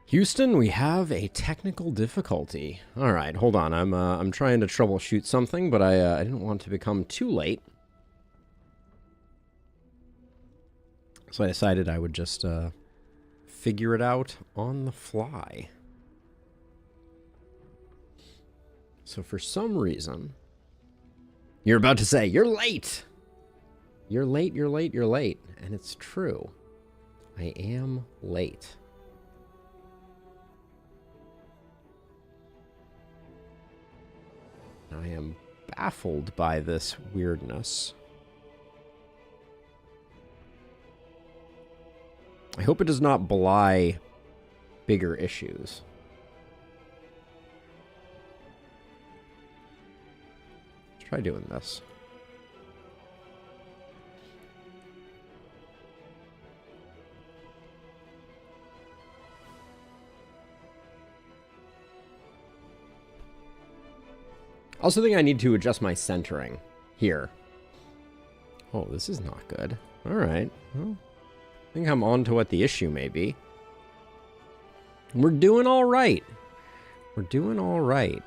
Houston, we have a technical difficulty. All right, hold on. I'm trying to troubleshoot something, but I didn't want to become too late. So I decided I would just figure it out on the fly. So for some reason, you're about to say, you're late. You're late, you're late, you're late. And it's true. I am late. I am baffled by this weirdness. I hope it does not belie bigger issues. Let's try doing this. I also think I need to adjust my centering here. Oh, this is not good. All right. Well, I think I'm on to what the issue may be. We're doing all right. We're doing all right.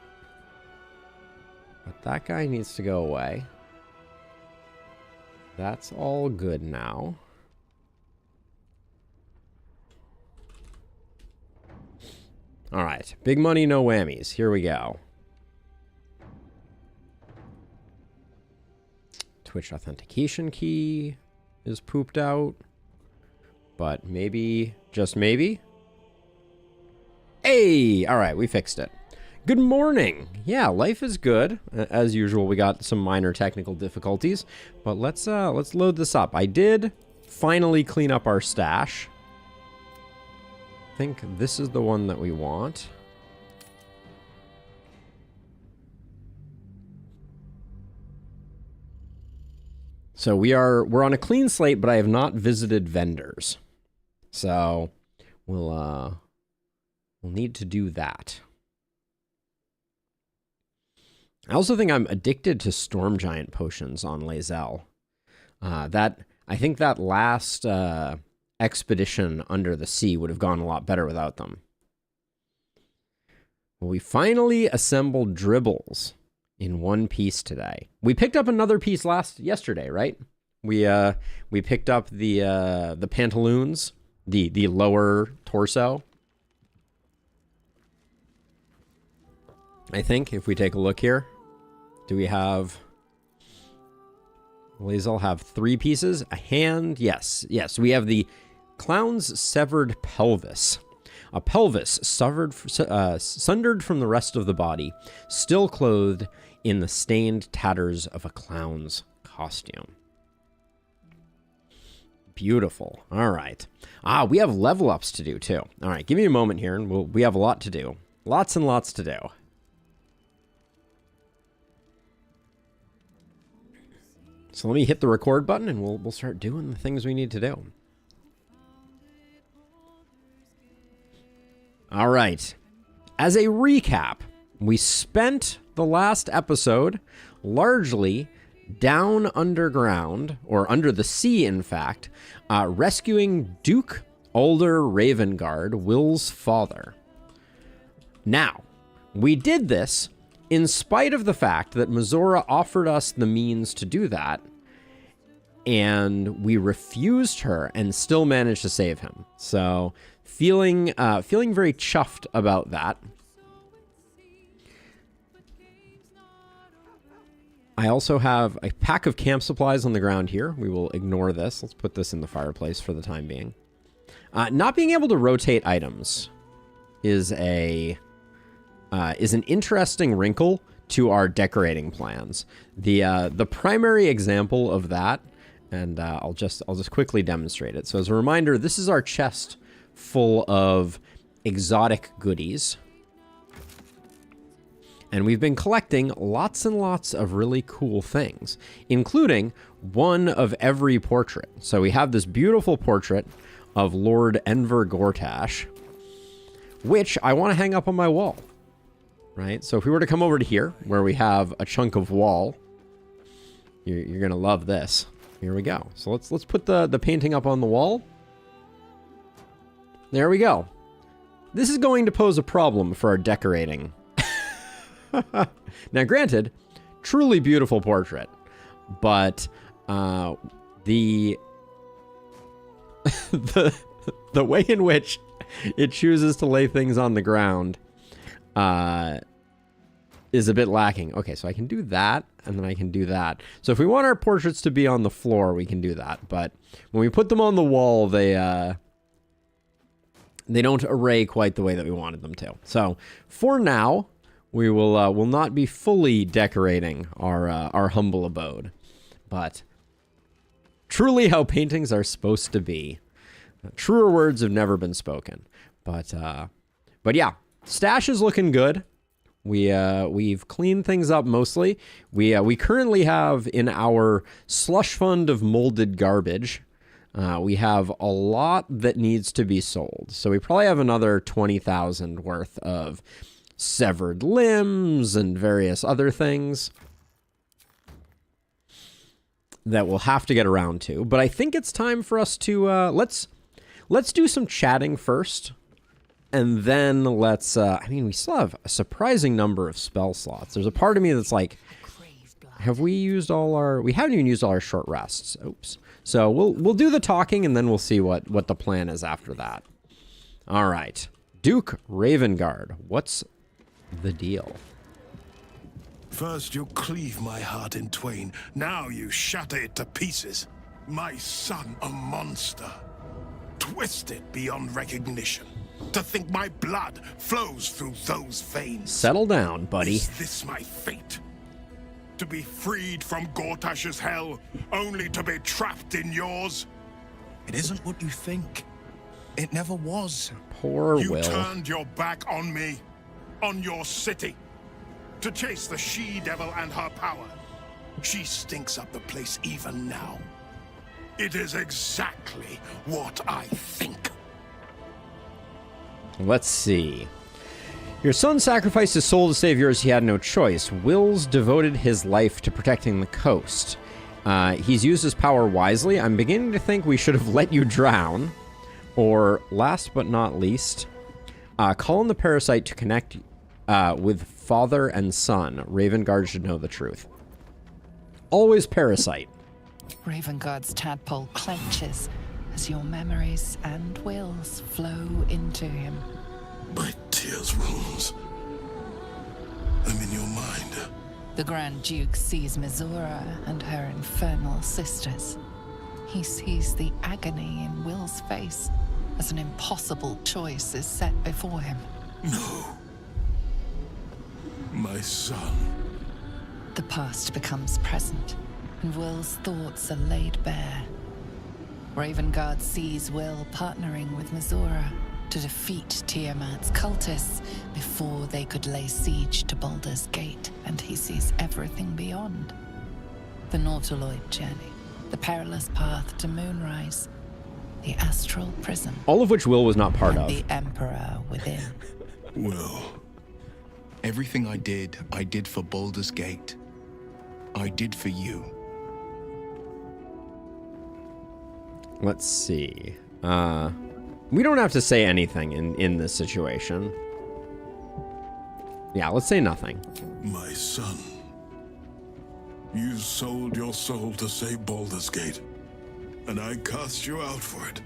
But that guy needs to go away. That's all good now. All right. Big money, no whammies. Here we go. Twitch authentication key is pooped out. But maybe, just maybe. Hey! All right, we fixed it. Good morning. Yeah, life is good. As usual, we got some minor technical difficulties. But let's load this up. I did finally clean up our stash. I think this is the one that we want. So we're on a clean slate, but I have not visited vendors. So we'll need to do that. I also think I'm addicted to Storm Giant potions on Lae'zel. I think that last expedition under the sea would have gone a lot better without them. Well, we finally assembled dribbles in one piece today. We picked up another piece yesterday, right? We picked up the pantaloons, the lower torso. I think if we take a look here, do we have? Lae'zel have 3 pieces. A hand, yes. We have the clown's severed pelvis. A pelvis sundered from the rest of the body, still clothed in the stained tatters of a clown's costume. Beautiful. All right. We have level ups to do too. All right, give me a moment here, and we have a lot to do. Lots and lots to do. So let me hit the record button, and we'll start doing the things we need to do. All right. As a recap, we spent the last episode largely down underground, or under the sea, in fact, rescuing Duke Alder Ravengard, Will's father. Now, we did this in spite of the fact that Mizora offered us the means to do that, and we refused her and still managed to save him. So, feeling very chuffed about that. I also have a pack of camp supplies on the ground here. We will ignore this. Let's put this in the fireplace for the time being. Not being able to rotate items is an interesting wrinkle to our decorating plans. The primary example of that, and I'll just quickly demonstrate it. So as a reminder, this is our chest full of exotic goodies. And we've been collecting lots and lots of really cool things, including one of every portrait. So we have this beautiful portrait of Lord Enver Gortash, which I want to hang up on my wall, right? So if we were to come over to here, where we have a chunk of wall, you're going to love this. Here we go. So let's put the painting up on the wall. There we go. this is going to pose a problem for our decorating. Now, granted, truly beautiful portrait, but the the way in which it chooses to lay things on the ground is a bit lacking. Okay, so I can do that, and then I can do that. So if we want our portraits to be on the floor, we can do that. But when we put them on the wall, they don't array quite the way that we wanted them to. So for now, we will not be fully decorating our humble abode, but truly how paintings are supposed to be. Truer words have never been spoken. But yeah, stash is looking good. We've cleaned things up mostly. We currently have in our slush fund of molded garbage, we have a lot that needs to be sold. So we probably have another 20,000 worth of severed limbs and various other things that we'll have to get around to. But I think it's time for us to let's do some chatting first, and then let's I mean, we still have a surprising number of spell slots. There's a part of me that's like, have we used all our... We haven't even used all our short rests. Oops. So we'll do the talking, and then we'll see what the plan is after that. All right. Duke Ravengard, what's the deal? First you cleave my heart in twain, now you shatter it to pieces. My son a monster, twisted beyond recognition. To think my blood flows through those veins. Settle down, buddy. Is this my fate? To be freed from Gortash's hell, only to be trapped in yours? It isn't what you think. It never was. Poor Will. You turned your back on me, on your city, to chase the she-devil and her power. She stinks up the place even now. It is exactly what I think. Let's see. Your son sacrificed his soul to save yours. He had no choice. Will's devoted his life to protecting the coast. He's used his power wisely. I'm beginning to think we should have let you drown. Or, last but not least, call on the parasite to connect with father and son. Ravengard should know the truth. Always parasite. Ravengard's tadpole clenches as your memories and wills flow into him. My tears wounds. I'm in your mind. The Grand Duke sees Mizora and her infernal sisters. He sees the agony in Will's face as an impossible choice is set before him. No. My son. The past becomes present, and Will's thoughts are laid bare. Ravengard sees Will partnering with Mizora to defeat Tiamat's cultists before they could lay siege to Baldur's Gate, and he sees everything beyond. The Nautiloid journey, the perilous path to Moonrise, the astral prison. All of which Will was not part of. The Emperor within. Will. Everything I did for Baldur's Gate. I did for you. Let's see. We don't have to say anything in this situation. Yeah, let's say nothing. My son. You sold your soul to save Baldur's Gate, and I cast you out for it.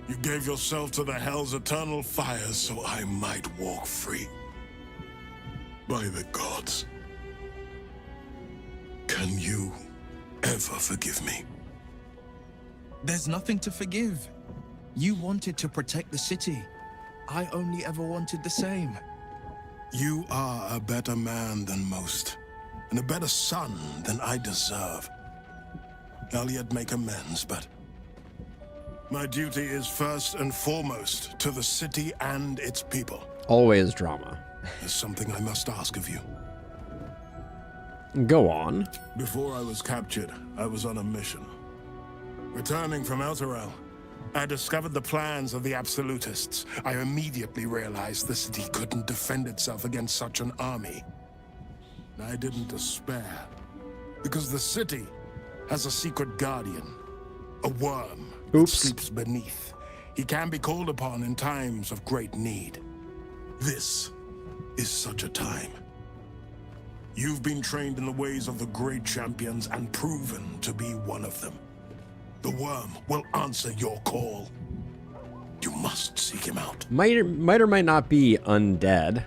You gave yourself to the Hell's eternal fires so I might walk free. By the gods. Can you ever forgive me? There's nothing to forgive. You wanted to protect the city. I only ever wanted the same. You are a better man than most, and a better son than I deserve. I'll yet make amends, but my duty is first and foremost to the city and its people. Always drama. There's something I must ask of you. Go on. Before I was captured, I was on a mission. Returning from Elturel, I discovered the plans of the Absolutists. I immediately realized the city couldn't defend itself against such an army. I didn't despair, because the city has a secret guardian, a worm that Oops. sleeps beneath. He can be called upon in times of great need. This is such a time. You've been trained in the ways of the great champions and proven to be one of them. The worm will answer your call. You must seek him out. Might or might not be undead.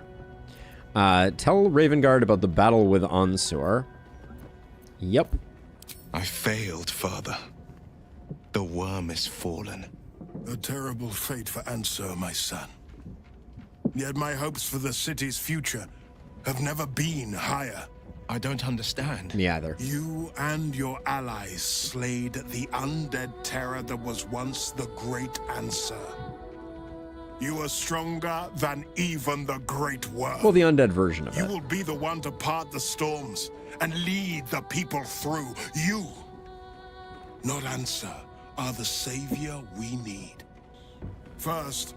Tell Ravengard about the battle with Ansur. Yep. I failed, Father. The worm is fallen. A terrible fate for Ansur, my son. Yet my hopes for the city's future have never been higher. I don't understand. Me either. You and your allies slayed the undead terror that was once the great Ansur. You are stronger than even the great worm. Well, the undead version of You it. will be the one to part the storms and lead the people through. You, not Ansur, are the savior we need. First,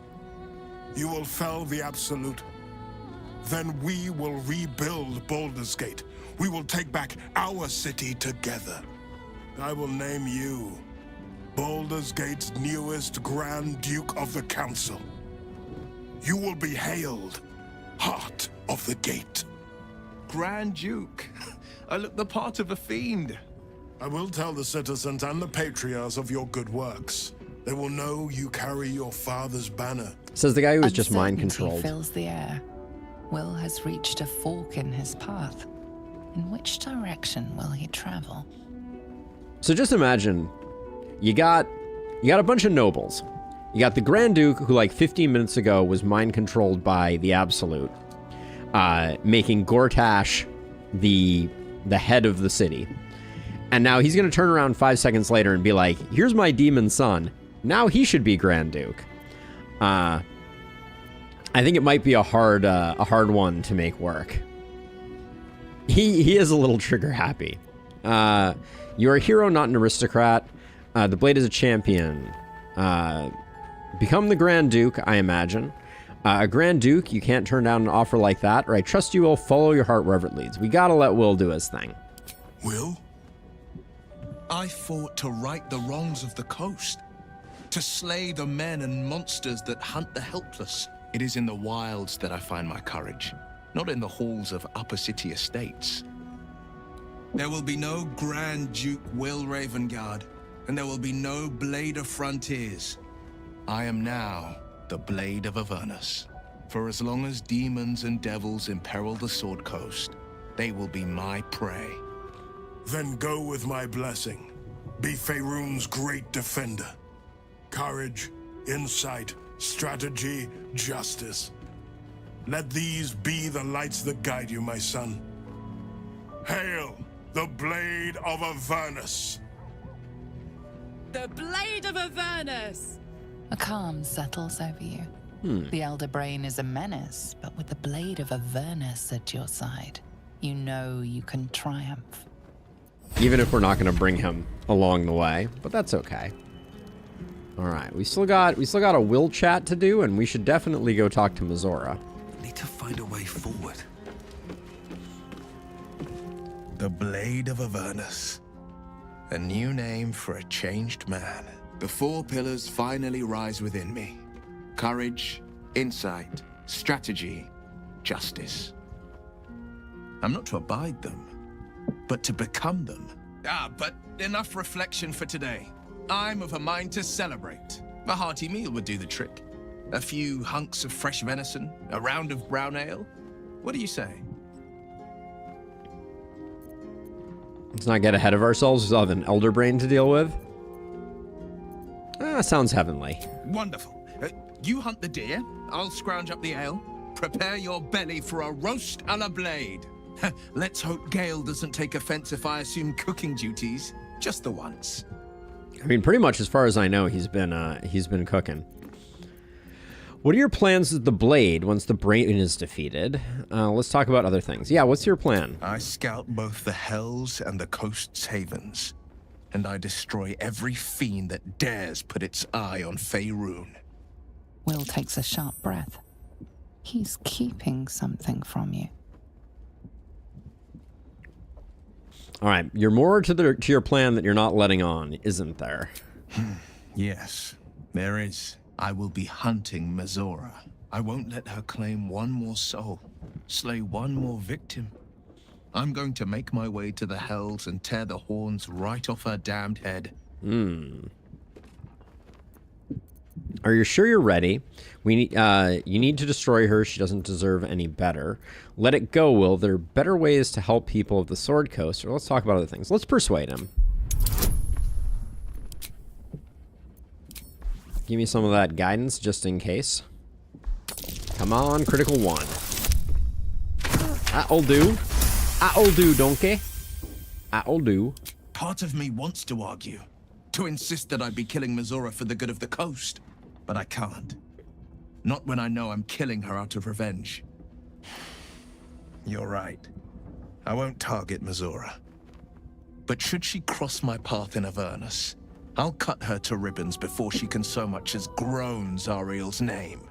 you will fell the Absolute. Then we will rebuild Baldur's Gate. We will take back our city together. I will name you Baldur's Gate's newest Grand Duke of the Council. You will be hailed Heart of the Gate. Grand Duke. I look the part of a fiend. I will tell the citizens and the patriarchs of your good works. They will know you carry your father's banner. Says the guy who was just mind Uncertainty controlled. fills the air. Will has reached a fork in his path. In which direction will he travel? So just imagine, you got a bunch of nobles. You got the Grand Duke, who like 15 minutes ago was mind controlled by the Absolute, making Gortash the head of the city. And now he's going to turn around 5 seconds later and be like, here's my demon son. Now he should be Grand Duke. I think it might be a hard one to make work. He is a little trigger happy. You're a hero, not an aristocrat. The blade is a champion. Become the Grand Duke, I imagine. A Grand Duke, you can't turn down an offer like that, or I trust you will follow your heart wherever it leads. We gotta let Will do his thing. Will? I fought to right the wrongs of the coast, to slay the men and monsters that hunt the helpless. It is in the wilds that I find my courage, not in the halls of upper city estates. There will be no Grand Duke Will Ravengard, and there will be no Blade of Frontiers. I am now the Blade of Avernus. For as long as demons and devils imperil the Sword Coast, they will be my prey. Then go with my blessing. Be Faerun's great defender. Courage, insight, strategy, justice. Let these be the lights that guide you, my son. Hail the Blade of Avernus! The Blade of Avernus! A calm settles over you. The Elder Brain is a menace, but with the Blade of Avernus at your side, you know you can triumph. Even if we're not going to bring him along the way, but that's okay. All right, we still got a will chat to do, and we should definitely go talk to Mizora. Need to find a way forward. The Blade of Avernus. A new name for a changed man. The 4 pillars finally rise within me. Courage, insight, strategy, justice. I'm not to abide them, but to become them. But enough reflection for today. I'm of a mind to celebrate. A hearty meal would do the trick. A few hunks of fresh venison, a round of brown ale. What do you say? Let's not get ahead of ourselves. We still have an Elder Brain to deal with. Sounds heavenly. Wonderful. You hunt the deer, I'll scrounge up the ale. Prepare your belly for a roast a la Blade. Let's hope Gale doesn't take offense if I assume cooking duties. Just the once. I mean, pretty much as far as I know, he's been cooking. What are your plans with the Blade once the Brain is defeated? Let's talk about other things. Yeah, what's your plan? I scout both the hells and the coast's havens, and I destroy every fiend that dares put its eye on Faerun. Will takes a sharp breath. He's keeping something from you. All right, you're more to your plan that you're not letting on, isn't there? Yes, there is. I will be hunting Mizora. I won't let her claim one more soul, slay one more victim. I'm going to make my way to the Hells and tear the horns right off her damned head. Are you sure you're ready? You need to destroy her. She doesn't deserve any better. Let it go, Will. There are better ways to help people of the Sword Coast. Or let's talk about other things. Let's persuade him. Give me some of that guidance just in case. Come on, critical 1. That'll do. That'll do, donkey. That'll do. Part of me wants to argue, to insist that I'd be killing Mizora for the good of the coast, but I can't. Not when I know I'm killing her out of revenge. You're right. I won't target Mizora. But should she cross my path in Avernus, I'll cut her to ribbons before she can so much as groan Zariel's name.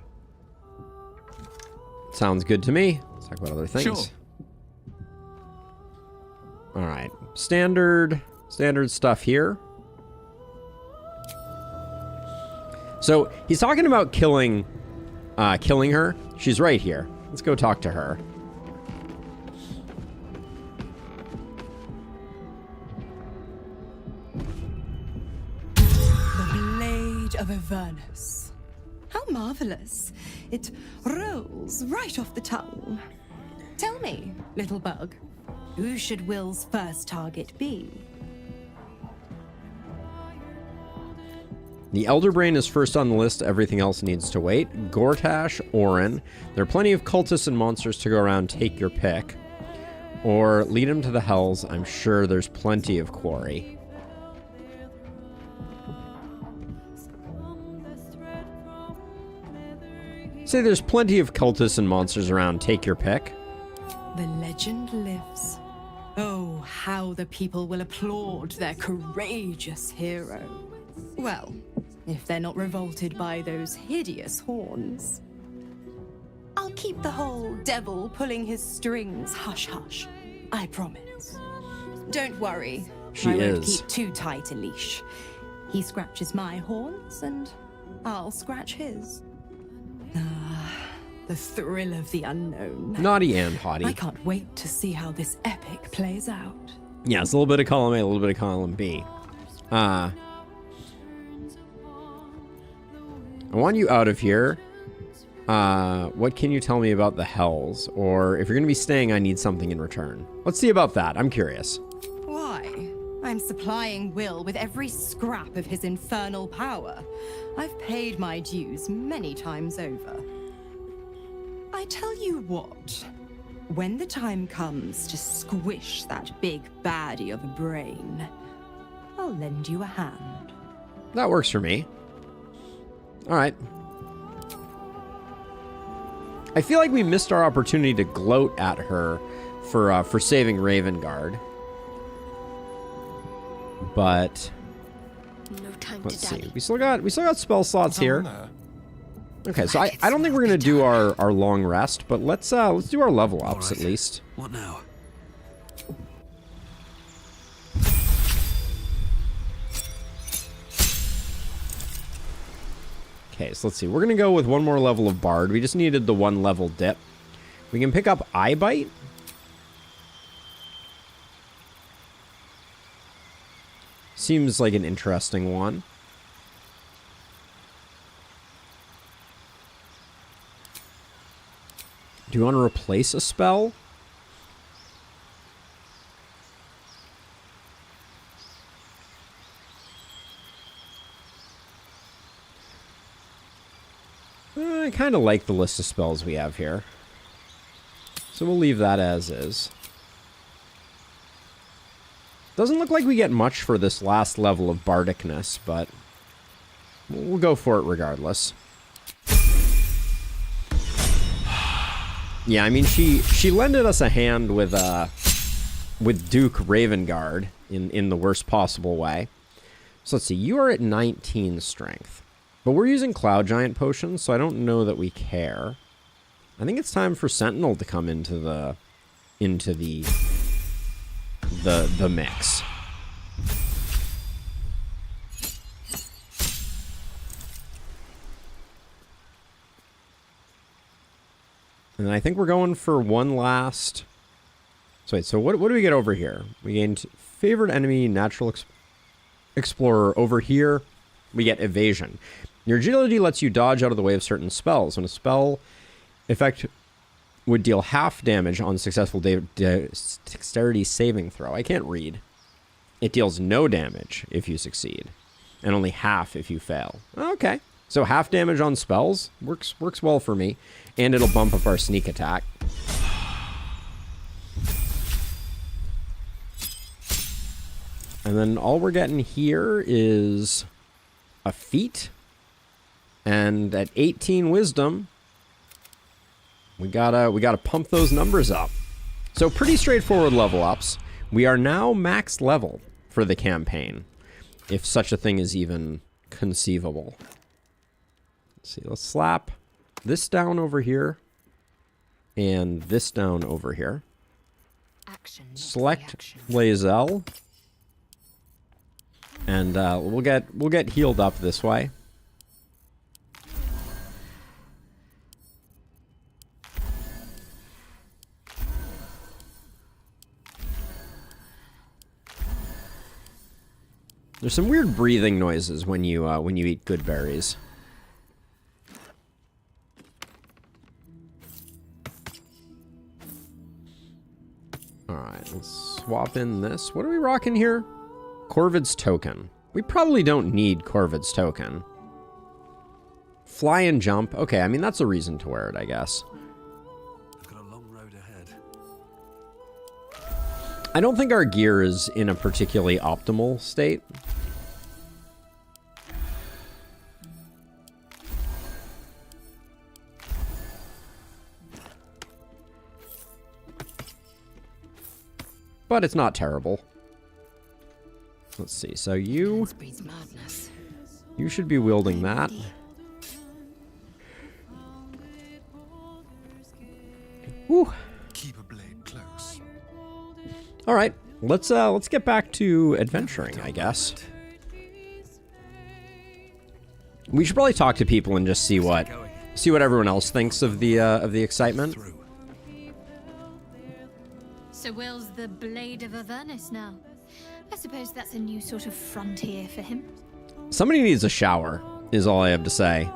Sounds good to me. Let's talk about other things. Sure. All right. Standard stuff here. So he's talking about killing her. She's right here. Let's go talk to her. The Blade of Avernus. How marvelous. It rolls right off the tongue. Tell me, little bug, who should Will's first target be? The Elder Brain is first on the list. Everything else needs to wait. Gortash, Orin. There are plenty of cultists and monsters to go around. Take your pick. Or lead him to the Hells. I'm sure there's plenty of quarry. Say there's plenty of cultists and monsters around. Take your pick. The legend lives. Oh, how the people will applaud their courageous hero. Well, if they're not revolted by those hideous horns. I'll keep the whole devil pulling his strings hush-hush. I promise. Don't worry. I won't keep too tight a leash. He scratches my horns, and I'll scratch his. The thrill of the unknown. Naughty and haughty. I can't wait to see how this epic plays out. Yeah, it's a little bit of column A, a little bit of column B. I want you out of here. What can you tell me about the Hells? Or if you're going to be staying, I need something in return. Let's see about that. I'm curious. Why? I'm supplying Will with every scrap of his infernal power. I've paid my dues many times over. I tell you what, when the time comes to squish that big baddie of a brain, I'll lend you a hand. That works for me. All right. I feel like we missed our opportunity to gloat at her for saving Ravengard. But No time let's to see. dally. We still got spell slots here. Okay, so I don't think we're gonna do our long rest, but let's do our level ups at least. What now? Okay, so let's see. We're gonna go with one more level of Bard. We just needed the one level dip. We can pick up Eye Bite. Seems like an interesting one. Do you want to replace a spell? I kind of like the list of spells we have here. So we'll leave that as is. Doesn't look like we get much for this last level of bardicness, but we'll go for it regardless. Yeah, I mean, she lended us a hand with Duke Ravengard in the worst possible way. So let's see, you are at 19 strength. But we're using Cloud Giant potions, so I don't know that we care. I think it's time for Sentinel to come into the mix. And I think we're going for one last... So wait, so what do we get over here? We gained favored enemy, natural explorer. Over here, we get evasion. Your agility lets you dodge out of the way of certain spells. When a spell effect would deal half damage on successful dexterity saving throw. I can't read. It deals no damage if you succeed, and only half if you fail. Okay. So half damage on spells works well for me, and it'll bump up our sneak attack. And then all we're getting here is a feat, and at 18 wisdom, we gotta pump those numbers up. So pretty straightforward level ups. We are now max level for the campaign, if such a thing is even conceivable. Let's see, let's slap this down over here and this down over here. Select Lae'zel, and we'll get healed up this way. There's some weird breathing noises when you eat good berries. Alright, let's swap in this. What are we rocking here? Corvid's Token. We probably don't need Corvid's Token. Fly and jump. Okay, I mean, that's a reason to wear it, I guess. I've got a long road ahead. I don't think our gear is in a particularly optimal state. But it's not terrible. Let's see. So you should be wielding that. Whew. Keep a blade close. All right. Let's get back to adventuring, I guess. We should probably talk to people and just see what everyone else thinks of the excitement. So Will's the Blade of Avernus now. I suppose that's a new sort of frontier for him. Somebody needs a shower, is all I have to say.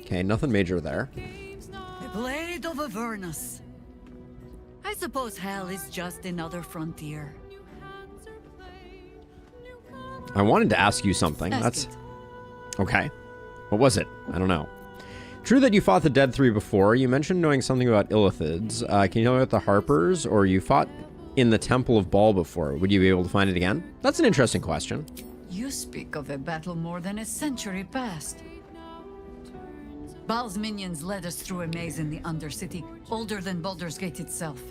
Okay, nothing major there. The Blade of Avernus. I suppose hell is just another frontier. I wanted to ask you something. That's okay. What was it? I don't know. True that you fought the Dead Three before. You mentioned knowing something about Illithids. Can you tell me about the Harpers? Or you fought in the Temple of Baal before. Would you be able to find it again? That's an interesting question. You speak of a battle more than a century past. Baal's minions led us through a maze in the Undercity, older than Baldur's Gate itself.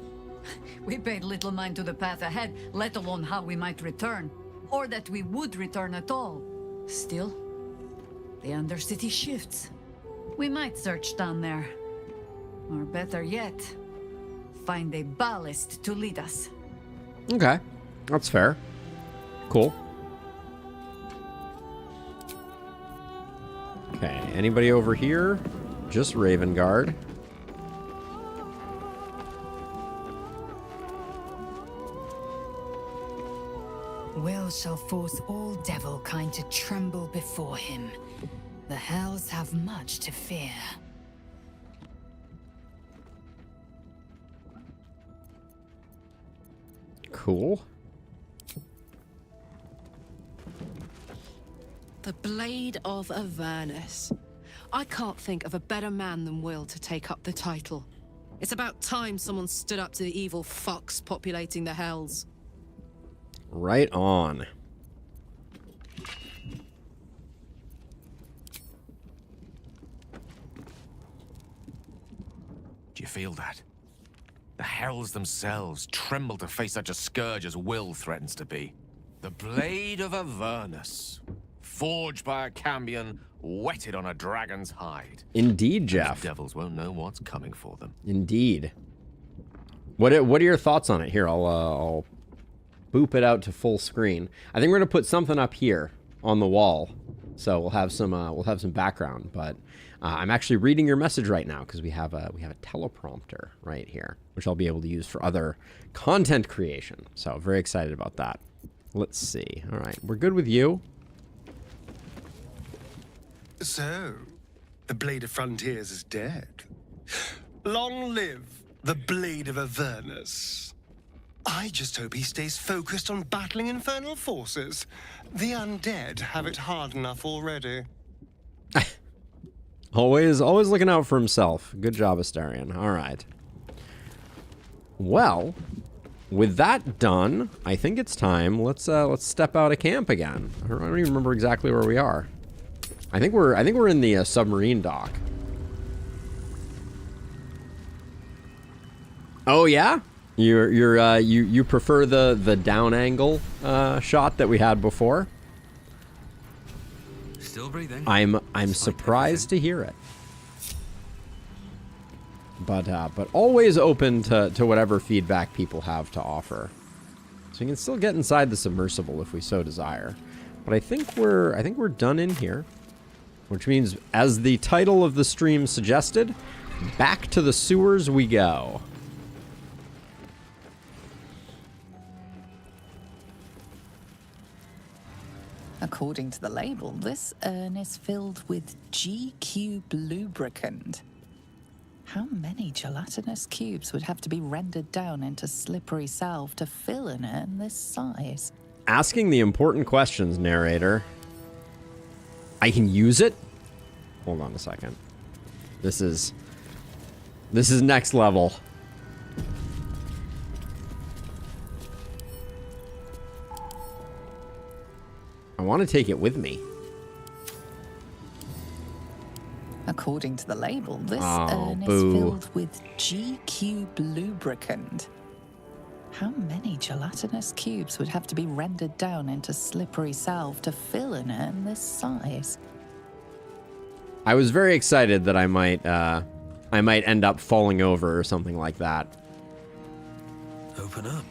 We paid little mind to the path ahead, let alone how we might return, or that we would return at all. Still, the Undercity shifts. We might search down there. Or better yet, find a ballast to lead us. Okay. That's fair. Cool. Okay, anybody over here? Just Raven Guard. Will shall force all devil kind to tremble before him. The hells have much to fear. Cool. The Blade of Avernus. I can't think of a better man than Will to take up the title. It's about time someone stood up to the evil fucks populating the hells. Right on. Do you feel that? The hells themselves tremble to face such a scourge as Will threatens to be. The Blade of Avernus. Forged by a cambion, wetted on a dragon's hide. Indeed, Jeff. Those devils won't know what's coming for them. Indeed. What are your thoughts on it? Here, I'll boop it out to full screen. I think we're gonna put something up here. on the wall, so we'll have some background. But I'm actually reading your message right now because we have a teleprompter right here, which I'll be able to use for other content creation. So very excited about that. Let's see. All right, we're good with you. So, the Blade of Frontiers is dead. Long live the Blade of Avernus. I just hope he stays focused on battling infernal forces. The undead have it hard enough already. Always looking out for himself. Good job, Astarion. All right. Well, with that done, I think it's time. Let's step out of camp again. I don't even remember exactly where we are. I think we're in the submarine dock. Oh yeah, you prefer the down angle shot that we had before? Still breathing. I'm surprised to hear it. But always open to whatever feedback people have to offer. So you can still get inside the submersible if we so desire. But I think we're done in here. Which means, as the title of the stream suggested, back to the sewers we go. According to the label, this urn is filled with G-cube lubricant. How many gelatinous cubes would have to be rendered down into slippery salve to fill an urn this size? Asking the important questions, narrator. I can use it? Hold on a second. This is next level. I want to take it with me. According to the label, this urn is boo. filled with G-cube lubricant. How many gelatinous cubes would have to be rendered down into slippery salve to fill an urn this size? I was very excited that I might end up falling over or something like that. Open up.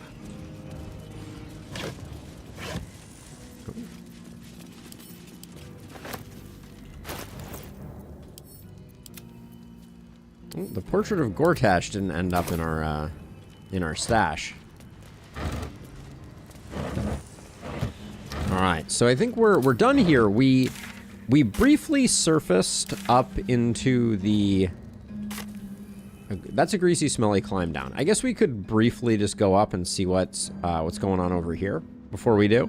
The portrait of Gortash didn't end up in our stash. All right, so I think we're done here. We briefly surfaced up into the... That's a greasy, smelly climb down. I guess we could briefly just go up and see what's going on over here before we do.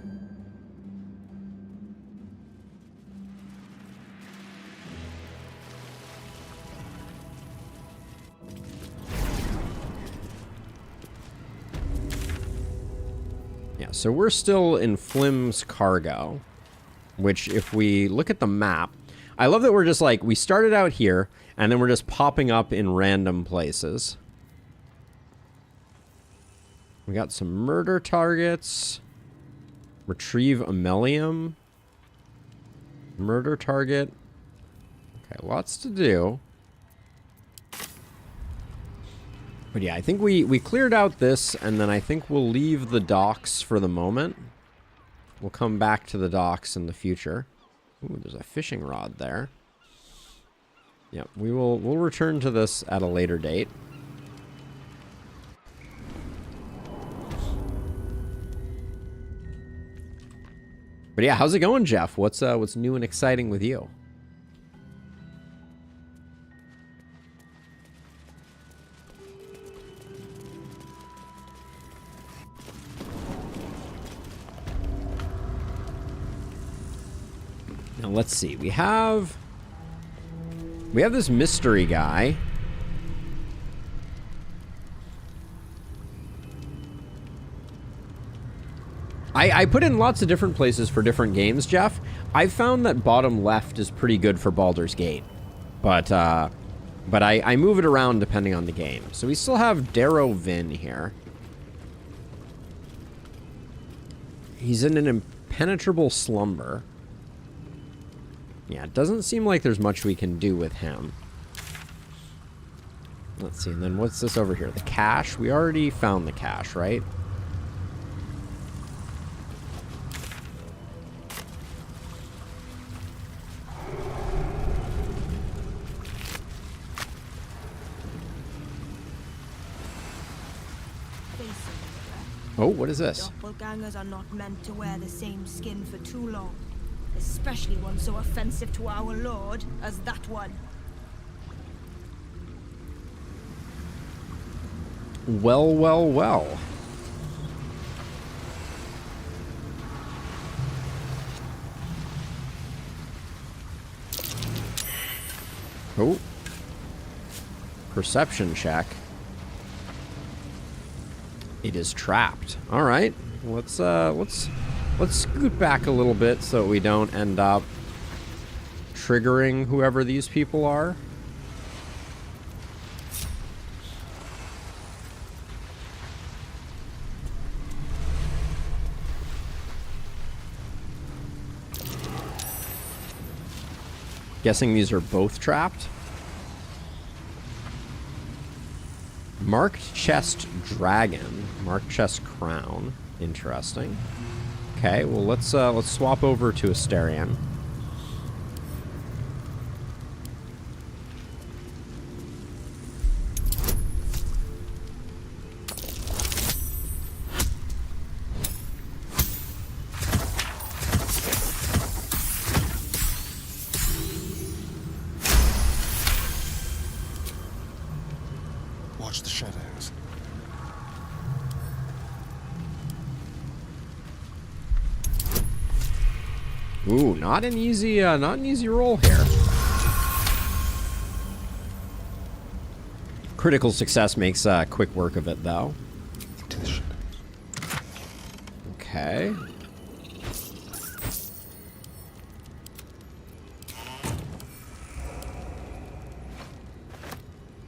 Yeah, so we're still in Flim's cargo. Which, if we look at the map, I love that we're just like, we started out here, and then we're just popping up in random places. We got some murder targets. Retrieve Amelium. Murder target. Okay, lots to do. But yeah, I think we cleared out this, and then I think we'll leave the docks for the moment. We'll come back to the docks in the future. Ooh, there's a fishing rod there. Yep, we'll return to this at a later date. But yeah, how's it going, Jeff? What's new and exciting with you? Now let's see. We have this mystery guy. I put in lots of different places for different games, Jeff. I've found that bottom left is pretty good for Baldur's Gate. But I move it around depending on the game. So we still have Darrow Vin here. He's in an impenetrable slumber. Yeah, it doesn't seem like there's much we can do with him. Let's see, and then what's this over here? The cache? We already found the cache, right? Oh, what is this? Doppelgangers are not meant to wear the same skin for too long. Especially one so offensive to our lord as that one. Well, well, well. Oh. Perception check. It is trapped. All right. Let's scoot back a little bit so we don't end up triggering whoever these people are. Guessing these are both trapped. Marked chest dragon, marked chest crown. Interesting. Okay, well let's swap over to Asterion. Watch the shadows. Ooh, not an easy roll here. Critical success makes quick work of it, though. Okay.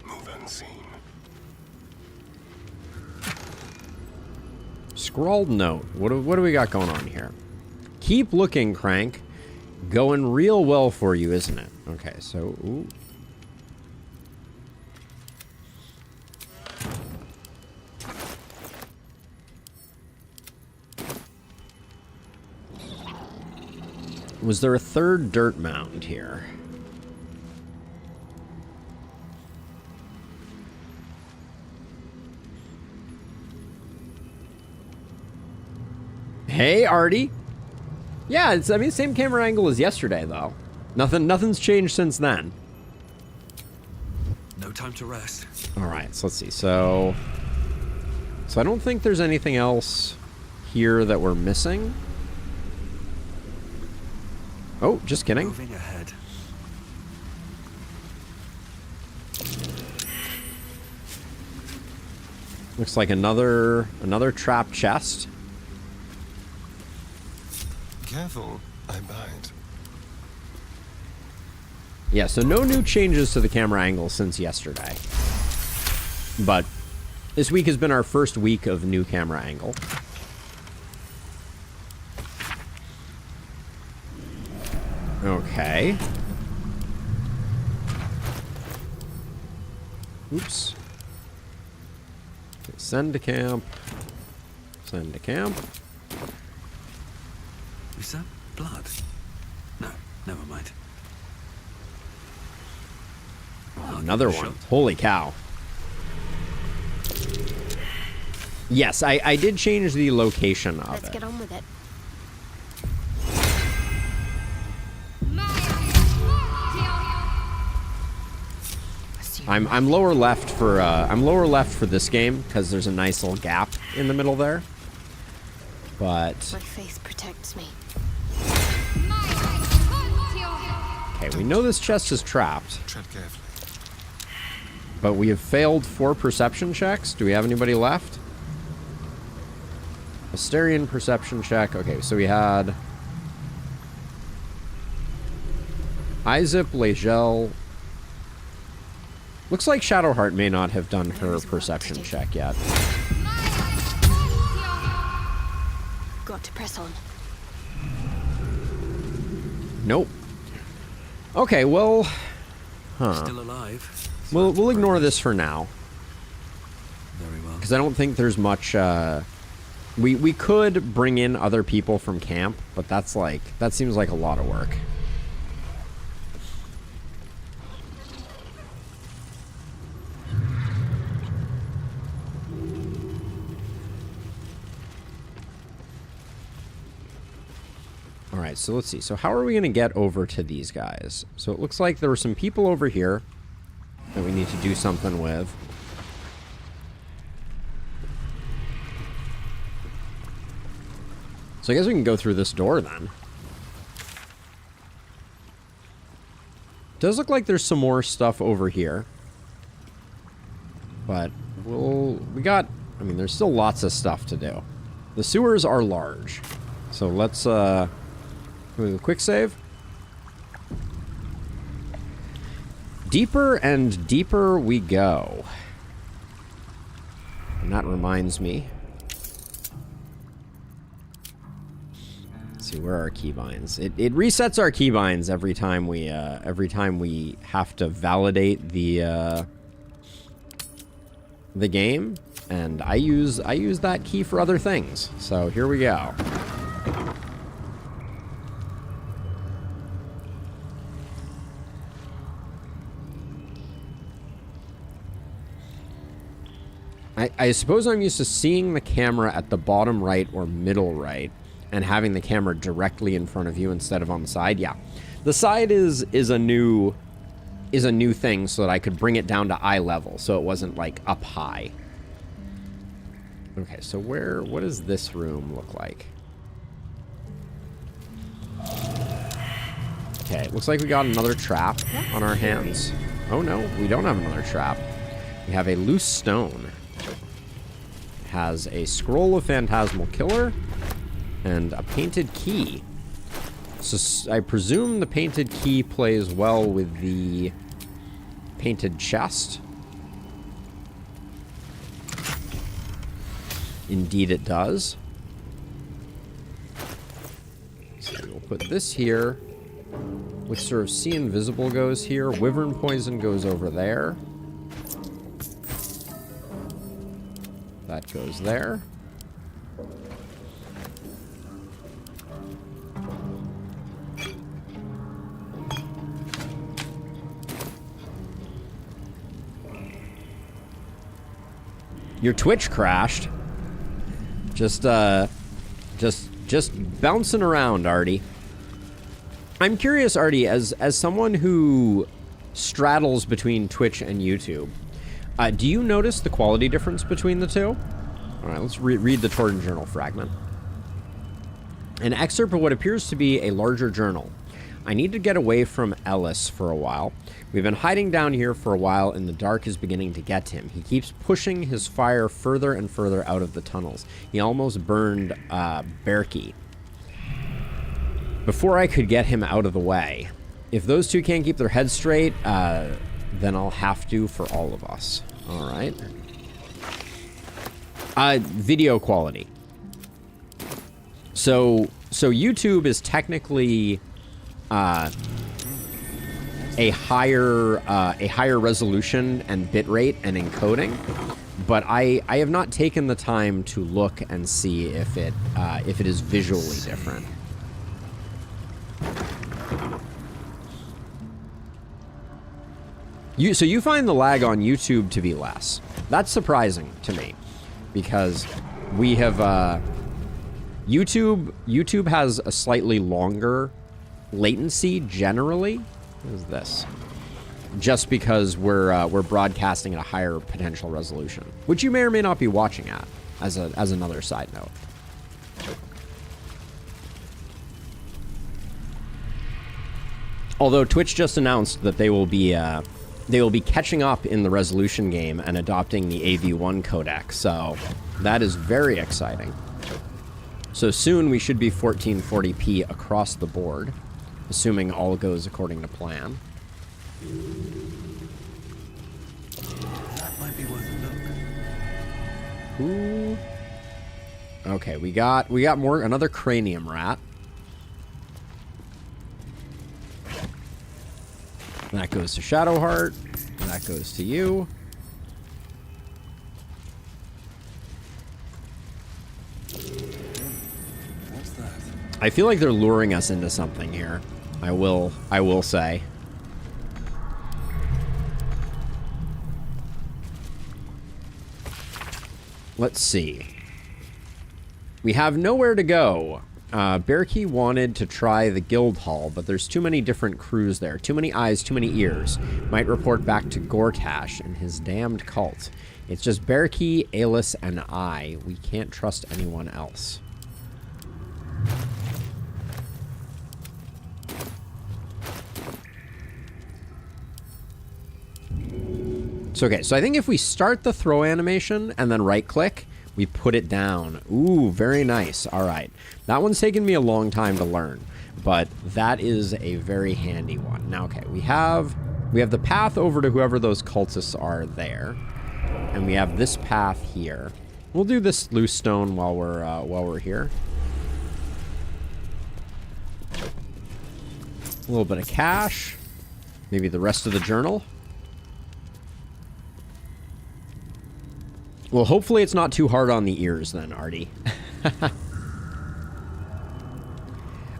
Move unseen. Scrawled note. What do we got going on here? Keep looking, Crank. Going real well for you, isn't it? Okay, so... Ooh. Was there a third dirt mound here? Hey, Artie. Yeah, it's, I mean, same camera angle as yesterday, though. Nothing's changed since then. No time to rest. All right, so let's see. So I don't think there's anything else here that we're missing. Oh, just kidding. Moving ahead. Looks like another trap chest. Careful, I bite. Yeah, so no new changes to the camera angle since yesterday. But this week has been our first week of new camera angle. Okay. Oops. Okay, send to camp. Send to camp. Is that blood? No, never mind. Oh, another one. Holy cow. Yes, I did change the location of it. Let's get on with it. I'm lower left for this game because there's a nice little gap in the middle there. But my faith protects me. Okay, we know this chest is trapped. Tread carefully. But we have failed 4 perception checks. Do we have anybody left? Asterion perception check. Okay, so we had Izip, Legel. Looks like Shadowheart may not have done her perception check yet. Got to press on. Nope. Okay, well, Still alive. We'll ignore this for now. Very well. Because I don't think there's much. We could bring in other people from camp, but that seems like a lot of work. right, so let's see. So how are we going to get over to these guys? So it looks like there were some people over here that we need to do something with. So I guess we can go through this door then. Does look like there's some more stuff over here. But I mean, there's still lots of stuff to do. The sewers are large. So let's, quick save. Deeper and deeper we go. And that reminds me. Let's see, where are our keybinds? It resets our keybinds every time we have to validate the game, and I use that key for other things. So here we go. I suppose I'm used to seeing the camera at the bottom right or middle right and having the camera directly in front of you instead of on the side. Yeah. The side is a new thing so that I could bring it down to eye level so it wasn't like up high. Okay, so what does this room look like? Okay, it looks like we got another trap on our hands. Oh no, we don't have another trap. We have a loose stone. It has a scroll of Phantasmal Killer and a painted key. So I presume the painted key plays well with the painted chest. Indeed it does. So we'll put this here. Which sort of See Invisible goes here. Wyvern Poison goes over there. That goes there. Your Twitch crashed. Just bouncing around, Artie. I'm curious, Artie, as someone who straddles between Twitch and YouTube, do you notice the quality difference between the two? All right, let's read the Torden Journal fragment. An excerpt of what appears to be a larger journal. I need to get away from Ellis for a while. We've been hiding down here for a while, and the dark is beginning to get to him. He keeps pushing his fire further and further out of the tunnels. He almost burned Berkey before I could get him out of the way. If those two can't keep their heads straight, then I'll have to for all of us. All right. Video quality. So YouTube is technically a higher resolution and bitrate and encoding, but I have not taken the time to look and see if it is visually different. So you find the lag on YouTube to be less. That's surprising to me, because we have YouTube has a slightly longer latency generally. What is this? Just because we're broadcasting at a higher potential resolution, which you may or may not be watching at, as another side note. Although Twitch just announced that they will be catching up in the resolution game and adopting the AV1 codec, so that is very exciting. So soon we should be 1440p across the board, assuming all goes according to plan. That might be worth a look. Ooh. Okay, we got another cranium rat. That goes to Shadowheart. That goes to you. What's that? I feel like they're luring us into something here. I will say. Let's see. We have nowhere to go Berkey wanted to try the guild hall, but there's too many different crews there. Too many eyes, too many ears. Might report back to Gortash and his damned cult. It's just Berkey, Alis, and I. We can't trust anyone else. So, okay, so I think if we start the throw animation and then right-click, we put it down. Ooh, very nice. All right. That one's taken me a long time to learn, but that is a very handy one. Now, okay, we have the path over to whoever those cultists are there, and we have this path here. We'll do this loose stone while we're here. A little bit of cash, maybe the rest of the journal. Well, hopefully it's not too hard on the ears then, Artie.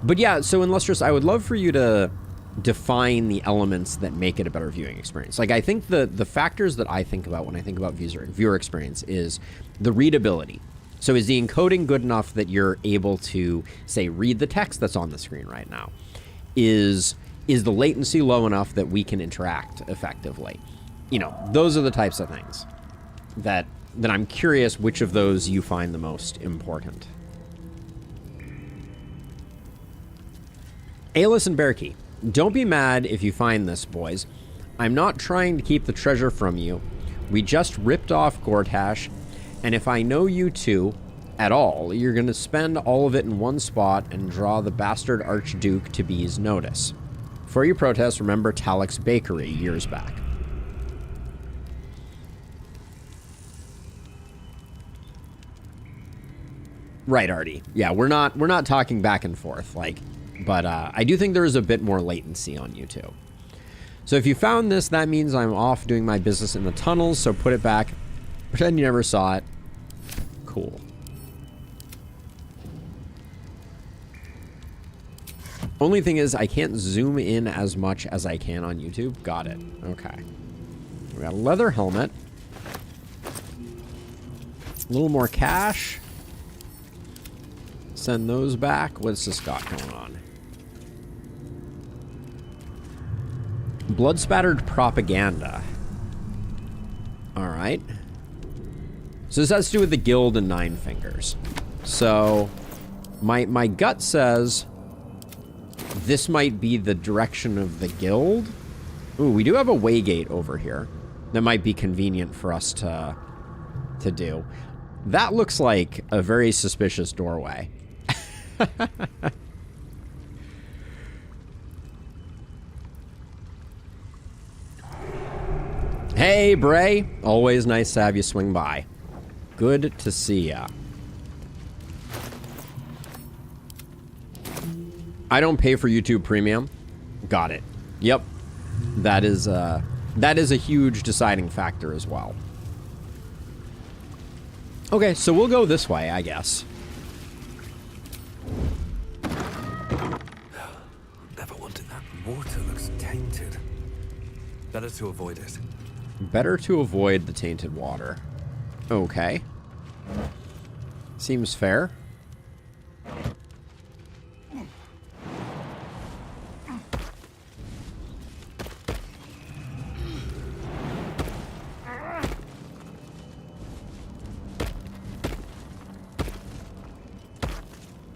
But yeah, so in Lustrous, I would love for you to define the elements that make it a better viewing experience. Like, I think the factors that I think about when I think about viewer experience is the readability. So is the encoding good enough that you're able to, say, read the text that's on the screen right now? Is the latency low enough that we can interact effectively? You know, those are the types of things that I'm curious which of those you find the most important. Alis and Berkey, don't be mad if you find this, boys. I'm not trying to keep the treasure from you. We just ripped off Gortash, and if I know you two at all, you're going to spend all of it in one spot and draw the bastard Archduke to be's notice. For your protest, remember Talik's Bakery years back. Right, Artie. Yeah, we're not talking back and forth, like, but I do think there is a bit more latency on YouTube. So if you found this, that means I'm off doing my business in the tunnels, so put it back. Pretend you never saw it. Cool. Only thing is, I can't zoom in as much as I can on YouTube. Got it. Okay. We got a leather helmet. A little more cash. Send those back. What's this got going on? Blood-spattered propaganda. Alright. So this has to do with the guild and Nine Fingers. So, my gut says this might be the direction of the guild. Ooh, we do have a waygate over here. That might be convenient for us to do. That looks like a very suspicious doorway. Hey, Bray. Always nice to have you swing by. Good to see ya. I don't pay for YouTube Premium. Got it. Yep. That is a huge deciding factor as well. Okay, so we'll go this way, I guess. Never wanted that. Water looks tainted. Better to avoid it. Better to avoid the tainted water. Okay. Seems fair.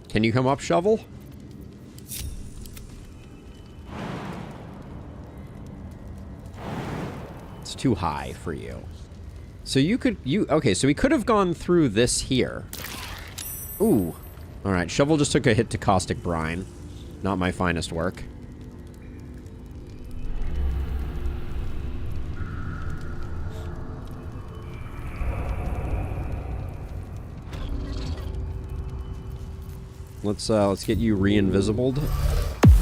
Can you come up, Shovel? It's too high for you. So okay, so we could have gone through this here. Ooh. Alright, Shovel just took a hit to Caustic Brine. Not my finest work. Let's get you re-invisibled,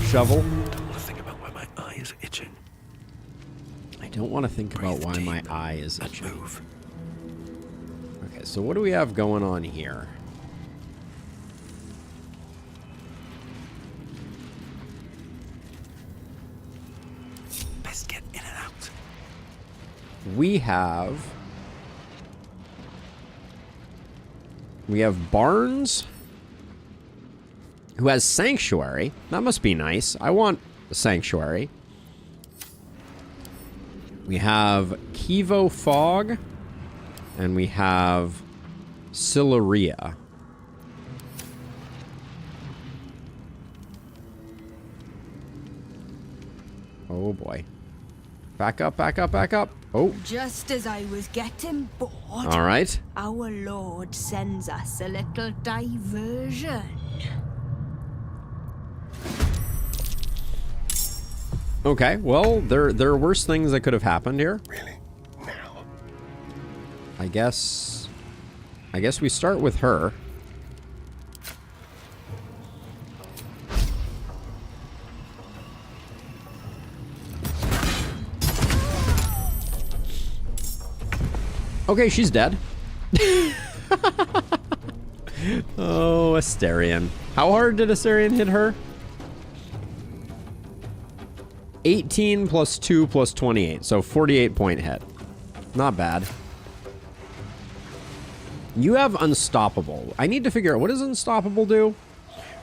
Shovel. I don't want to think about why my eye is itching. I don't want to think about why my eye is itching. Move. Okay, so what do we have going on here? Best get in and out. We have barns. who has Sanctuary. That must be nice. I want Sanctuary. We have Kivo Fog, and we have Sileria. Oh boy. Back up, back up, back up. Oh. Just as I was getting bored, All right. our Lord sends us a little diversion. Okay, well, there are worse things that could have happened here. Really? Now? I guess we start with her. Okay, she's dead. Oh, Astarion. How hard did Astarion hit her? 18 plus 2 plus 28, so 48-point hit. Not bad. You have Unstoppable. I need to figure out, what does Unstoppable do?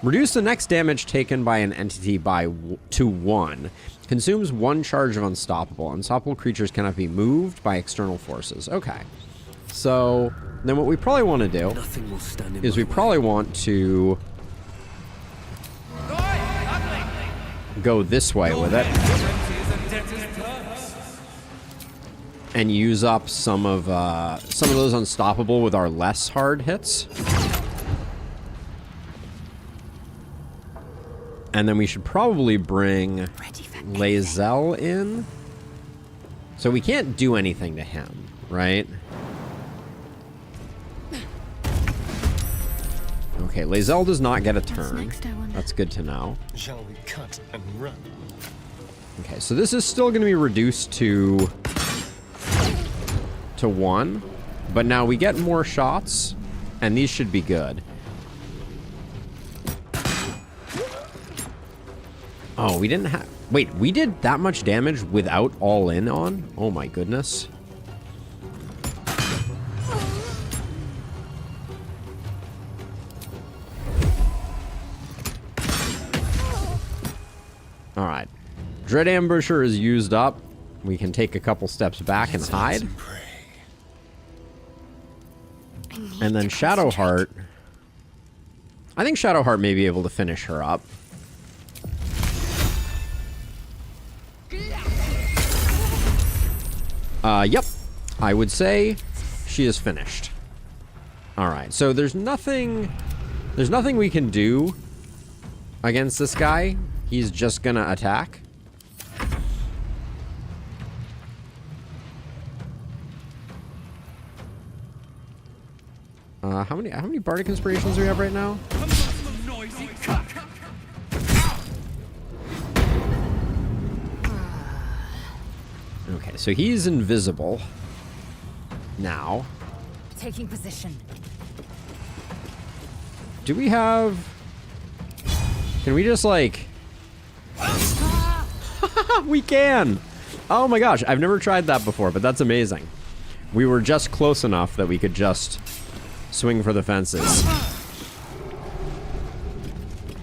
Reduce the next damage taken by an entity to 1. Consumes 1 charge of Unstoppable. Unstoppable creatures cannot be moved by external forces. Okay. So, then what we probably want to do is we probably want to go this way with it and use up some of those Unstoppable with our less hard hits. And then we should probably bring Lae'zel in. So we can't do anything to him, right? Okay, Lae'zel does not get a turn. That's good to know. Shall we cut and run? Okay, so this is still going to be reduced to 1, but now we get more shots, and these should be good. Oh, we didn't have... Wait, we did that much damage without all in on? Oh my goodness. Alright. Dread Ambusher is used up. We can take a couple steps back and hide. And then Shadowheart. I think Shadowheart may be able to finish her up. Yep. I would say she is finished. Alright, so there's nothing we can do against this guy. He's just gonna attack. How many Bardic Inspirations do we have right now? Okay, so he's invisible now. Taking position. Do we have... Can we just, like... We can! Oh my gosh, I've never tried that before, but that's amazing. We were just close enough that we could just swing for the fences.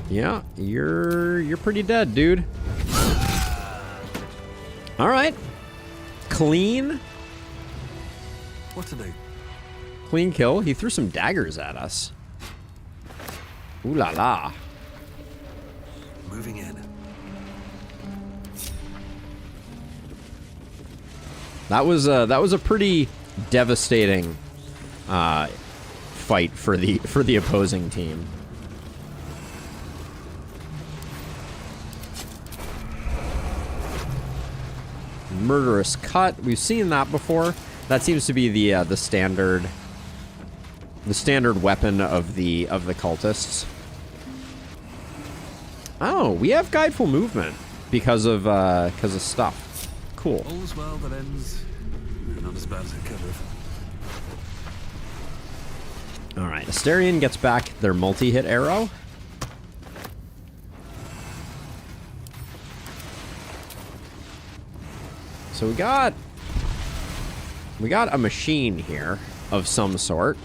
Yeah, you're pretty dead, dude. Alright. Clean. What are they? Clean kill. He threw some daggers at us. Ooh la la. Moving in. That was a pretty devastating fight for the opposing team. Murderous cut. We've seen that before. That seems to be the standard weapon of the cultists. Oh, we have guideful movement because of stuff. Cool. All's well that ends. Not as bad as it could have. All right, Astarion gets back their multi-hit arrow. So we got a machine here of some sort.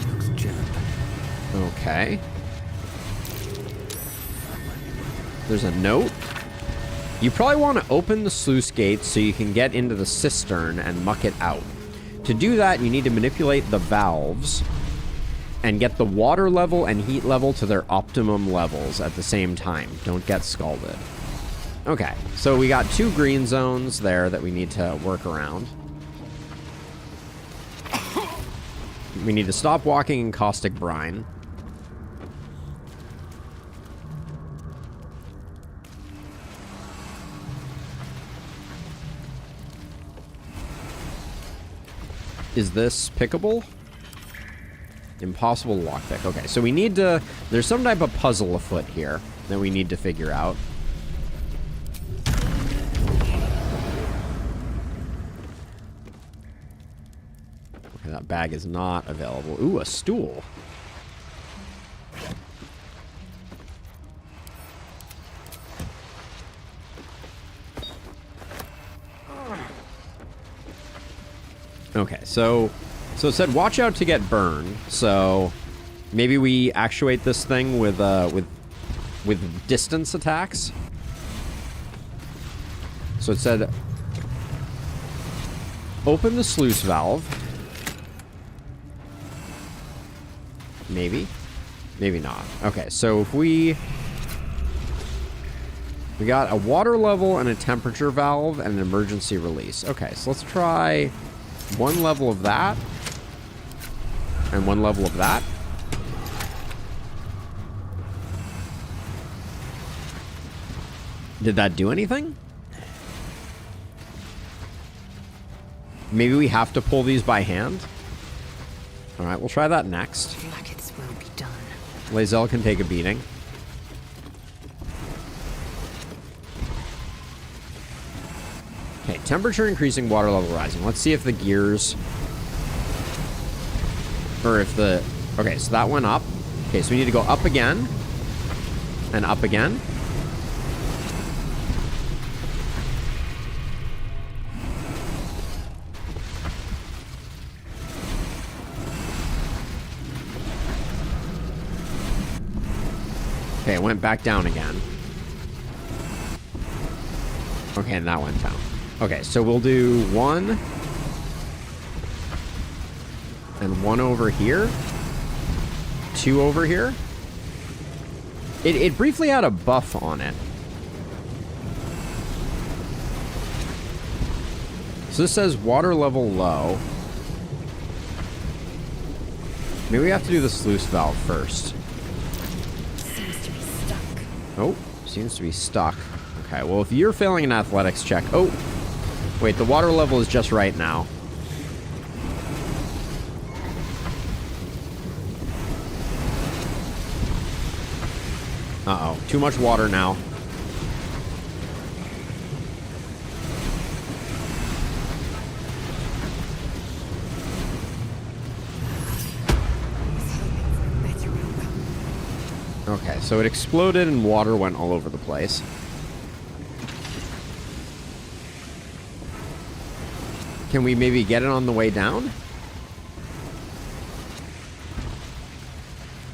Looks jammed. Okay. There's a note. You probably want to open the sluice gate so you can get into the cistern and muck it out. To do that, you need to manipulate the valves and get the water level and heat level to their optimum levels at the same time. Don't get scalded. Okay, so we got 2 green zones there that we need to work around. We need to stop walking in caustic brine. Is this pickable? Impossible lockpick. Okay, so we need to... There's some type of puzzle afoot here that we need to figure out. Okay, that bag is not available. Ooh, a stool. Okay, so it said watch out to get burned. So maybe we actuate this thing with distance attacks. So it said open the sluice valve. Maybe. Maybe not. Okay, so if we got a water level and a temperature valve and an emergency release. Okay, so let's try 1 level of that and 1 level of that. Did that do anything? Maybe we have to pull these by hand. All right, we'll try that next. Blackets will be done. Lae'zel can take a beating. Okay, temperature increasing, water level rising. Let's see if the gears... Or if the... Okay, so that went up. Okay, so we need to go up again. And up again. Okay, it went back down again. Okay, and that went down. Okay, so we'll do 1 and 1 over here, 2 over here. It briefly had a buff on it. So this says water level low. Maybe we have to do the sluice valve first. Seems to be stuck. Oh, seems to be stuck. Okay, well, if you're failing an athletics check... Oh, wait, the water level is just right now. Uh-oh, too much water now. Okay, so it exploded and water went all over the place. Can we maybe get it on the way down?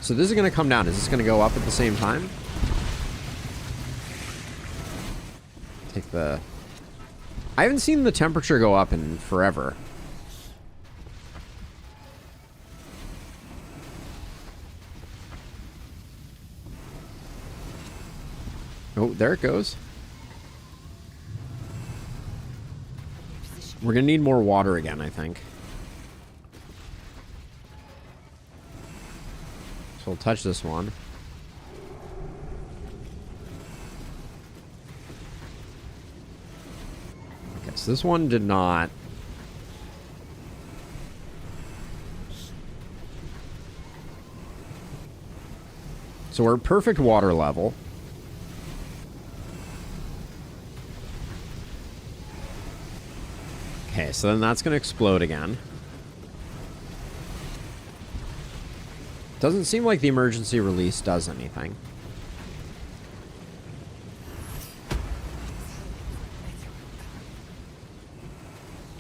So this is going to come down. Is this going to go up at the same time? Take the... I haven't seen the temperature go up in forever. Oh, there it goes. We're going to need more water again, I think. So we'll touch this one. Okay, so this one did not. So we're at perfect water level. Okay, so then that's going to explode again. Doesn't seem like the emergency release does anything.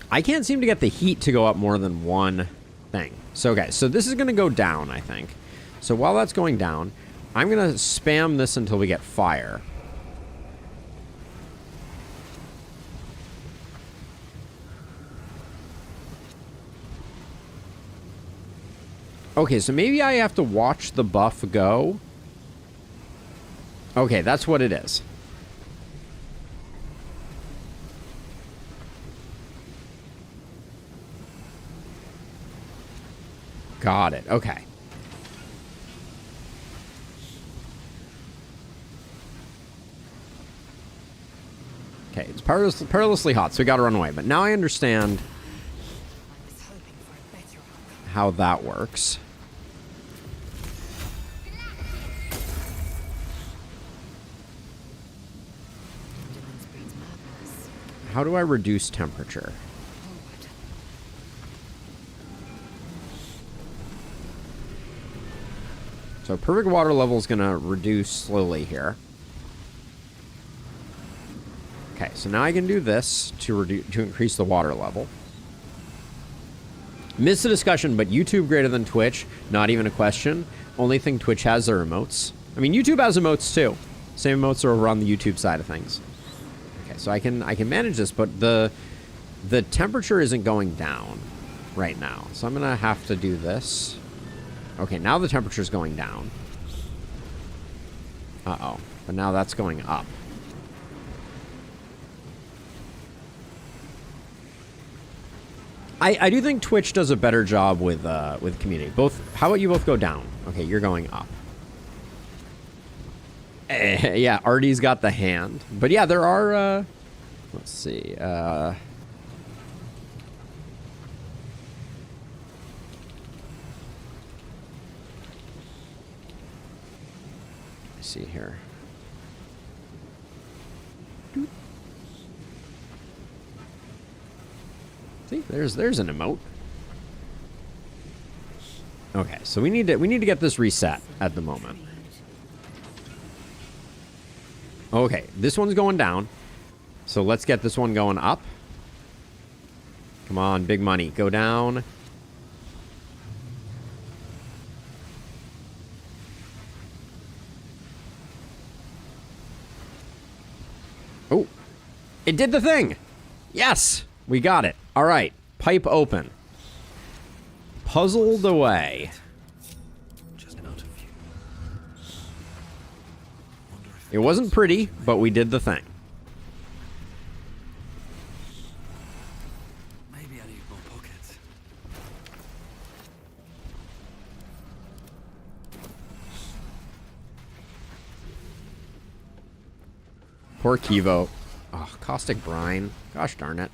I can't seem to get the heat to go up more than one thing. So, okay, so this is going to go down, I think. So while that's going down, I'm going to spam this until we get fire. Okay, so maybe I have to watch the buff go. Okay, that's what it is. Got it. Okay. Okay, it's perilously hot, so we gotta run away. But now I understand how that works. How do I reduce temperature? So perfect water level is going to reduce slowly here. Okay, so now I can do this to increase the water level. Missed the discussion, but YouTube greater than Twitch, not even a question. Only thing Twitch has are emotes. I mean, YouTube has emotes too. Same emotes are over on the YouTube side of things. Okay, so I can manage this, but the temperature isn't going down right now. So I'm going to have to do this. Okay, now the temperature's going down. Uh-oh. But now that's going up. I do think Twitch does a better job with community. Both. How about you both go down? Okay, you're going up. Yeah, Artie's got the hand. But yeah, there are, let's see, let's see here. See, there's an emote. Okay, so we need to get this reset at the moment. Okay, this one's going down. So let's get this one going up. Come on, big money. Go down. Oh, it did the thing. Yes, we got it. All right, pipe open. Puzzled away. It wasn't pretty, but we did the thing. Maybe I need more pockets. Poor Kivo. Oh, caustic brine. Gosh darn it.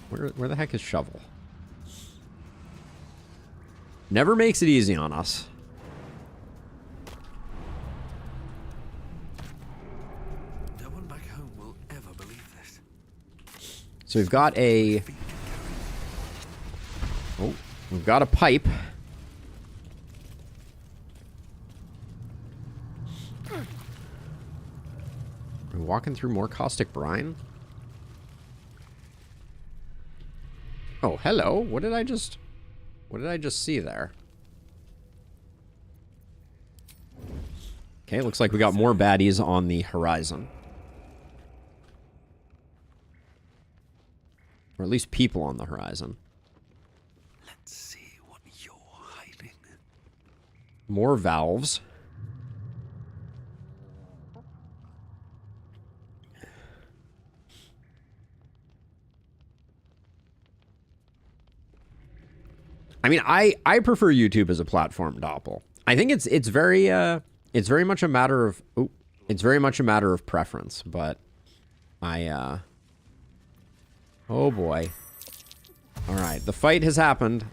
Where the heck is shovel? Never makes it easy on us. No one back home will ever believe this. So we've got a... Oh, we've got a pipe. We're walking through more caustic brine. Oh, hello. What did I just see there? Okay, looks like we got more baddies on the horizon. Or at least people on the horizon. Let's see what you're hiding. More valves. I mean, I prefer YouTube as a platform, Doppel. I think it's very much a matter of preference, but oh boy. All right, the fight has happened.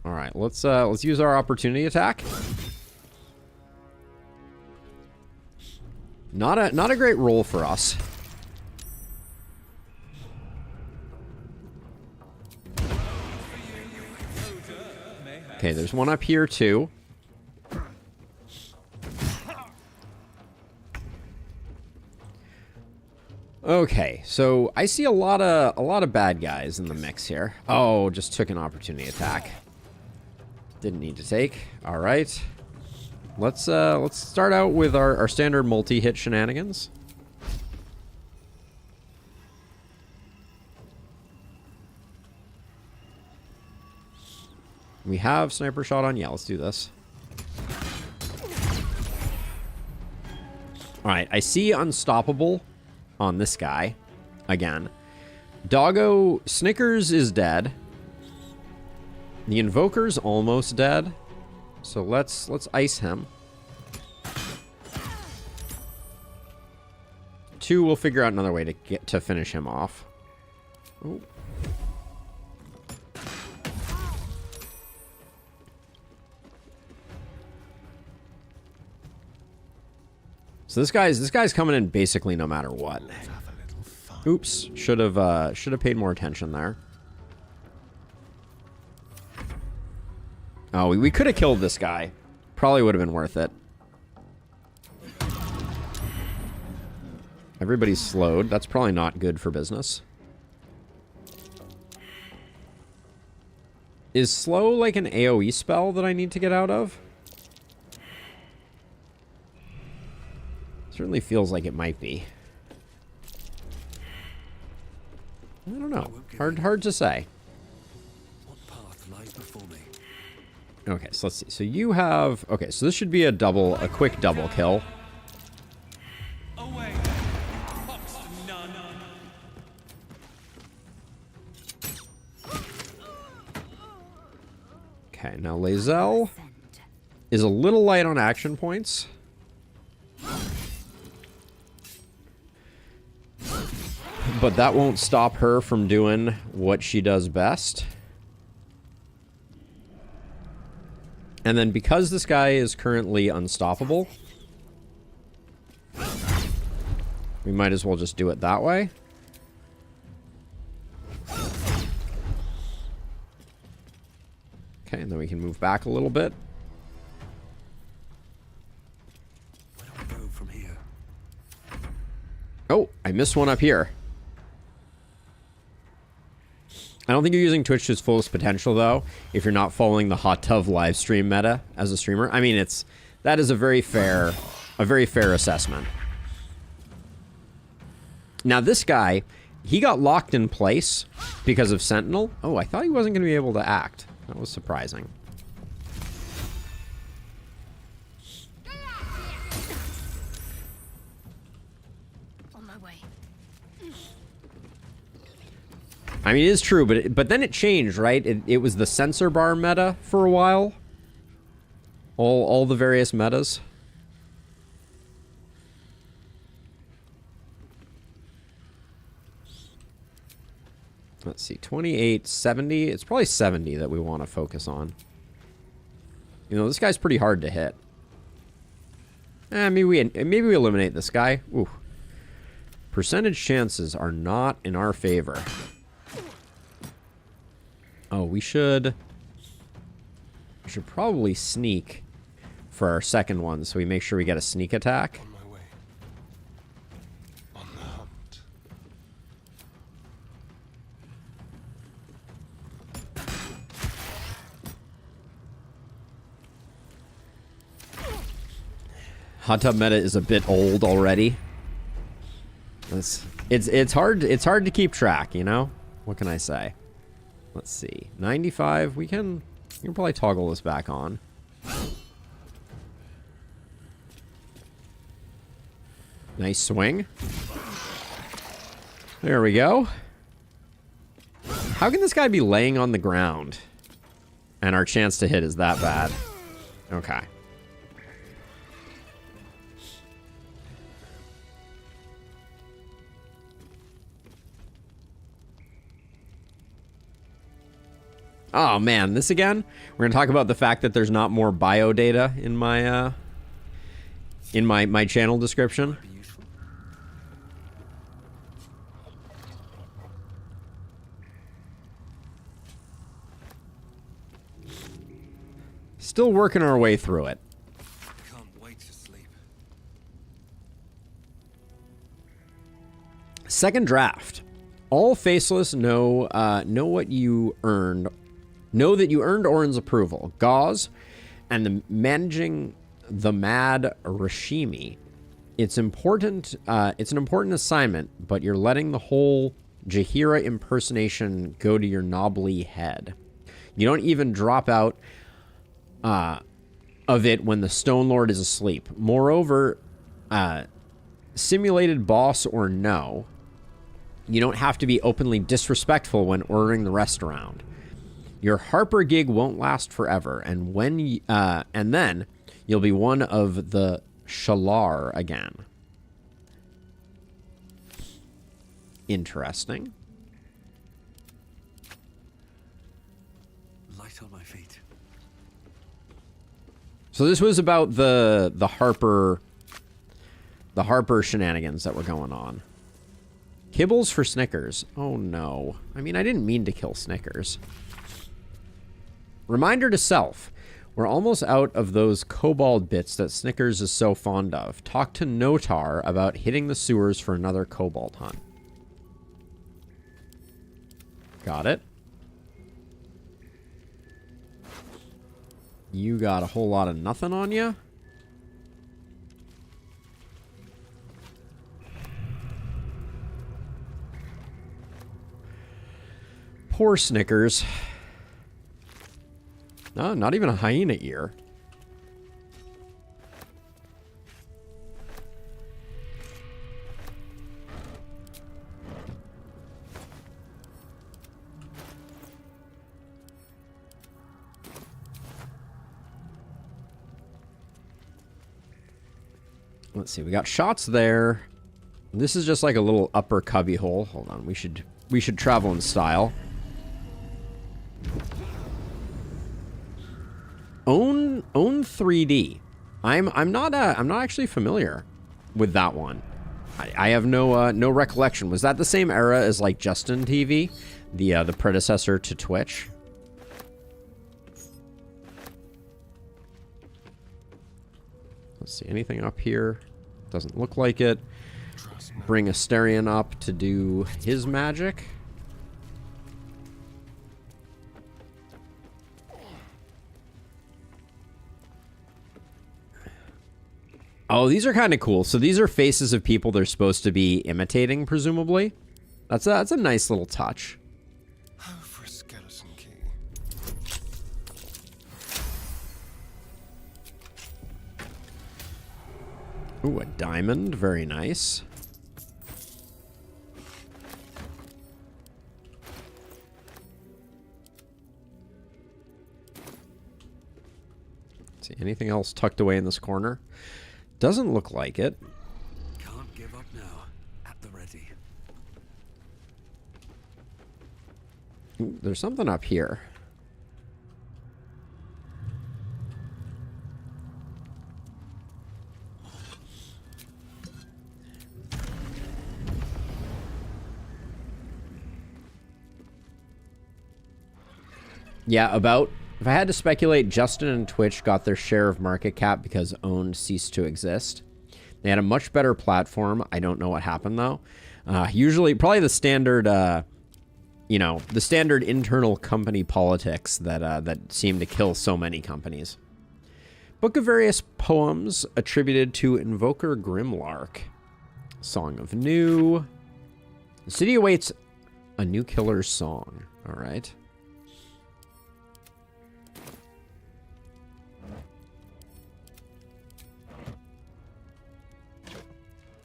All right, let's use our opportunity attack. Not a great roll for us. Okay, there's one up here, too. Okay, so I see a lot of bad guys in the mix here. Oh, just took an opportunity attack. Didn't need to take. All right. Let's start out with our standard multi-hit shenanigans. We have sniper shot on. Yeah, let's do this. All right, I see unstoppable on this guy again. Doggo Snickers is dead. The Invoker's almost dead. So let's ice him. 2, we'll figure out another way to finish him off. Ooh. So this guy's coming in basically no matter what. Oops, should have paid more attention there. Oh, we could have killed this guy. Probably would have been worth it. Everybody's slowed. That's probably not good for business. Is slow like an AoE spell that I need to get out of? Certainly feels like it might be. I don't know. Hard to say. What path lies before me? Okay, so let's see. So you have... Okay, so this should be a quick double kill. Away. None. Okay, now Lae'zel is a little light on action points. But that won't stop her from doing what she does best. And then because this guy is currently unstoppable, we might as well just do it that way. Okay, and then we can move back a little bit. Where do I go from here? Oh, I missed one up here. I don't think you're using Twitch to its fullest potential, though, if you're not following the hot tub live stream meta as a streamer. I mean, that is a very fair assessment. Now, this guy, he got locked in place because of Sentinel. Oh, I thought he wasn't going to be able to act. That was surprising. I mean, it is true, but then it changed, right? It was the sensor bar meta for a while. All the various metas. Let's see, 28, 70. It's probably 70 that we want to focus on. You know, this guy's pretty hard to hit. Maybe we eliminate this guy. Ooh. Percentage chances are not in our favor. Oh, we should probably sneak for our second one, so we make sure we get a sneak attack. On my way. On the hunt. Hot tub meta is a bit old already. It's hard to keep track, you know? What can I say? Let's see. 95, we can probably toggle this back on. Nice swing. There we go. How can this guy be laying on the ground? And our chance to hit is that bad. Okay. Oh man, this again? We're gonna talk about the fact that there's not more bio data in my my channel description. Still working our way through it. Can't wait to sleep. Second draft. All faceless know what you earned. Know that you earned Orin's approval. Gauze and managing the Mad Rashimi. It's important. It's an important assignment, but you're letting the whole Jaheira impersonation go to your knobbly head. You don't even drop out of it when the Stone Lord is asleep. Moreover, simulated boss or no, you don't have to be openly disrespectful when ordering the rest around. Your Harper gig won't last forever, and then you'll be one of the Shalar again. Interesting. Light on my feet. So this was about the Harper shenanigans that were going on. Kibbles for Snickers. Oh no. I mean, I didn't mean to kill Snickers. Reminder to self. We're almost out of those kobold bits that Snickers is so fond of. Talk to Notar about hitting the sewers for another kobold hunt. Got it. You got a whole lot of nothing on you. Poor Snickers. No, not even a hyena ear. Let's see, we got shots there. This is just like a little upper cubby hole. Hold on, we should travel in style. Own 3D. I'm not actually familiar with that one. I have no recollection. Was that the same era as like Justin TV, the predecessor to Twitch? Let's see, anything up here? Doesn't look like it. Bring Asterion up to do his magic. Oh, these are kind of cool. So these are faces of people they're supposed to be imitating, presumably. That's a nice little touch. Oh, for a skeleton key. Ooh, a diamond. Very nice. Let's see, anything else tucked away in this corner? Doesn't look like it. Can't give up now. At the ready. Ooh, there's something up here. Yeah, about... If I had to speculate, Justin and Twitch got their share of market cap because Owned ceased to exist. They had a much better platform. I don't know what happened, though. Usually, probably the standard, you know, the standard internal company politics that seem to kill so many companies. Book of various poems attributed to Invoker Grimlark. Song of New. The city awaits a new killer's song. All right.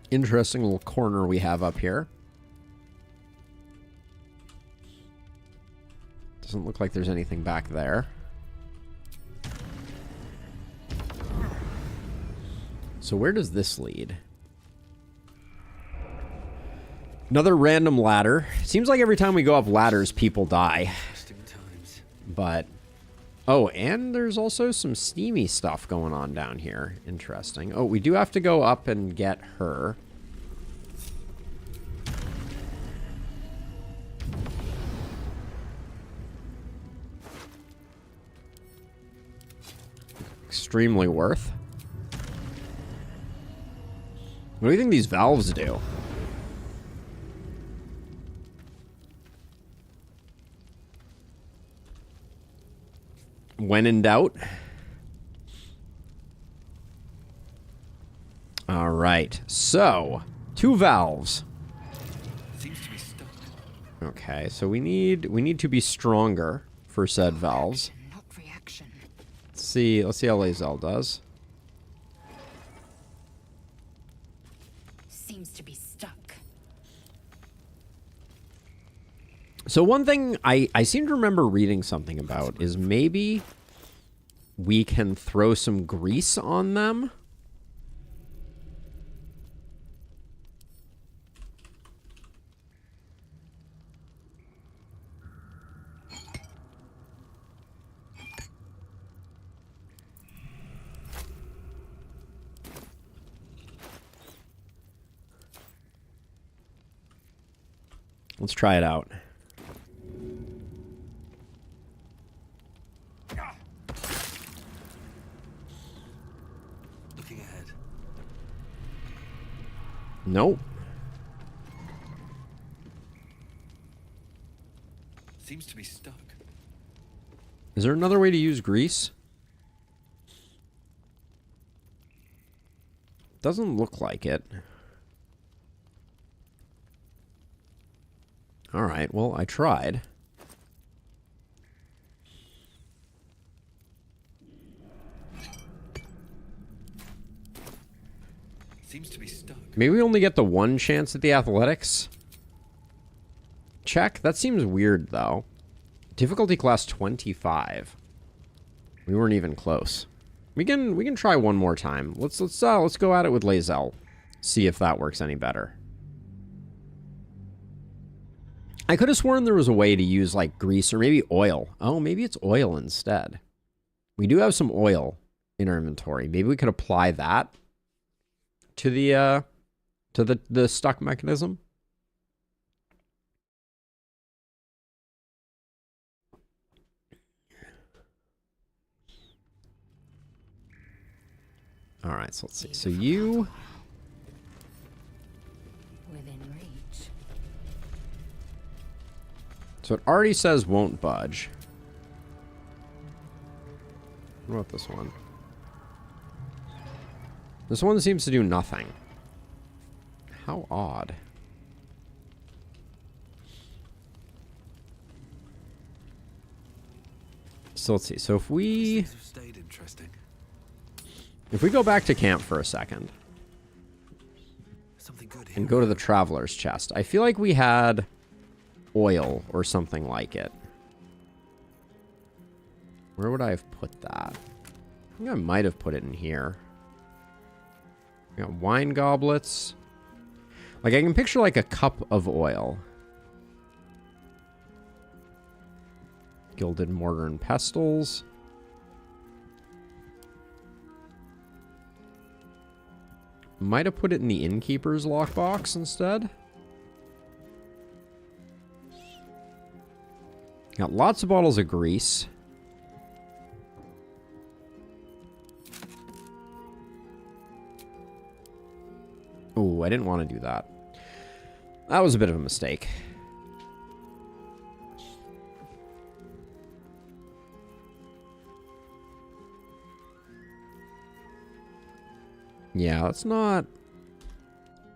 Interesting little corner we have up here. Doesn't look like there's anything back there. So where does this lead? Another random ladder. Seems like every time we go up ladders, people die. But... Oh, and there's also some steamy stuff going on down here. Interesting. Oh, we do have to go up and get her. Extremely worth. What do you think these valves do? when in doubt. All right. So, 2 valves. Seems to be stuck. Okay, so we need to be stronger for said valves. Not reaction. Let's see how Lae'zel does. Seems to be stuck. So one thing I seem to remember reading something about is maybe we can throw some grease on them. Let's try it out. Looking ahead. Nope. Seems to be stuck. Is there another way to use grease? Doesn't look like it. All right, well, I tried. Seems to be stuck. Maybe we only get the 1 chance at the athletics. Check. That seems weird, though. Difficulty class 25. We weren't even close. We can try one more time. Let's go at it with Lae'zel. See if that works any better. I could have sworn there was a way to use, like, grease or maybe oil. Oh, maybe it's oil instead. We do have some oil in our inventory. Maybe we could apply that to the stuck mechanism. All right, so let's see. So you... Within reach. So it already says won't budge. What about this one? This one seems to do nothing. How odd. So let's see. So if we... Things have stayed interesting. If we go back to camp for a second. Something good here. And go to the traveler's chest. I feel like we had oil or something like it. Where would I have put that? I think I might have put it in here. We got wine goblets. Like, I can picture, like, a cup of oil. Gilded mortar and pestles. Might have put it in the innkeeper's lockbox instead. Got lots of bottles of grease. Oh, I didn't want to do that. That was a bit of a mistake. Yeah, that's not...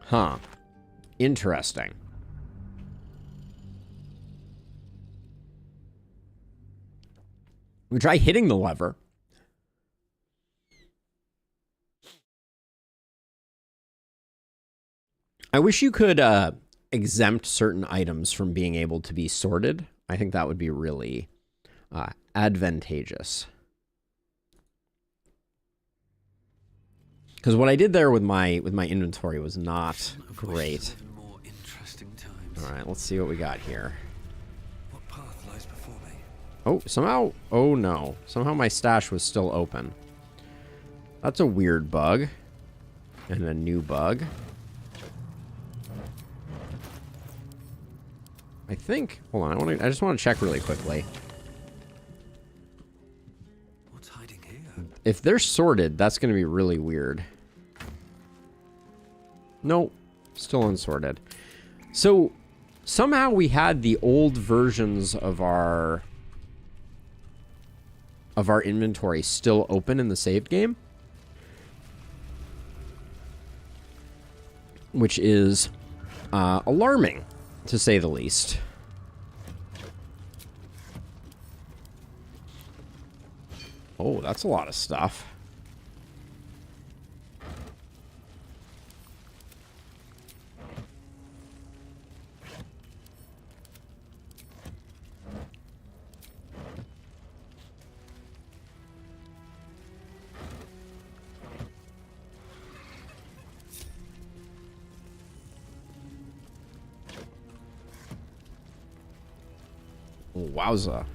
Huh. Interesting. We try hitting the lever. I wish you could exempt certain items from being able to be sorted. I think that would be really advantageous. Because what I did there with my inventory was not great. All right, let's see what we got here. What path lies before me? Oh, somehow... Oh, no. Somehow my stash was still open. That's a weird bug. And a new bug. I think... Hold on, I just want to check really quickly. What's hiding here? If they're sorted, that's going to be really weird. Nope. Still unsorted. So, somehow we had the old versions of our of our inventory still open in the saved game, which is alarming, to say the least. Oh, that's a lot of stuff. Wowza.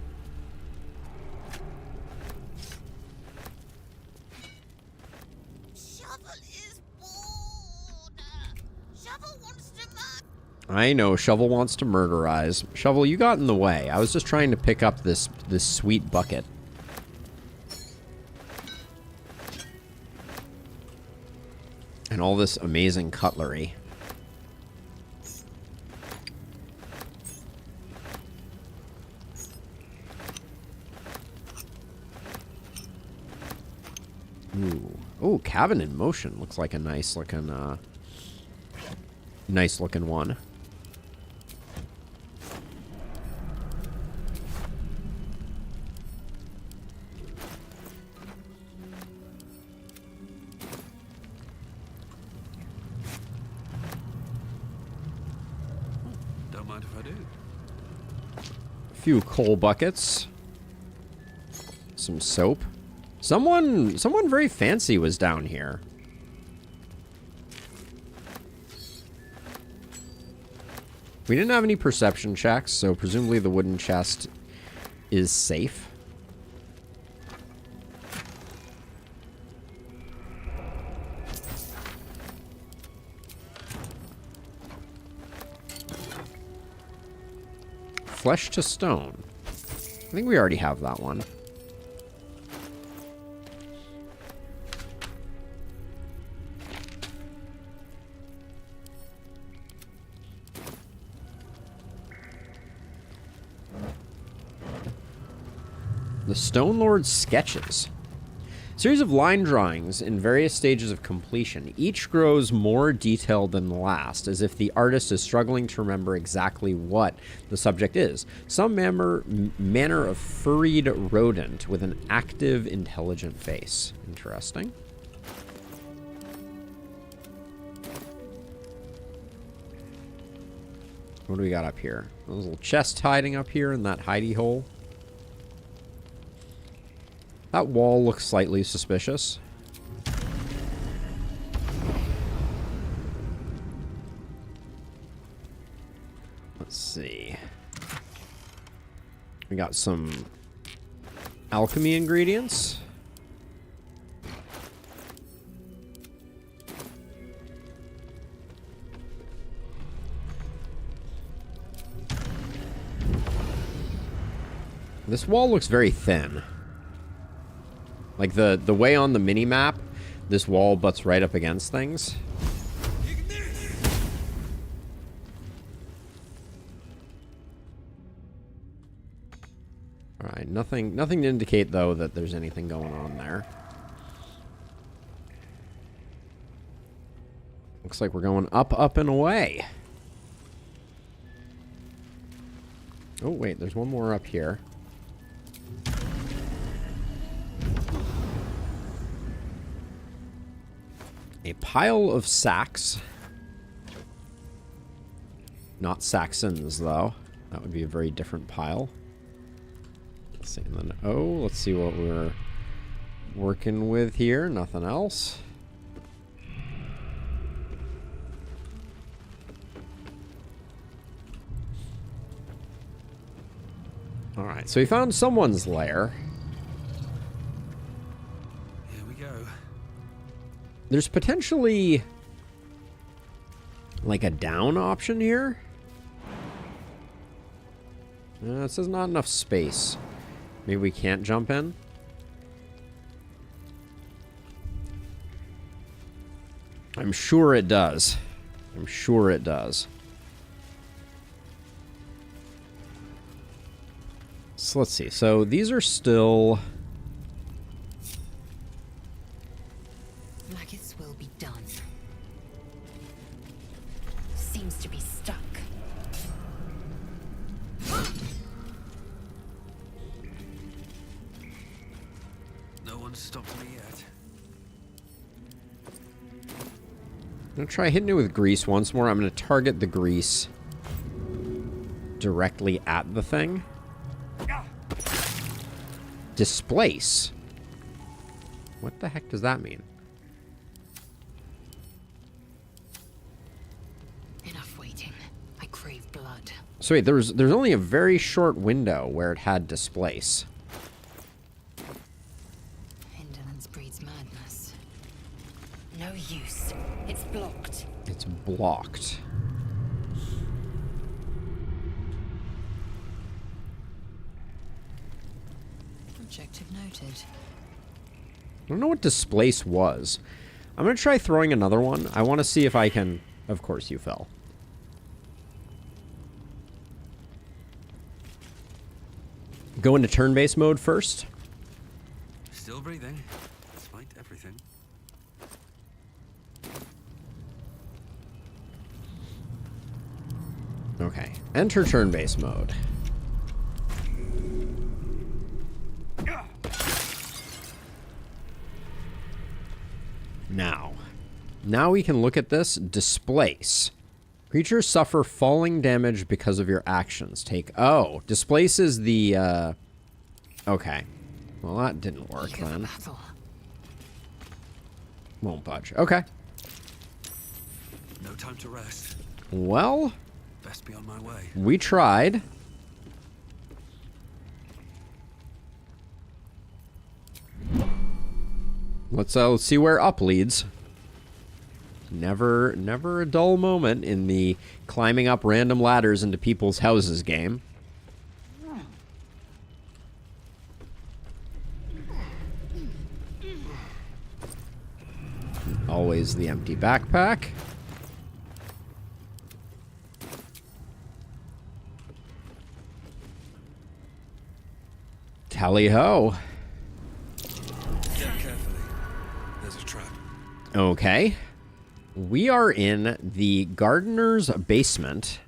I know, Shovel wants to murderize. Shovel, you got in the way. I was just trying to pick up this sweet bucket. And all this amazing cutlery. Ooh. Oh, cabin in motion. Looks like a nice looking one. Don't mind if I do. A few coal buckets. Some soap. Someone very fancy was down here. We didn't have any perception checks, so presumably the wooden chest is safe. Flesh to stone. I think we already have that one. The Stone Lord's Sketches. Series of line drawings in various stages of completion. Each grows more detailed than the last, as if the artist is struggling to remember exactly what the subject is. Some manner of furried rodent with an active, intelligent face. Interesting. What do we got up here? There's a little chest hiding up here in that hidey hole. That wall looks slightly suspicious. Let's see. We got some alchemy ingredients. This wall looks very thin. Like the way on the mini-map, this wall butts right up against things. Alright, nothing to indicate, though, that there's anything going on there. Looks like we're going up, and away. Oh, wait, there's one more up here. A pile of sacks. Not Saxons, though. That would be a very different pile. Let's see, and then, oh, let's see what we're working with here. Nothing else. Alright, so we found someone's lair. Here we go. There's potentially like a down option here. It says not enough space. Maybe we can't jump in. I'm sure it does. I'm sure it does. So let's see. So these are still one's stopped me yet. I'm going to try hitting it with grease once more. I'm going to target the grease directly at the thing. Displace. What the heck does that mean? Enough waiting. I crave blood. So wait, there's only a very short window where it had displace. Indolence breeds madness. No use. It's blocked. It's blocked. Objective noted. I don't know what displace was. I'm going to try throwing another one. I want to see if I can... Of course you fell. Go into turn-based mode first. Still breathing, despite everything. Okay. Enter turn-based mode. Now we can look at this. Displace. Creatures suffer falling damage because of your actions. Oh, displace is the, okay. Well, that didn't work then. Won't budge. Okay. No time to rest. Well, best be on my way. We tried. Let's see where up leads. Never a dull moment in the climbing up random ladders into people's houses game. Always the empty backpack. Tally-ho. Step carefully. There's a trap. Okay. We are in the gardener's basement.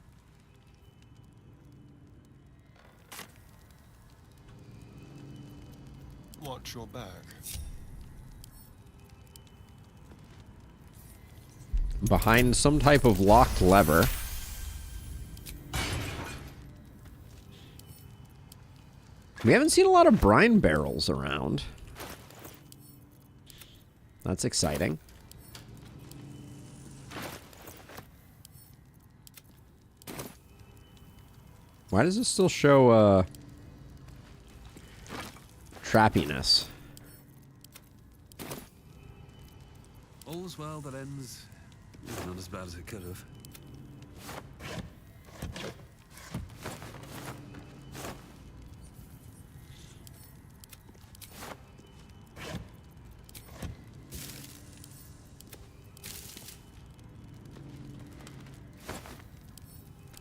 Watch your back. Behind some type of locked lever. We haven't seen a lot of brine barrels around. That's exciting. Why does it still show, trappiness? All's well that ends. Not as bad as it could have.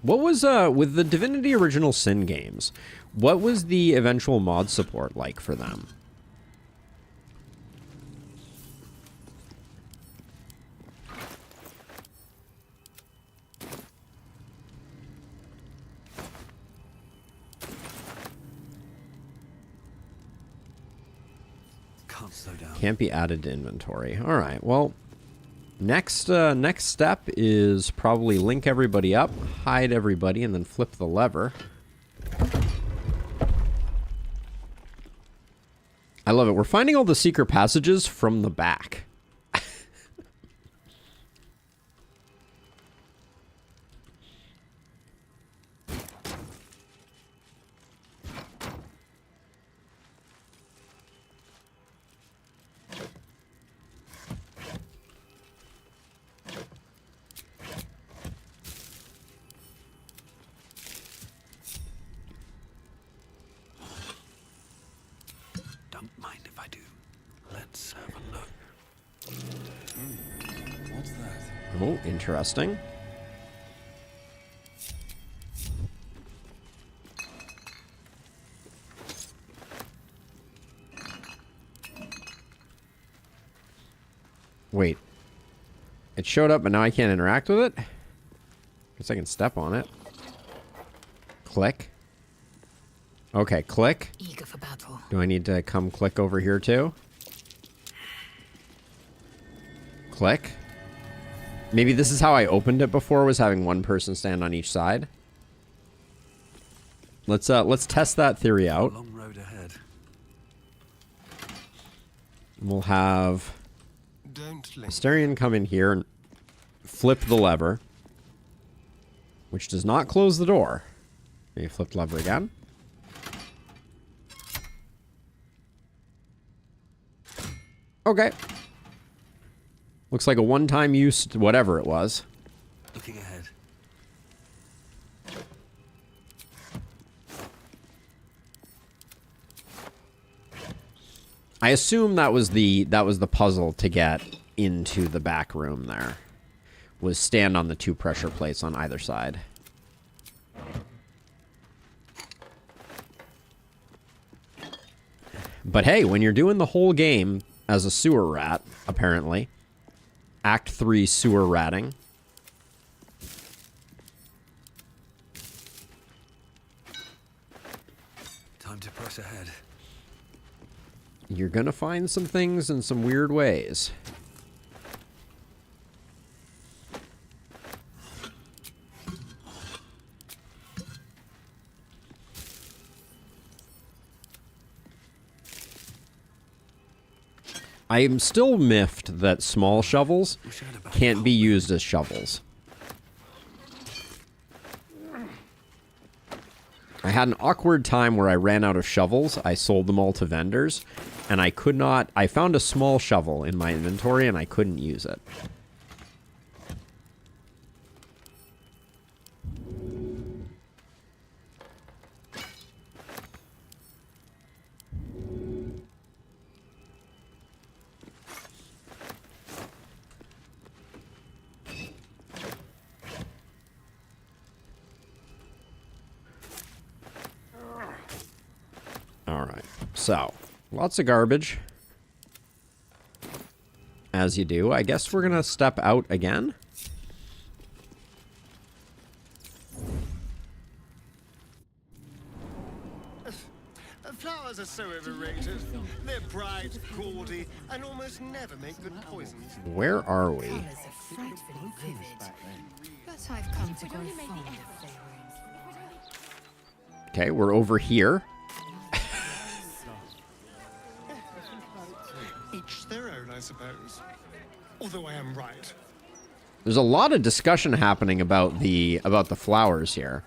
What was, with the Divinity Original Sin games, what was the eventual mod support like for them? Can't slow down. Can't be added to inventory. All right, well... Next step is probably link everybody up, hide everybody, and then flip the lever. I love it. We're finding all the secret passages from the back. Don't mind if I do. Let's have a look. What's that? Oh, interesting. Wait. It showed up, but now I can't interact with it? Guess I can step on it. Click. Okay, click. Eager for battle. Do I need to come click over here too? Click. Maybe this is how I opened it before, was having one person stand on each side. Let's test that theory out. Long road ahead. We'll have Asterion come in here and flip the lever, which does not close the door. Maybe flip the lever again. Okay. Looks like a one-time use, whatever it was. Looking ahead. I assume that was the puzzle to get into the back room there. Was stand on the 2 pressure plates on either side. But hey, when you're doing the whole game as a sewer rat, apparently, Act 3 sewer ratting. Time to press ahead. You're gonna find some things in some weird ways. I am still miffed that small shovels can't be used as shovels. I had an awkward time where I ran out of shovels. I sold them all to vendors, and I could not... I found a small shovel in my inventory, and I couldn't use it. Alright, so, lots of garbage. As you do. I guess we're gonna step out again. Flowers are so overrated. They're bright, gaudy, and almost never make good poisons. Where are we? Colours are frightfully vivid, but I've come to grow fond of fairies. Okay, we're over here. Each their own, I suppose. Although I am right. There's a lot of discussion happening about the flowers here.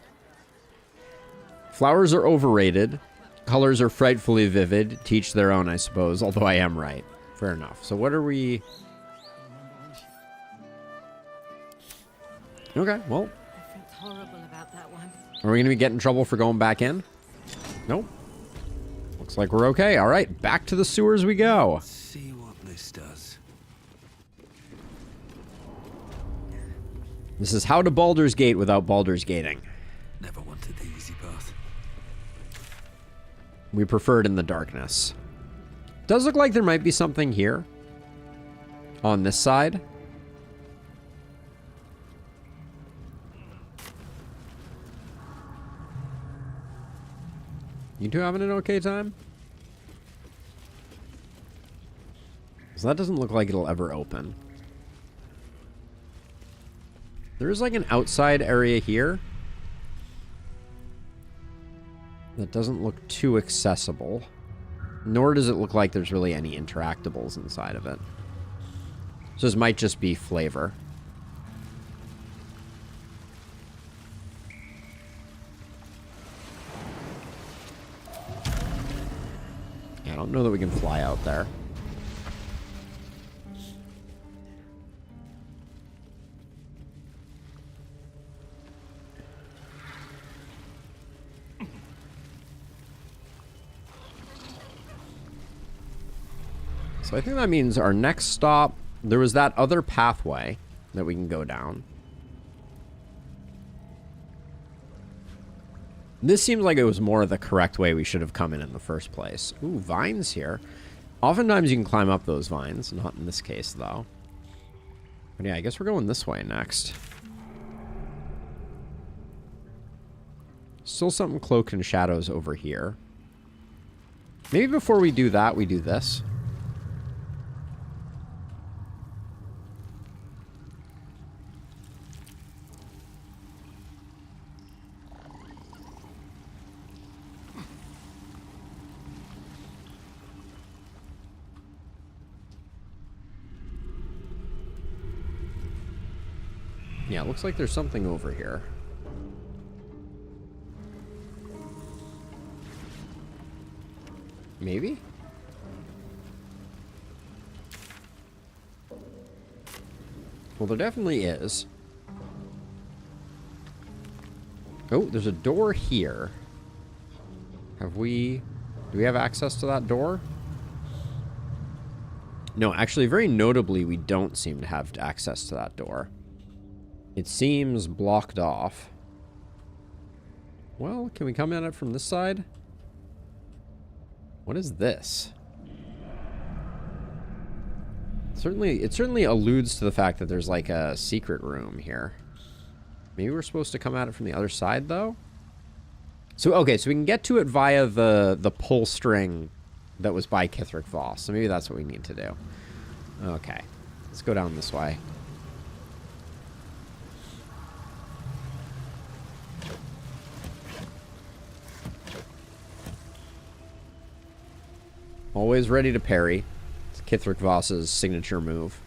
Flowers are overrated. Colors are frightfully vivid. To each their own, I suppose. Although I am right. Fair enough. So what are we... Okay, well. I felt horrible about that one. Are we going to get in trouble for going back in? Nope. Looks like we're okay. All right, back to the sewers we go. Let's see what this does. This is how to Baldur's Gate without Baldur's Gating. Never wanted the easy path. We prefer it in the darkness. Does look like there might be something here. On this side. You two having an okay time? So that doesn't look like it'll ever open. There is like an outside area here. That doesn't look too accessible. Nor does it look like there's really any interactables inside of it. So this might just be flavor. I don't know that we can fly out there. So I think that means our next stop, there was that other pathway that we can go down. This seems like it was more the correct way we should have come in the first place. Ooh, vines here. Oftentimes you can climb up those vines. Not in this case, though. But yeah, I guess we're going this way next. Still something cloaked in shadows over here. Maybe before we do that, we do this. Yeah, it looks like there's something over here. Maybe? Well, there definitely is. Oh, there's a door here. Do we have access to that door? No, actually, very notably, we don't seem to have access to that door. It seems blocked off. Well, can we come at it from this side? What is this? It certainly alludes to the fact that there's like a secret room here. Maybe we're supposed to come at it from the other side, though? So, okay, so we can get to it via the pull string that was by Kithric Voss. So maybe that's what we need to do. Okay, let's go down this way. Always ready to parry. It's Kithric Voss's signature move.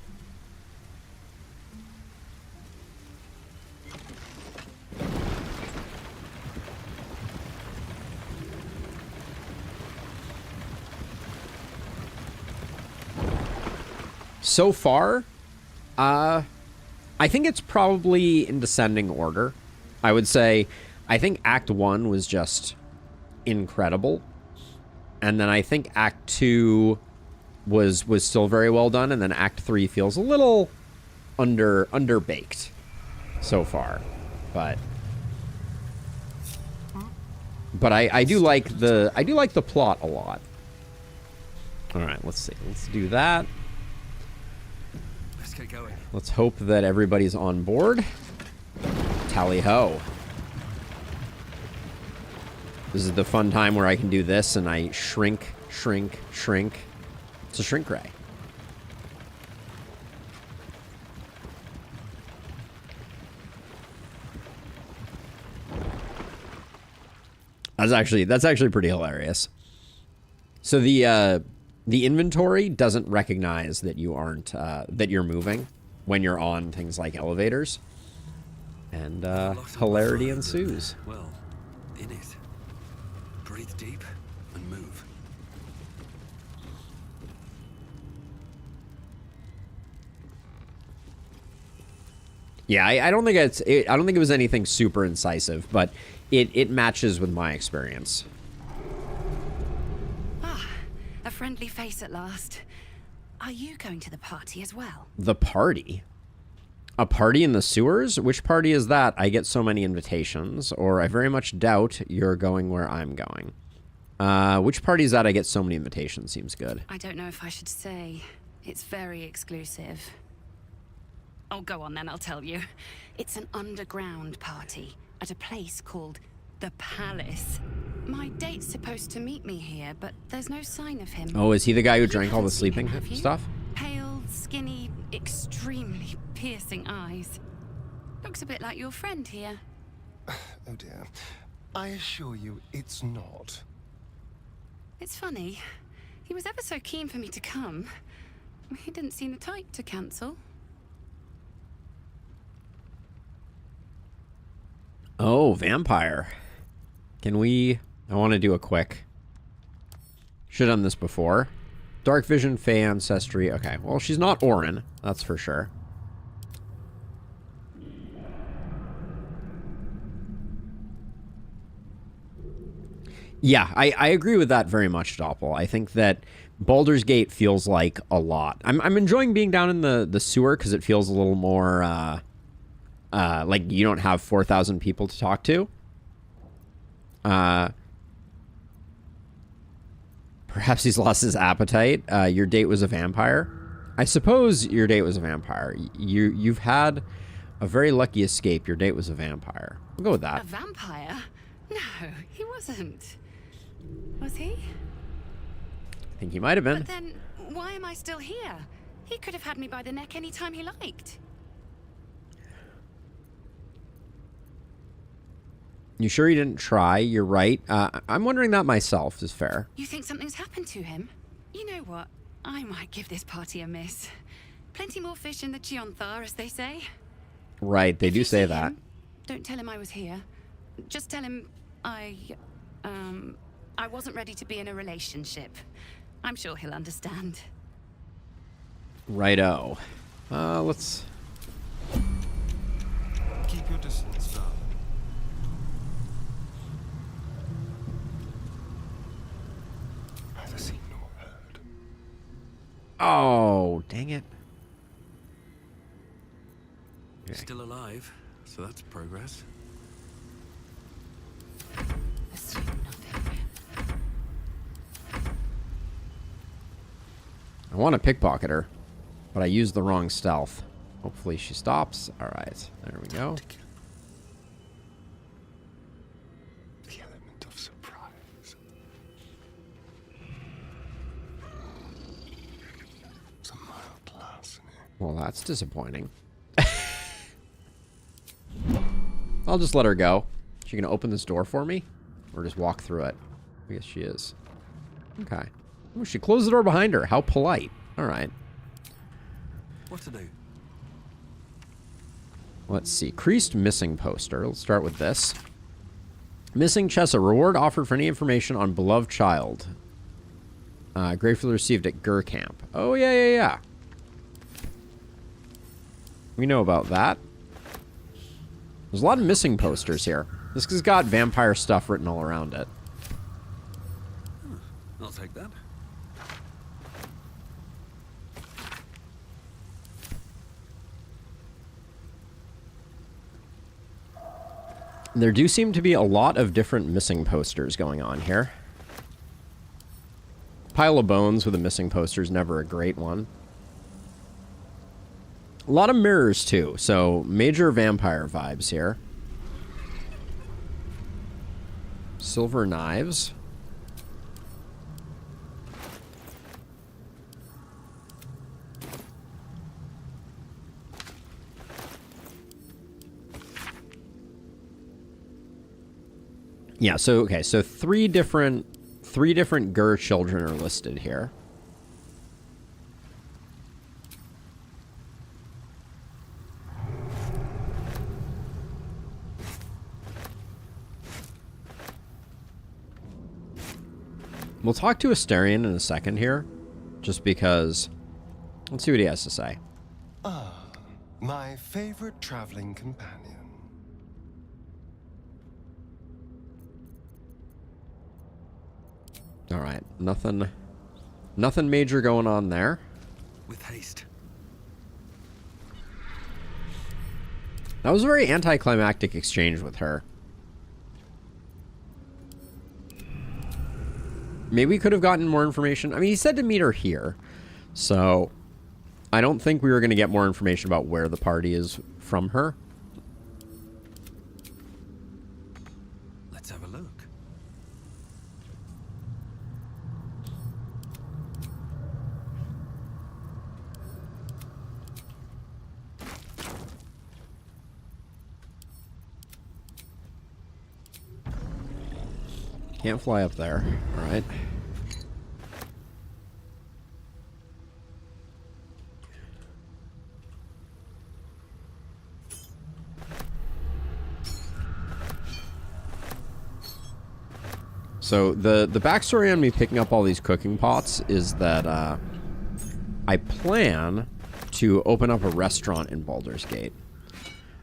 So far, I think it's probably in descending order. I would say, I think Act 1 was just incredible. And then I think Act 2 was still very well done. And then Act 3 feels a little underbaked so far. But I do like the plot a lot. All right, let's see. Let's do that. Let's get going. Let's hope that everybody's on board. Tally ho. This is the fun time where I can do this and I shrink, shrink, shrink. It's a shrink ray. That's actually pretty hilarious. So the inventory doesn't recognize that you aren't that you're moving when you're on things like elevators, and hilarity ensues. Well, in it. Breathe deep and move. Yeah, I don't think I don't think it was anything super incisive, but it matches with my experience. Ah, a friendly face at last. Are you going to the party as well? The party? A party in the sewers? Which party is that? I get so many invitations, or I very much doubt you're going where I'm going. Which party is that? I get so many invitations. Seems good. I don't know if I should say. It's very exclusive. Oh, go on then, I'll tell you. It's an underground party at a place called the Palace. My date's supposed to meet me here, but there's no sign of him. Oh, is he the guy who drank all the sleeping stuff? Pale, skinny, extremely piercing eyes. Looks a bit like your friend here. Oh dear. I assure you, it's not. It's funny. He was ever so keen for me to come. He didn't seem the type to cancel. Oh, vampire. Can we... I want to do a quick... Should have done this before. Dark Vision, Fey Ancestry. Okay, well, she's not Orin. That's for sure. Yeah, I agree with that very much, Doppel. I think that Baldur's Gate feels like a lot. I'm enjoying being down in the sewer because it feels a little more... like you don't have 4,000 people to talk to. Perhaps he's lost his appetite. Your date was a vampire. I suppose your date was a vampire. You've had a very lucky escape. Your date was a vampire. We'll go with that. A vampire? No, he wasn't. Was he? I think he might have been. But then, why am I still here? He could have had me by the neck any time he liked. You sure he didn't try? You're right. I'm wondering that myself, is fair. You think something's happened to him? You know what? I might give this party a miss. Plenty more fish in the Chionthar, as they say. Right, they do say that. Don't tell him I was here. Just tell him I wasn't ready to be in a relationship. I'm sure he'll understand. Righto. Let's... Keep your distance, Val. Neither seen nor heard. Oh, dang it. You're still alive, so that's progress. I want to pickpocket her, but I used the wrong stealth. Hopefully she stops. All right, there we go. The element of surprise. It's a mild larceny. Well, that's disappointing. I'll just let her go. She gonna open this door for me? Or just walk through it? I guess she is. Okay. Oh, she closed the door behind her. How polite. Alright. What to do? Let's see. Creased missing poster. Let's start with this. Missing Chessa. Reward offered for any information on beloved child. Gratefully received at Gur Camp. Oh, yeah. We know about that. There's a lot of missing posters here. This has got vampire stuff written all around it. I'll take that. There do seem to be a lot of different missing posters going on here. Pile of bones with a missing poster is never a great one. A lot of mirrors, too, so major vampire vibes here. Silver knives. Yeah, so okay, so three different Gur children are listed here. We'll talk to Asterion in a second here, just because. Let's see what he has to say. Ah, my favorite traveling companion. All right, nothing major going on there. With haste. That was a very anticlimactic exchange with her. Maybe we could have gotten more information. I mean, he said to meet her here, so I don't think we were going to get more information about where the party is from her. Let's have a look. Can't fly up there. All right. So the backstory on me picking up all these cooking pots is that I plan to open up a restaurant in Baldur's Gate,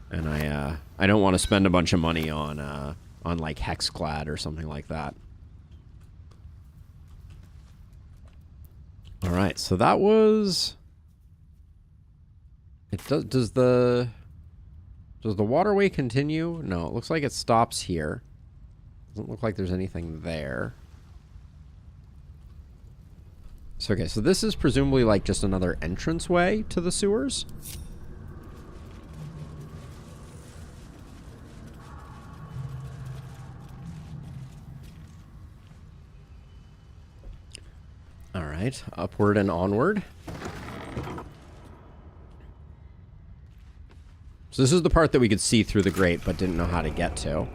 and I don't want to spend a bunch of money on like Hexclad or something like that. All right, so that was. It does the waterway continue? No, it looks like it stops here. Doesn't look like there's anything there. So okay, so this is presumably like just another entranceway to the sewers. All right, upward and onward. So this is the part that we could see through the grate, but didn't know how to get to.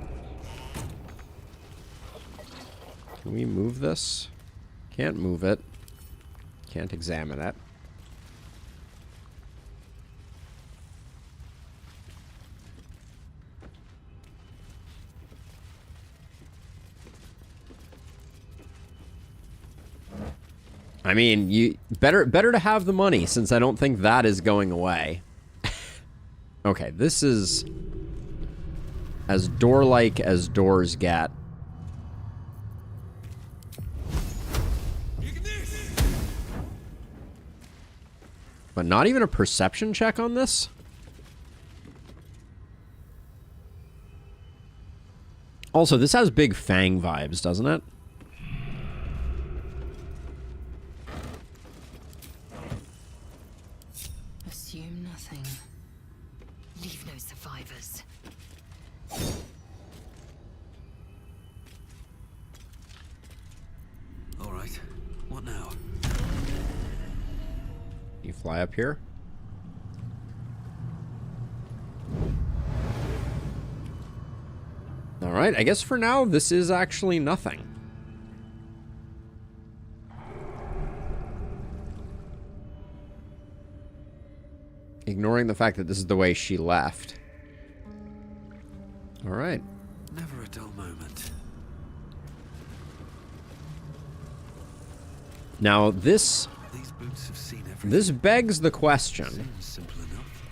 Can we move this? Can't move it. Can't examine it. I mean, you better to have the money, since I don't think that is going away. Okay, this is as door-like as doors get. But not even a perception check on this? Also, this has big Fang vibes, doesn't it? Assume nothing. Leave no survivors. All right. What now? You fly up here? Alright, I guess for now, this is actually nothing. Ignoring the fact that this is the way she left. Alright. Never a dull moment. Now, this These boots have seen everything. This begs the question. Seems simple enough.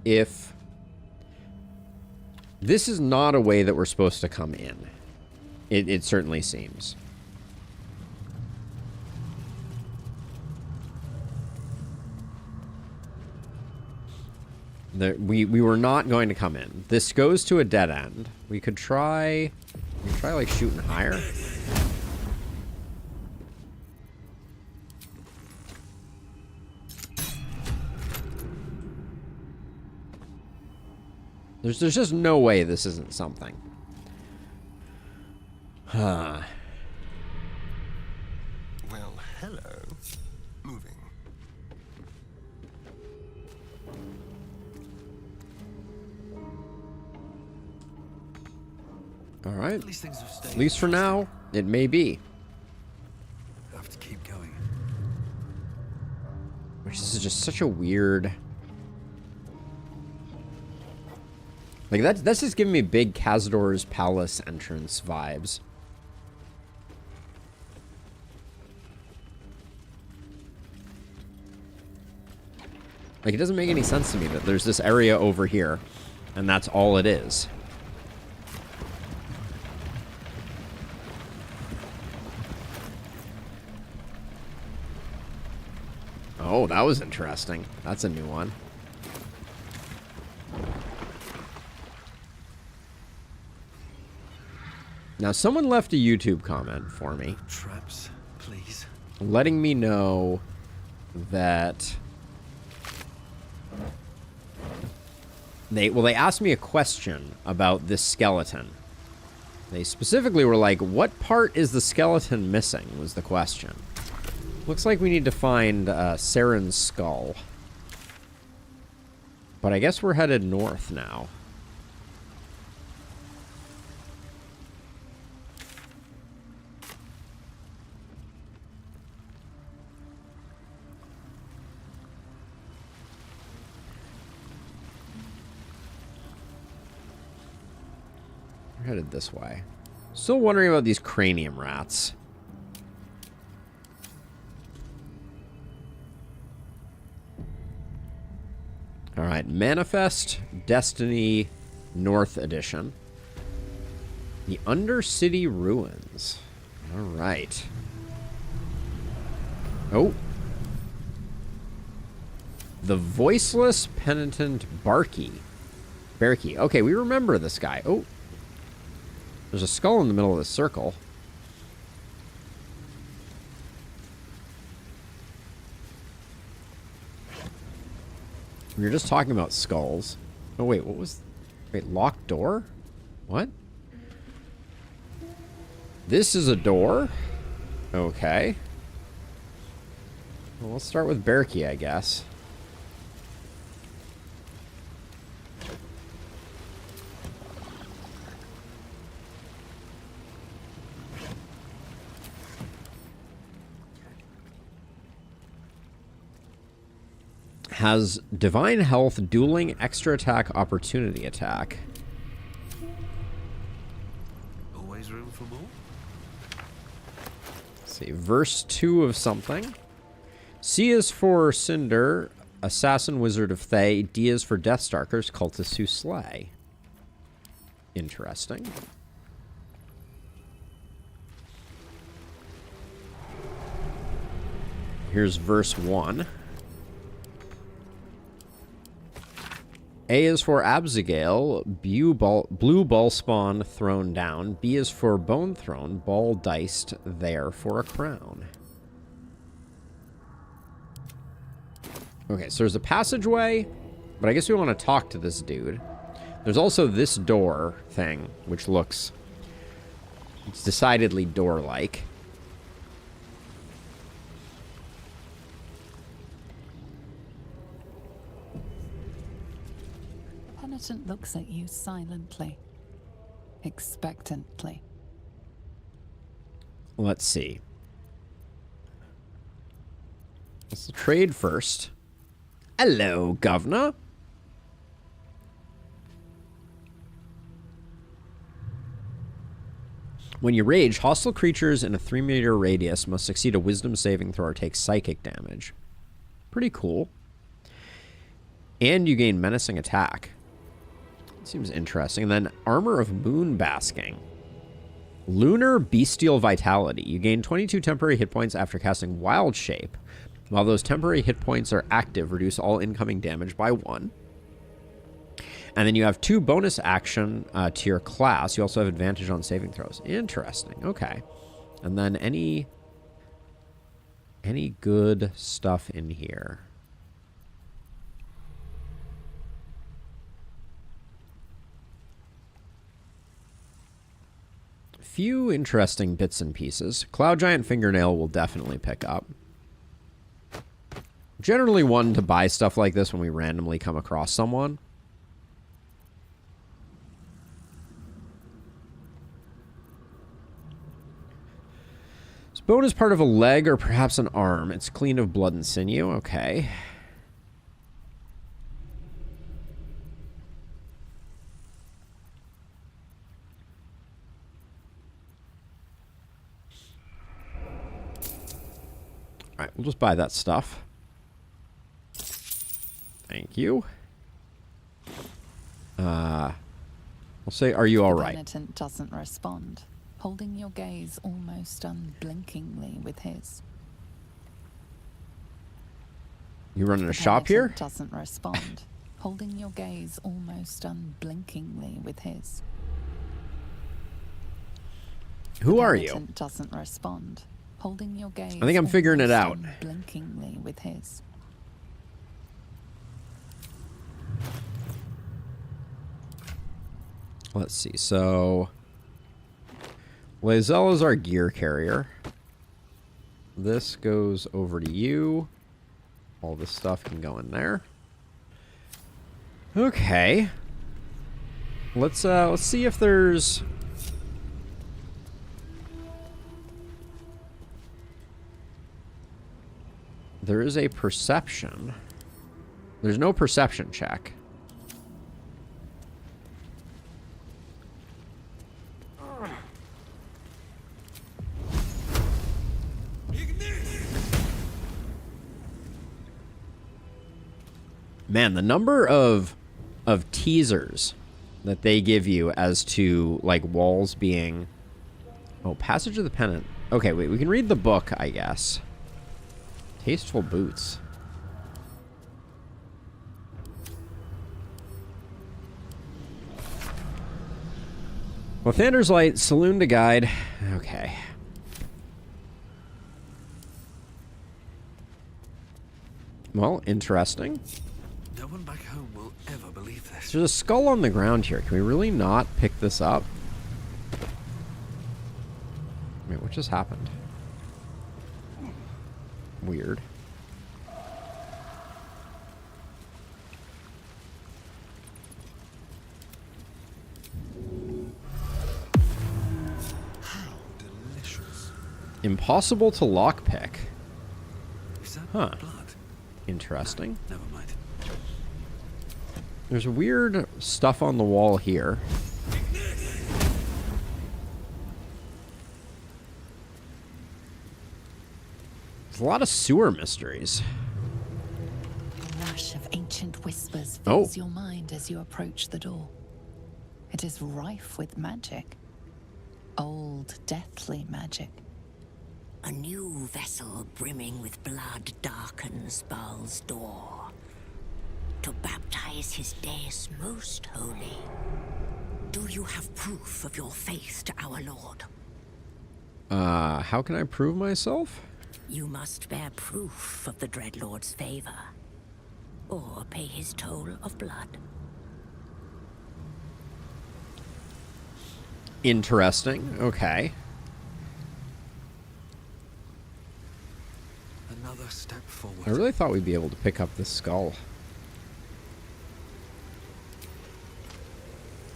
If this is not a way that we're supposed to come in, it certainly seems. We were not going to come in. This goes to a dead end. We could try like shooting higher. There's just no way this isn't something. Huh. Well, hello. Moving. All right. At least things have stayed. At least for now, it may be. Have to keep going. Which is just such a weird. Like that's just giving me big Cazador's Palace entrance vibes. Like, it doesn't make any sense to me that there's this area over here, and that's all it is. Oh, that was interesting. That's a new one. Now, someone left a YouTube comment for me. Traps, please. Letting me know that they asked me a question about this skeleton. They specifically were like, what part is the skeleton missing, was the question. Looks like we need to find Saren's skull. But I guess we're headed north now. We're headed this way. Still wondering about these cranium rats. All right, Manifest Destiny North Edition. The Undercity Ruins. All right. Oh. The Voiceless Penitent Barky. Okay, we remember this guy. Oh. There's a skull in the middle of the circle. We were just talking about skulls. Oh, wait, what was... Wait, locked door? What? This is a door? Okay. Well, let's start with Berkey, I guess. Has divine health, dueling, extra attack, opportunity attack. Always room for more. Let's see, verse 2 of something. C is for Cinder, Assassin Wizard of Thay. D is for Deathstalkers, Cultists Who Slay. Interesting. Here's verse 1. A is for Absigail, blue ball spawn thrown down. B is for Bone Throne, ball diced there for a crown. Okay, so there's a passageway, but I guess we want to talk to this dude. There's also this door thing, which looks... it's decidedly door-like. Penitent looks at you silently, expectantly. Let's see. Let's trade first. Hello, Governor. When you rage, hostile creatures in a 3-meter radius must succeed a wisdom saving throw or take psychic damage. Pretty cool. And you gain menacing attack. Seems interesting. And then Armor of Moon Basking. Lunar Bestial Vitality. You gain 22 temporary hit points after casting Wild Shape. While those temporary hit points are active, reduce all incoming damage by 1. And then you have 2 bonus action to your class. You also have advantage on saving throws. Interesting. Okay. And then any good stuff in here? Few interesting bits and pieces. Cloud Giant Fingernail will definitely pick up. Generally one to buy stuff like this when we randomly come across someone. This bone is part of a leg or perhaps an arm. It's clean of blood and sinew. Okay. Alright, we'll just buy that stuff. Thank you. We'll say, are you alright? The penitent doesn't respond, holding your gaze almost unblinkingly with his. You running a shop here? Doesn't respond, holding your gaze almost unblinkingly with his. Who are you? The penitent doesn't respond, holding your gaze. I think I'm figuring it out. Blinkingly with his. Let's see. So, Lae'zel is our gear carrier. This goes over to you. All this stuff can go in there. Okay. Let's see if there's... There is a perception. There's no perception check. Man, the number of teasers that they give you as to, like, walls being... Oh, Passage of the Pennant. Okay, wait, we can read the book, I guess. Tasteful boots. Lathander's Light, Saloon to Guide. Okay. Well, interesting. No one back home will ever believe this. There's a skull on the ground here. Can we really not pick this up? Wait, what just happened? Weird. How delicious. Impossible to lockpick. Is that Huh. blood? Interesting. Never mind. There's weird stuff on the wall here. There's a lot of sewer mysteries. A rush of ancient whispers fills your mind as you approach the door. It is rife with magic. Old, deathly magic. A new vessel brimming with blood darkens Baal's door. To baptize his deus most holy. Do you have proof of your faith to our Lord? How can I prove myself? You must bear proof of the Dreadlord's favor. Or pay his toll of blood. Interesting. Okay. Another step forward. I really thought we'd be able to pick up this skull.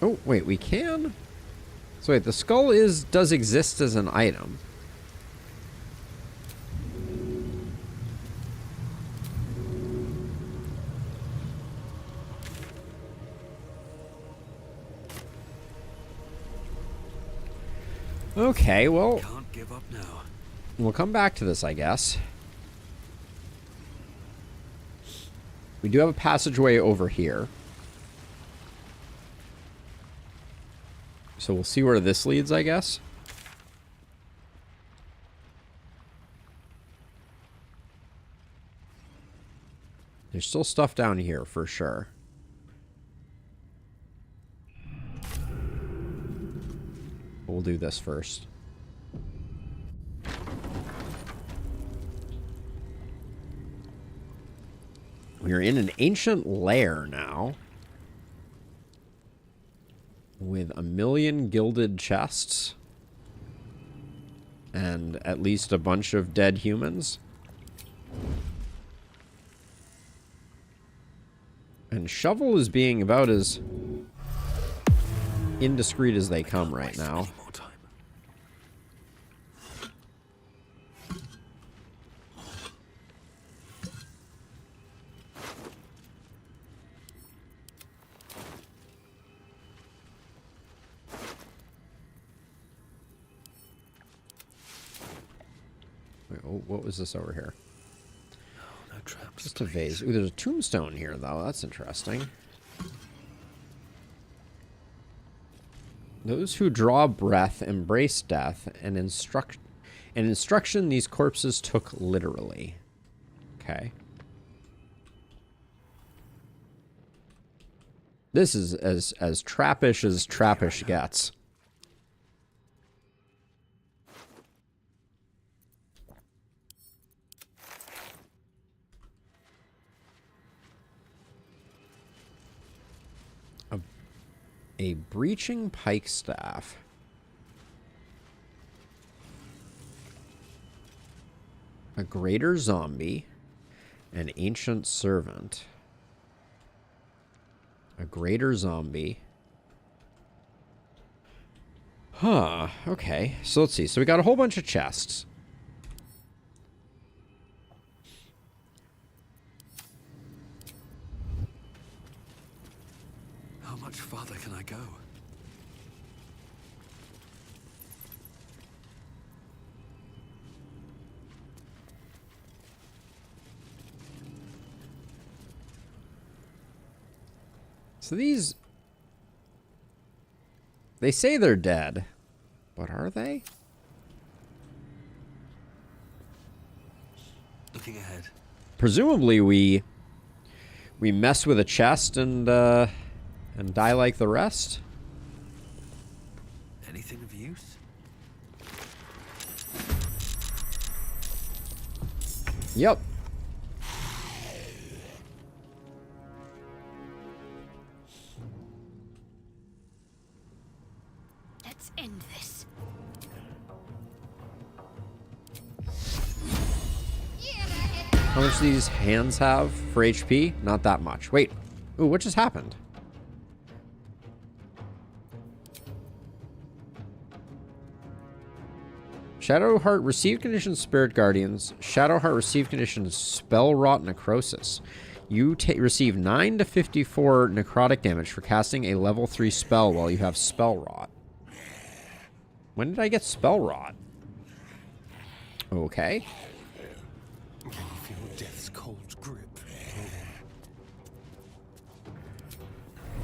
Oh, wait, we can? So wait, the skull does exist as an item. Okay, well, Can't give up now. We'll come back to this, I guess. We do have a passageway over here. So we'll see where this leads, I guess. There's still stuff down here, for sure. We'll do this first. We're in an ancient lair now. With 1,000,000 gilded chests. And at least a bunch of dead humans. And Shovel is being about as indiscreet as they come right now. Wait, oh, what was this over here? Oh, no traps. Just a vase. Ooh, there's a tombstone here, though. That's interesting. Those who draw breath embrace death, and instruction these corpses took literally. Okay. This is as trappish as trappish gets. A breaching pike staff. A greater zombie. An ancient servant. A greater zombie. Huh, okay. So let's see. So we got a whole bunch of chests. How much farther can I go? So these... They say they're dead. But are they? Looking ahead. Presumably we mess with a chest and die like the rest. Anything of use? Yep. Let's end this. How much do these hands have for HP? Not that much. Wait. Ooh, what just happened? Shadowheart received conditions Spirit Guardians. Shadowheart received conditions Spell Rot Necrosis. You receive 9 to 54 necrotic damage for casting a level 3 spell while you have Spell Rot. When did I get Spell Rot? Okay. Can you feel death's cold grip?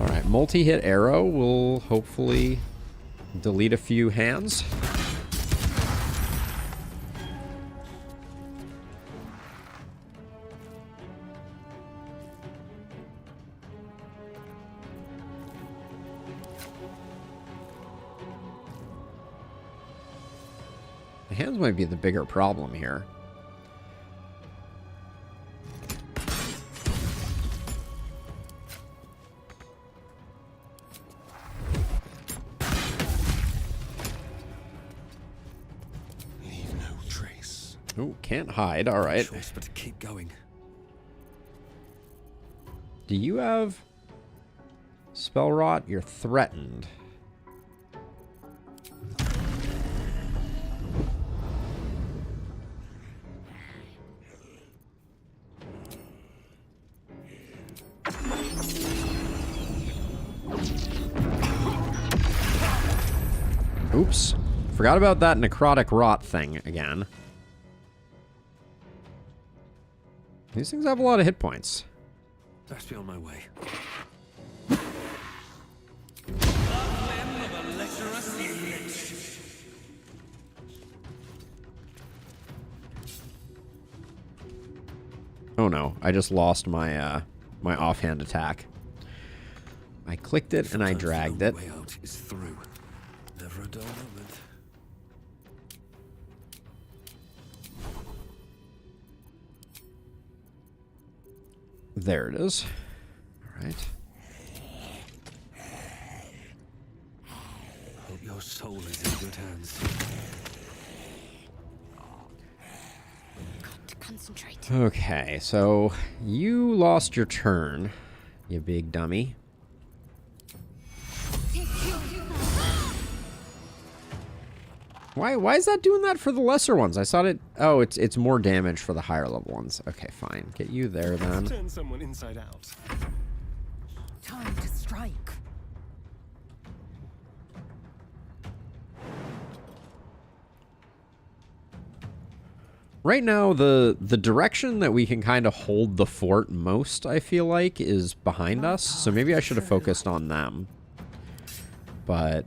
Alright, multi-hit arrow will hopefully delete a few hands. The hands might be the bigger problem here. Leave no trace. Ooh, can't hide. All right. Choice but to keep going. Do you have Spell Rot? You're threatened. Oops. Forgot about that necrotic rot thing again. These things have a lot of hit points. Best be on my way. Oh no, I just lost my my offhand attack. I clicked it and I dragged it. Way out is through. Never a dull moment. There it is. All right. Hope your soul is in good hands. Got to concentrate. Okay, so you lost your turn, you big dummy. Why is that doing that for the lesser ones? I thought it... Oh, it's more damage for the higher level ones. Okay, fine. Get you there, then. Turn someone inside out. Time to strike. Right now, the direction that we can kind of hold the fort most, I feel like, is behind us. So maybe I should have focused on them. But...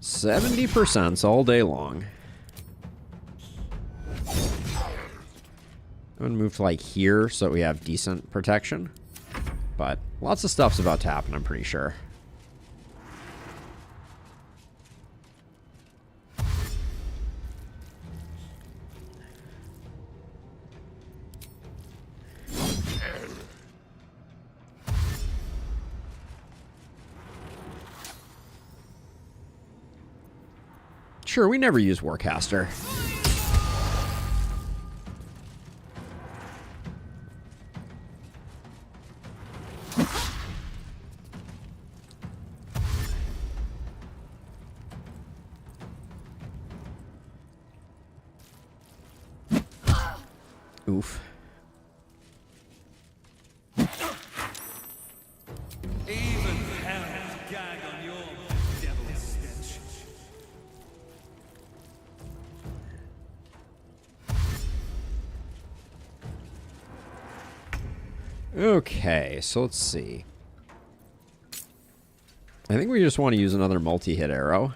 %70 all day long. I'm gonna move to like here so that we have decent protection. But lots of stuff's about to happen, I'm pretty sure. Sure, we never use Warcaster. Oof. Even hell gag on your devil's stench. Okay, so let's see. I think we just want to use another multi-hit arrow.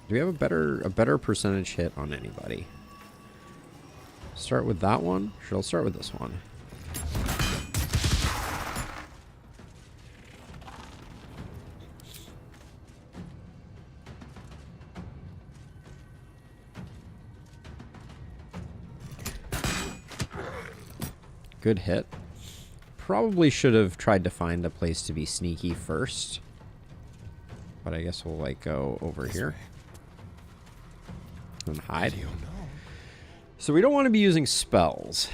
Do we have a better percentage hit on anybody? Start with that one? Sure, I'll start with this one. Good hit. Probably should have tried to find a place to be sneaky first. But I guess we'll like go over here. And hide. So we don't want to be using spells,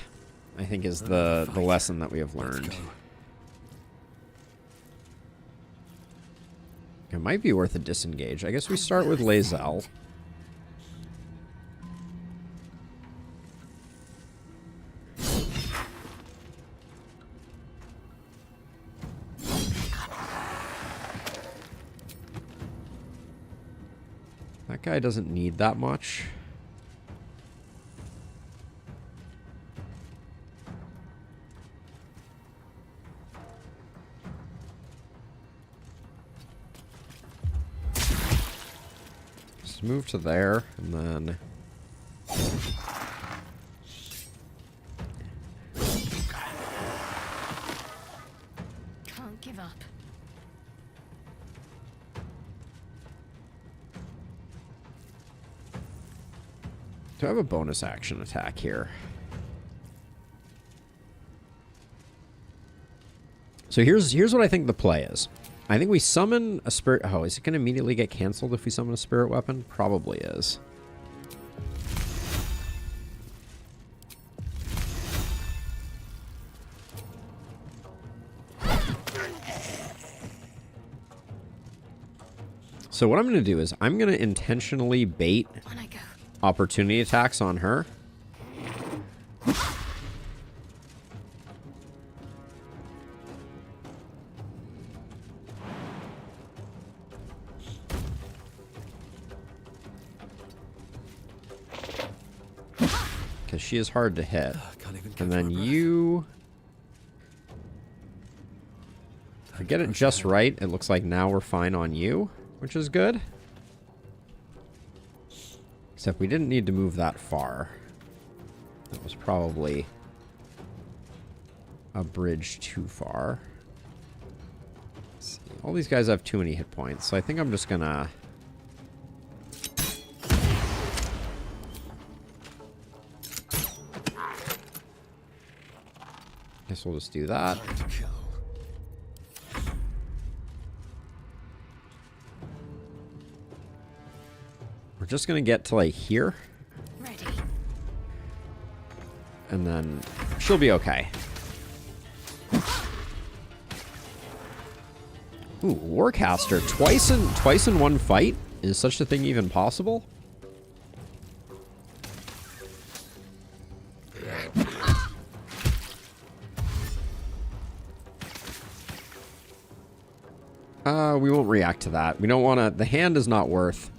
I think is the lesson that we have learned. It might be worth a disengage. I guess we start with Lae'zel. That guy doesn't need that much. Just move to there, and then... Can't give up. Do I have a bonus action attack here? So here's what I think the play is. I think we summon a spirit... Oh, is it going to immediately get canceled if we summon a spirit weapon? Probably is. So what I'm going to do is I'm going to intentionally bait opportunity attacks on her. Because she is hard to hit. And then you... If I get it just right, it looks like now we're fine on you, which is good. Except we didn't need to move that far. That was probably a bridge too far. Let's see. All these guys have too many hit points, so I think I'm just gonna... Guess we'll just do that. We're just gonna get to like here. Ready. And then she'll be okay. Ooh, Warcaster. Twice in one fight? Is such a thing even possible? We won't react to that. We don't want to... The hand is not worth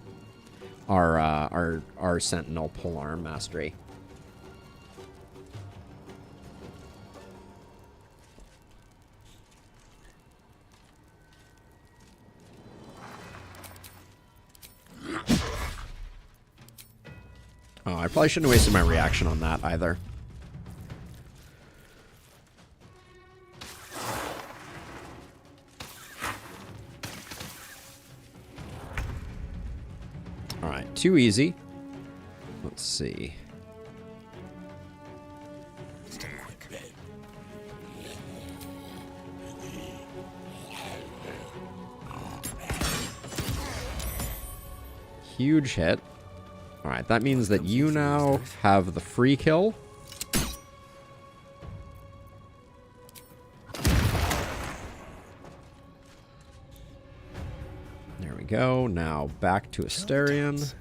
our Sentinel polearm mastery. Oh, I probably shouldn't have wasted my reaction on that either. Alright, too easy. Let's see. Huge hit. Alright, that means that you now have the free kill. There we go. Now back to Asterion.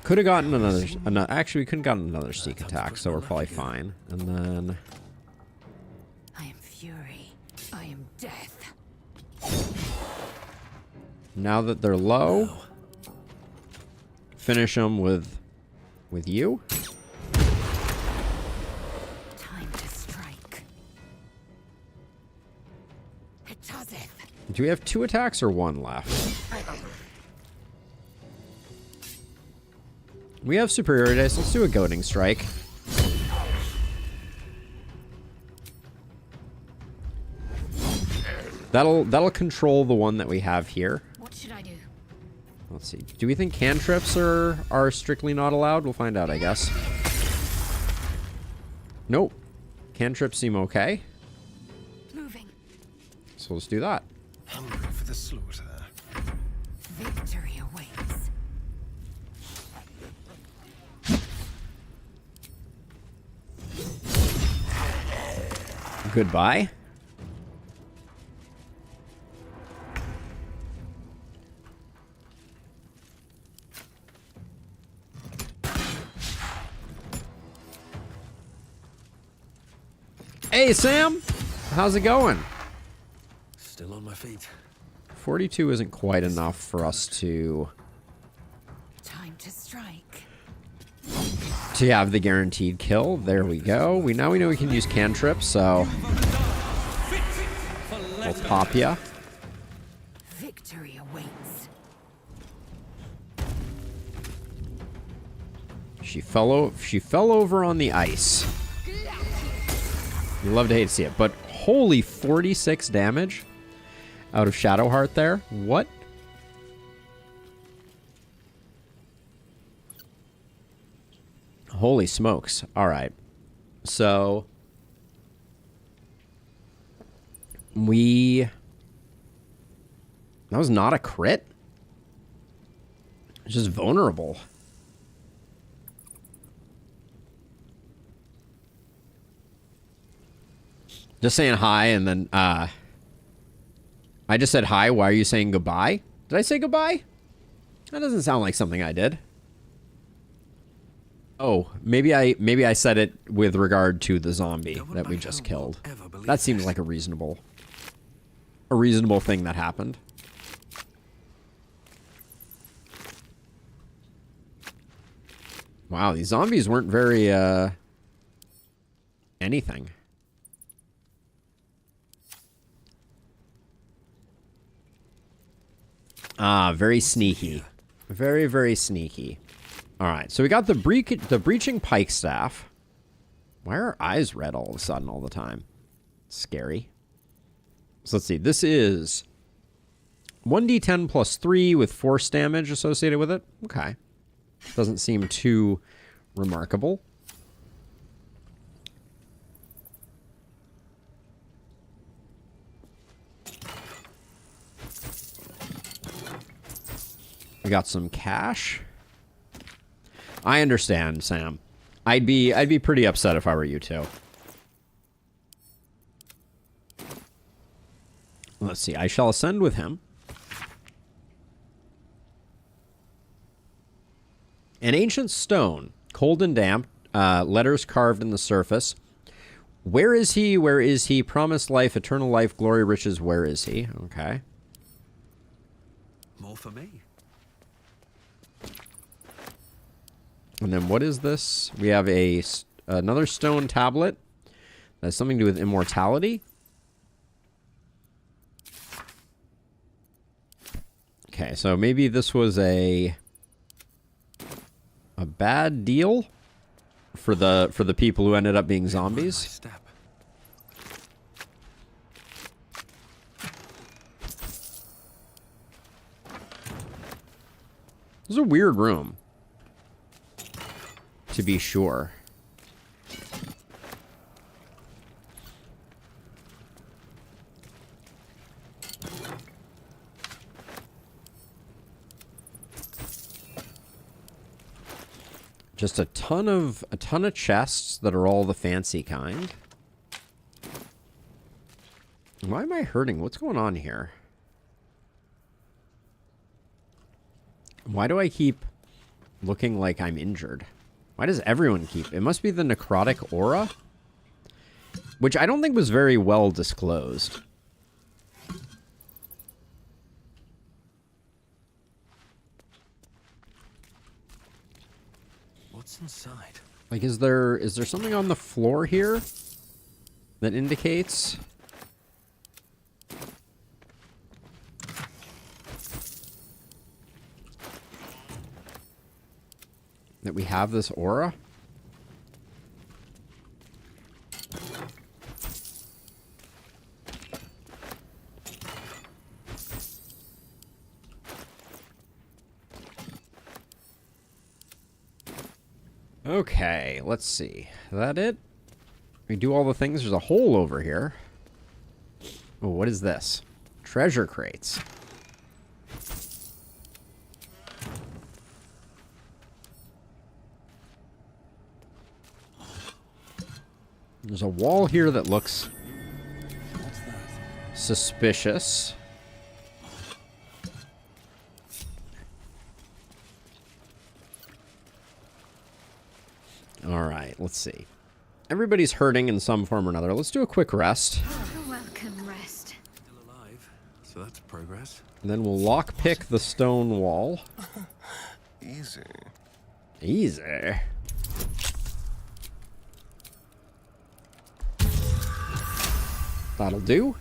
Could have gotten another... Actually, we couldn't have gotten another sneak attack, so we're probably fine. And then... I am fury. I am death. Now that they're low, finish them with you. Time to strike. It doeseth. Do we have 2 attacks or 1 left? We have superiority dice. Let's do a goading strike. That'll control the one that we have here. What should I do? Let's see. Do we think cantrips are strictly not allowed? We'll find out, I guess. Nope. Cantrips seem okay. Moving. So let's do that. Hungry for the slaughter. Victory awaits. Goodbye. Hey, Sam. How's it going? Still on my feet. 42 isn't quite enough for us to Time to strike. have the guaranteed kill. There we go. Now we know we can use cantrips, so we'll pop ya. Victory awaits. She fell over on the ice. You love to hate to see it, but holy 46 damage out of Shadowheart there. What? Holy smokes. All right. So that was not a crit. It's just vulnerable. Just saying hi, and then I just said hi. Why are you saying goodbye? Did I say goodbye? That doesn't sound like something I did. Oh, maybe I said it with regard to the zombie that we just killed. That seems like a reasonable thing that happened. Wow, these zombies weren't very anything. Ah, very sneaky. Very, very sneaky. Alright, so we got the breaching pike staff. Why are our eyes red all of a sudden all the time? Scary. So let's see. This is 1d10 plus 3 with force damage associated with it. Okay. Doesn't seem too remarkable. We got some cash. I understand, Sam. I'd be pretty upset if I were you too. Let's see. I shall ascend with him. An ancient stone, cold and damp, letters carved in the surface. Where is he? Where is he? Promised life, eternal life, glory, riches. Where is he? Okay. More for me. And then what is this? We have another stone tablet. That has something to do with immortality. Okay, so maybe this was a bad deal for the people who ended up being zombies. This is a weird room, to be sure. Just a ton of chests that are all the fancy kind. Why am I hurting? What's going on here? Why do I keep looking like I'm injured? Why does everyone keep... It must be the necrotic aura, which I don't think was very well disclosed. What's inside? Like, is there something on the floor here that indicates... that we have this aura? Okay, let's see. Is that it? We do all the things. There's a hole over here. Oh, what is this? Treasure crates. There's a wall here that looks suspicious. All right, let's see. Everybody's hurting in some form or another. Let's do a quick rest. A welcome rest. Still alive, so that's progress. And then we'll lockpick the stone wall. Easy. Easy. That'll do.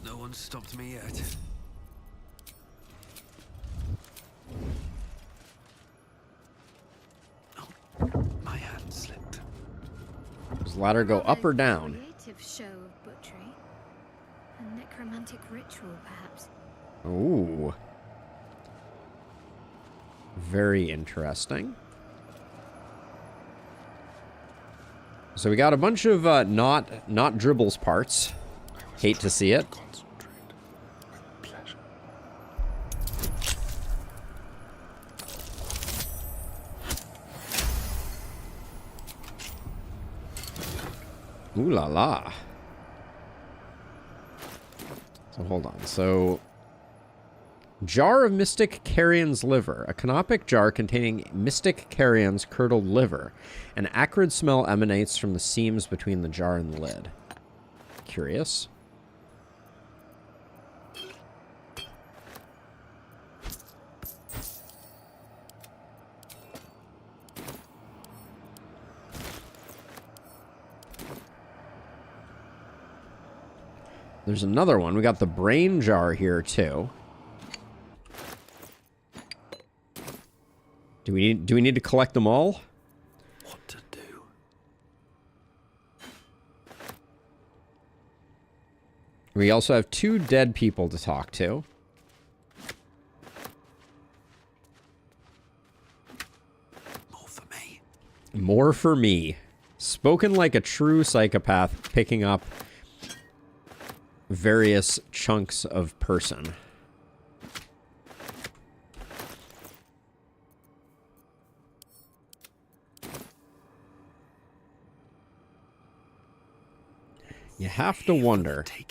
No one's stopped me yet. Oh, my hand slipped. Does the ladder go up or down? Creative show of butchery. A necromantic ritual, perhaps. Ooh. Very interesting. So we got a bunch of not dribbles parts. Hate to see it. Ooh la la. So hold on. So jar of Mystic Carrion's liver. A canopic jar containing Mystic Carrion's curdled liver. An acrid smell emanates from the seams between the jar and the lid. Curious. There's another one. We got the brain jar here too. Do we need to collect them all? What to do? We also have 2 dead people to talk to. More for me. More for me. Spoken like a true psychopath, picking up various chunks of person. You have to wonder. Let's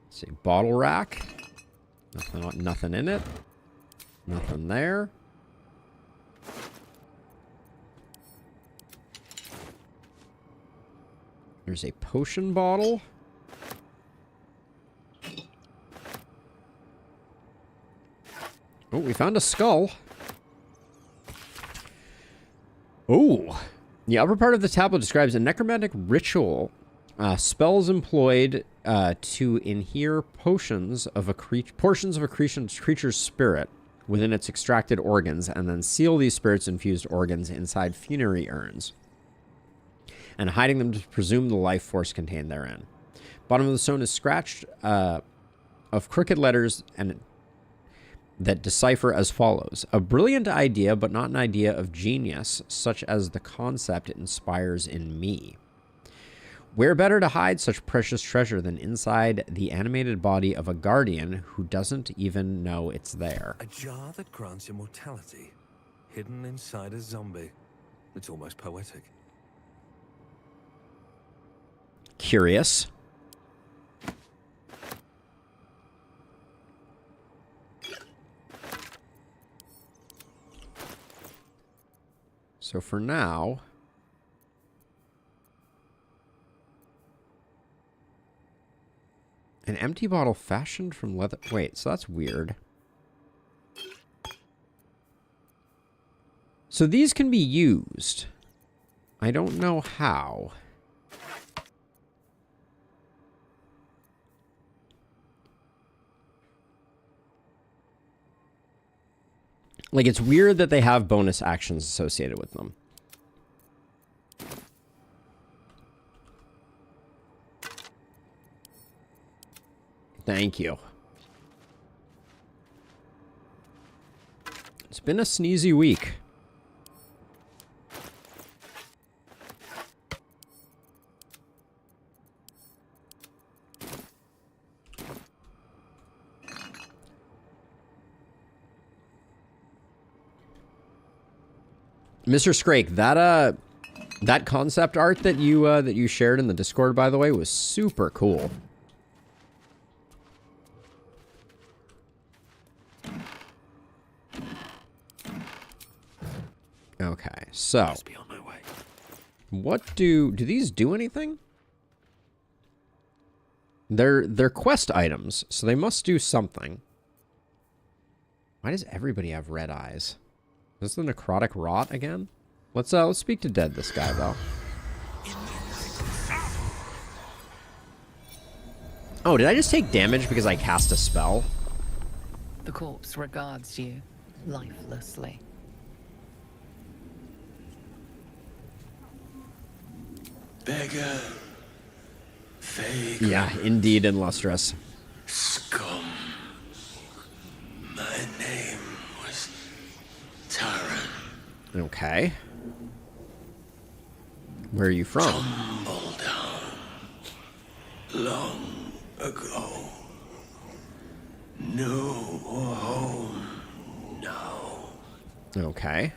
see, bottle rack. Nothing in it. Nothing there. There's a potion bottle. Oh, we found a skull. Oh. The upper part of the tablet describes a necromantic ritual. Spells employed to inhere portions of a creature's spirit within its extracted organs, and then seal these spirits-infused organs inside funerary urns, and hiding them to presume the life force contained therein. Bottom of the stone is scratched of crooked letters and that decipher as follows: a brilliant idea, but not an idea of genius, such as the concept it inspires in me. Where better to hide such precious treasure than inside the animated body of a guardian who doesn't even know it's there? A jar that grants immortality, hidden inside a zombie. It's almost poetic. Curious. So for now, an empty bottle fashioned from leather. Wait, so that's weird. So these can be used. I don't know how. Like, it's weird that they have bonus actions associated with them. Thank you. It's been a sneezy week. Mr. Scrake, that concept art that you shared in the Discord, by the way, was super cool. Okay, so what do these do anything? They're quest items, so they must do something. Why does everybody have red eyes? Is this the necrotic rot again? Let's speak to Dead, this guy, though. Oh, did I just take damage because I cast a spell? The corpse regards you lifelessly. Beggar. Vagrant. Yeah, indeed, and lustrous. Scum. My name was Taran. Okay. Where are you from? Tumble down. Long ago. No home now. Okay.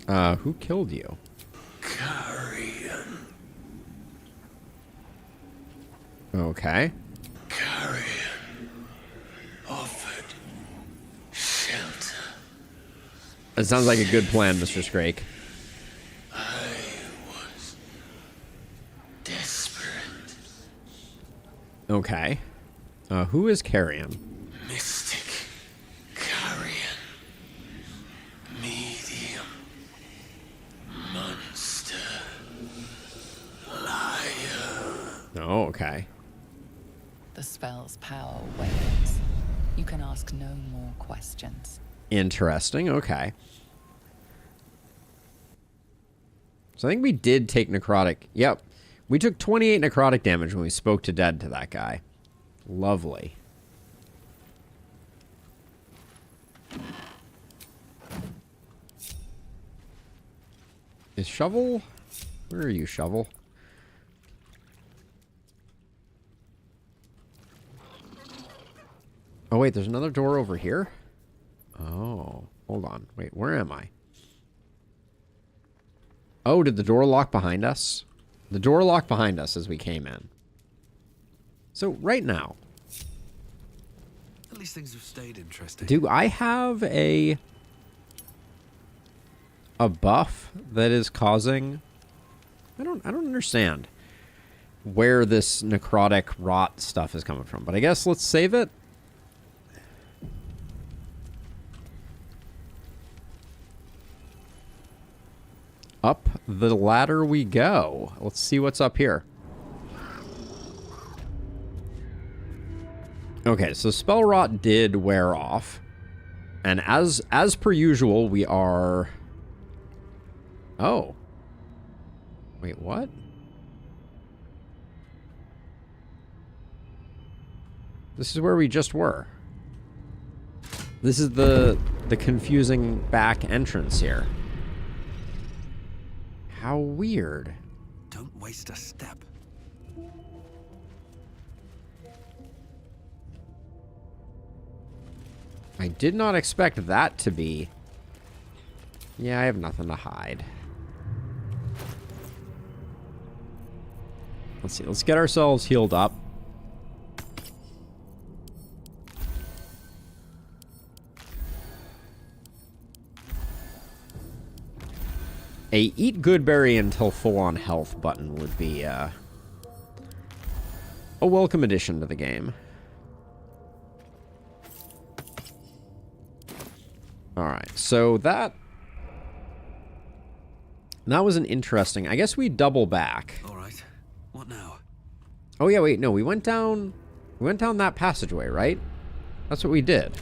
Who killed you? Carrion. Okay. Carrion offered shelter. That sounds like a good plan, Mr. Scrake. I was desperate. Okay. Who is Carrion? Mystic Carrion. Medium. Monster. Liar. Oh, okay. The spell's power wanes. You can ask no more questions. Interesting, okay. So I think we did take necrotic. Yep. We took 28 necrotic damage when we spoke to Dead to that guy. Lovely. Is Shovel? Where are you, Shovel? Oh, wait, there's another door over here? Oh, hold on. Wait, where am I? Oh, did the door lock behind us? The door locked behind us as we came in. So, right now, At least things have stayed interesting. do I have a buff that is causing... I don't understand where this necrotic rot stuff is coming from, but I guess let's save it. Up the ladder we go. Let's see what's up here. Okay, so spell rot did wear off. And as per usual, we are... Oh. Wait, what? This is where we just were. This is the confusing back entrance here. How weird. Don't waste a step. I did not expect that to be... Yeah, I have nothing to hide. Let's see. Let's get ourselves healed up. A eat good berry until full on health button would be a welcome addition to the game. Alright, so that was an interesting... I guess we double back. Alright, what now? Oh yeah, wait, no, we went down that passageway, right? That's what we did.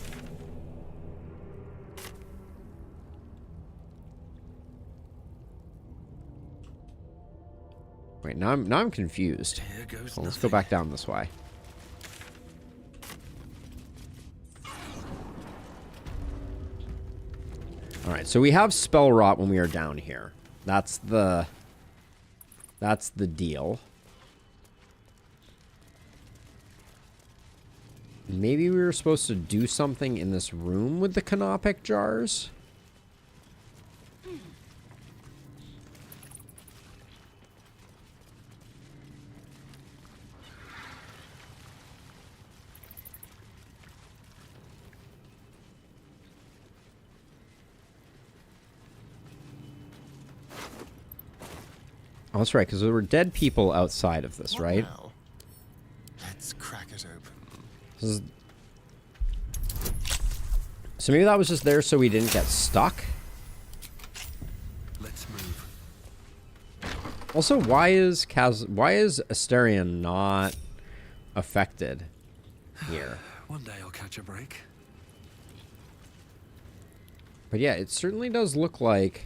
Wait, now I'm confused. So let's go back down this way. Alright, so we have spell rot when we are down here. That's the deal. Maybe we were supposed to do something in this room with the canopic jars? Oh, that's right, because there were dead people outside of this, right? Now? Let's crack it open. So maybe that was just there so we didn't get stuck? Let's move. Also, why is Asterion not affected here? One day I'll catch a break. But yeah, it certainly does look like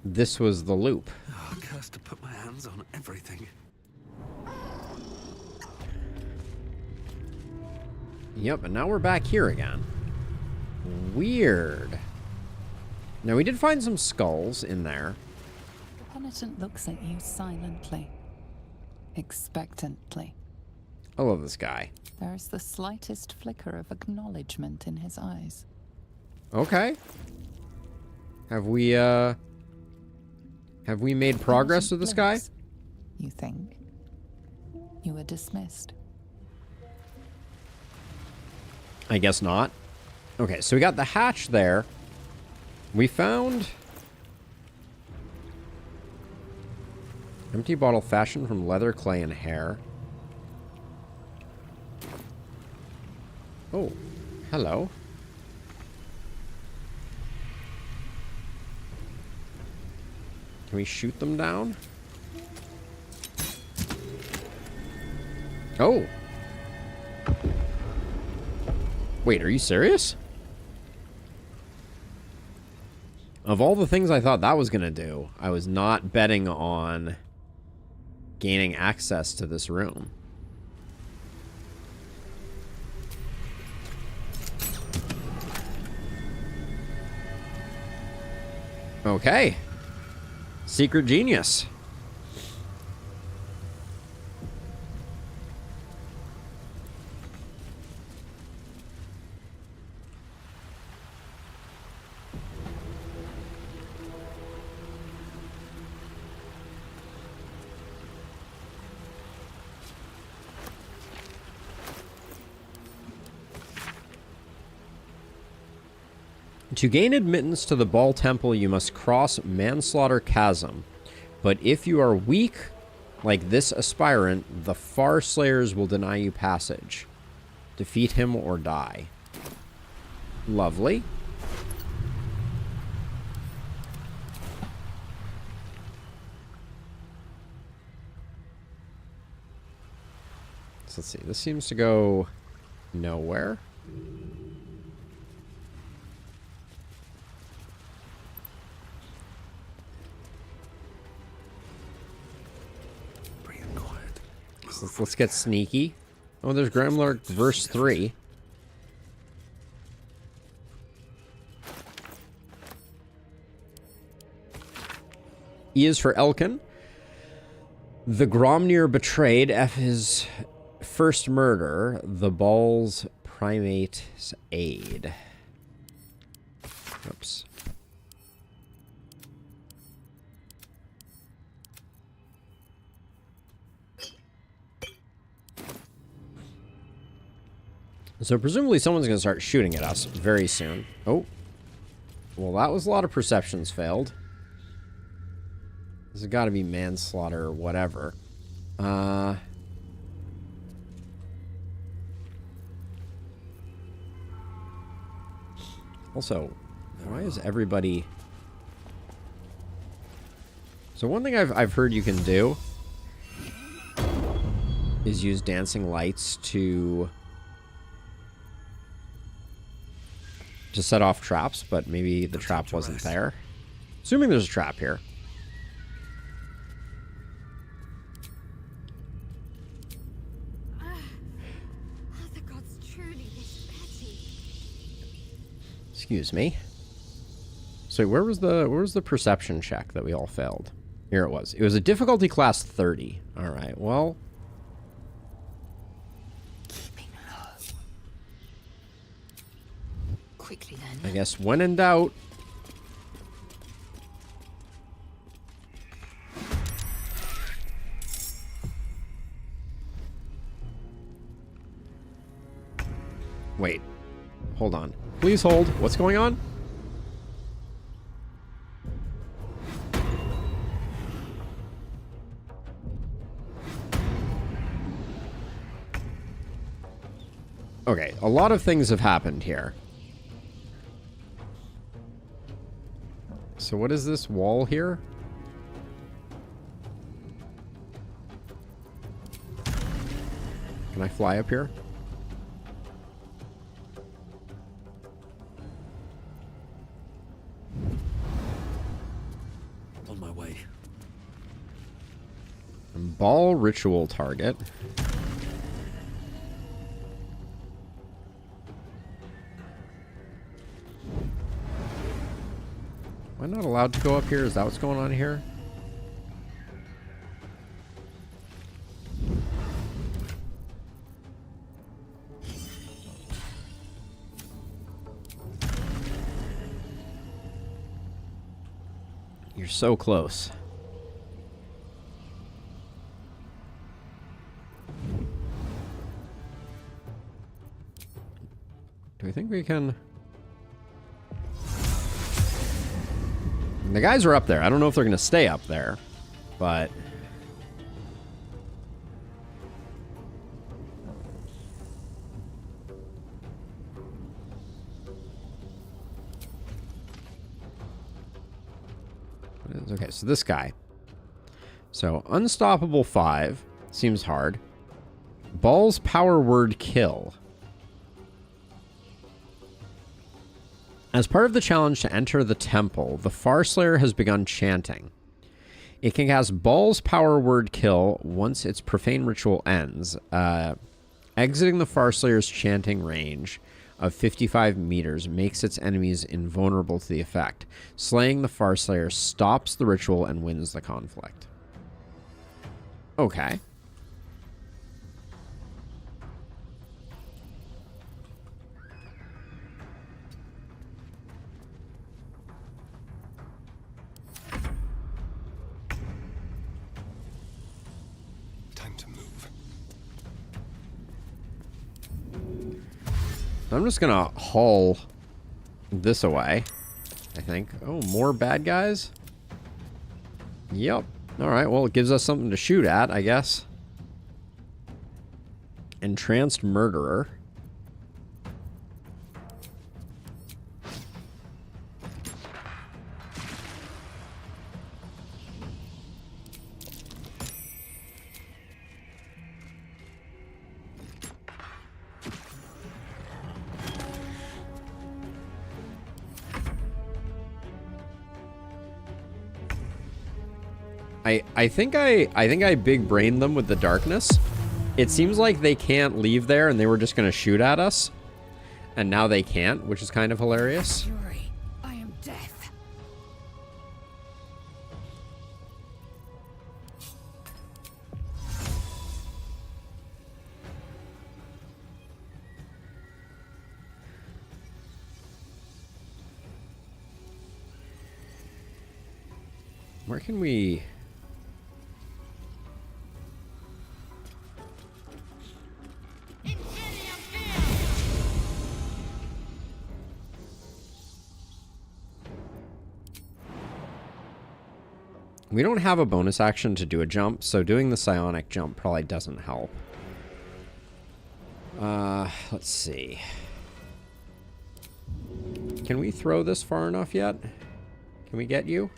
this was the loop. Oh, cursed to put my hands on everything. Yep, and now we're back here again. Weird. Now, we did find some skulls in there. The penitent looks at you silently, expectantly. I love this guy. There is the slightest flicker of acknowledgement in his eyes. Okay. Have we made progress with this guy? You think? You were dismissed. I guess not. Okay, so we got the hatch there. We found empty bottle fashioned from leather, clay, and hair. Oh, hello. Can we shoot them down? Oh. Wait, are you serious? Of all the things I thought that was going to do, I was not betting on gaining access to this room. Okay. Secret genius. To gain admittance to the Ball Temple, you must cross Manslaughter Chasm. But if you are weak, like this aspirant, the Far Slayers will deny you passage. Defeat him or die. Lovely. So let's see. This seems to go nowhere. So let's get sneaky. Oh, there's Grimlark verse 3. E is for Elkin. The Gromnir betrayed F his first murder, the Ball's primate's aid. Oops. So presumably someone's going to start shooting at us very soon. Oh. Well, that was a lot of perceptions failed. This has got to be manslaughter or whatever. Also, why is everybody... So one thing I've heard you can do is use dancing lights to set off traps, but maybe the trap wasn't there. Assuming there's a trap here. The gods truly this petty. Excuse me. So where was the perception check that we all failed? Here it was. It was a difficulty class 30. All right. Well, Quickly then. I guess when in doubt. Wait. Hold on. Please hold. What's going on? Okay, a lot of things have happened here. So what is this wall here? Can I fly up here? On my way. Ball ritual target. Am I not allowed to go up here? Is that what's going on here? You're so close. Do we think we can... The guys are up there. I don't know if they're going to stay up there, but... Okay, so this guy. So, Unstoppable 5 seems hard. Ball's power word kill. As part of the challenge to enter the temple, the Farslayer has begun chanting. It can cast Ball's power word kill once its profane ritual ends. Exiting the Farslayer's chanting range of 55 meters makes its enemies invulnerable to the effect. Slaying the Farslayer stops the ritual and wins the conflict. Okay. I'm just gonna haul this away, I think. Oh, more bad guys? Yep. Alright, well, it gives us something to shoot at, I guess. Entranced Murderer. I think I big brained them with the darkness. It seems like they can't leave there and they were just gonna shoot at us. And now they can't, which is kind of hilarious. Fury, I am death. Where can we... We don't have a bonus action to do a jump, so doing the psionic jump probably doesn't help. Let's see. Can we throw this far enough yet? Can we get you?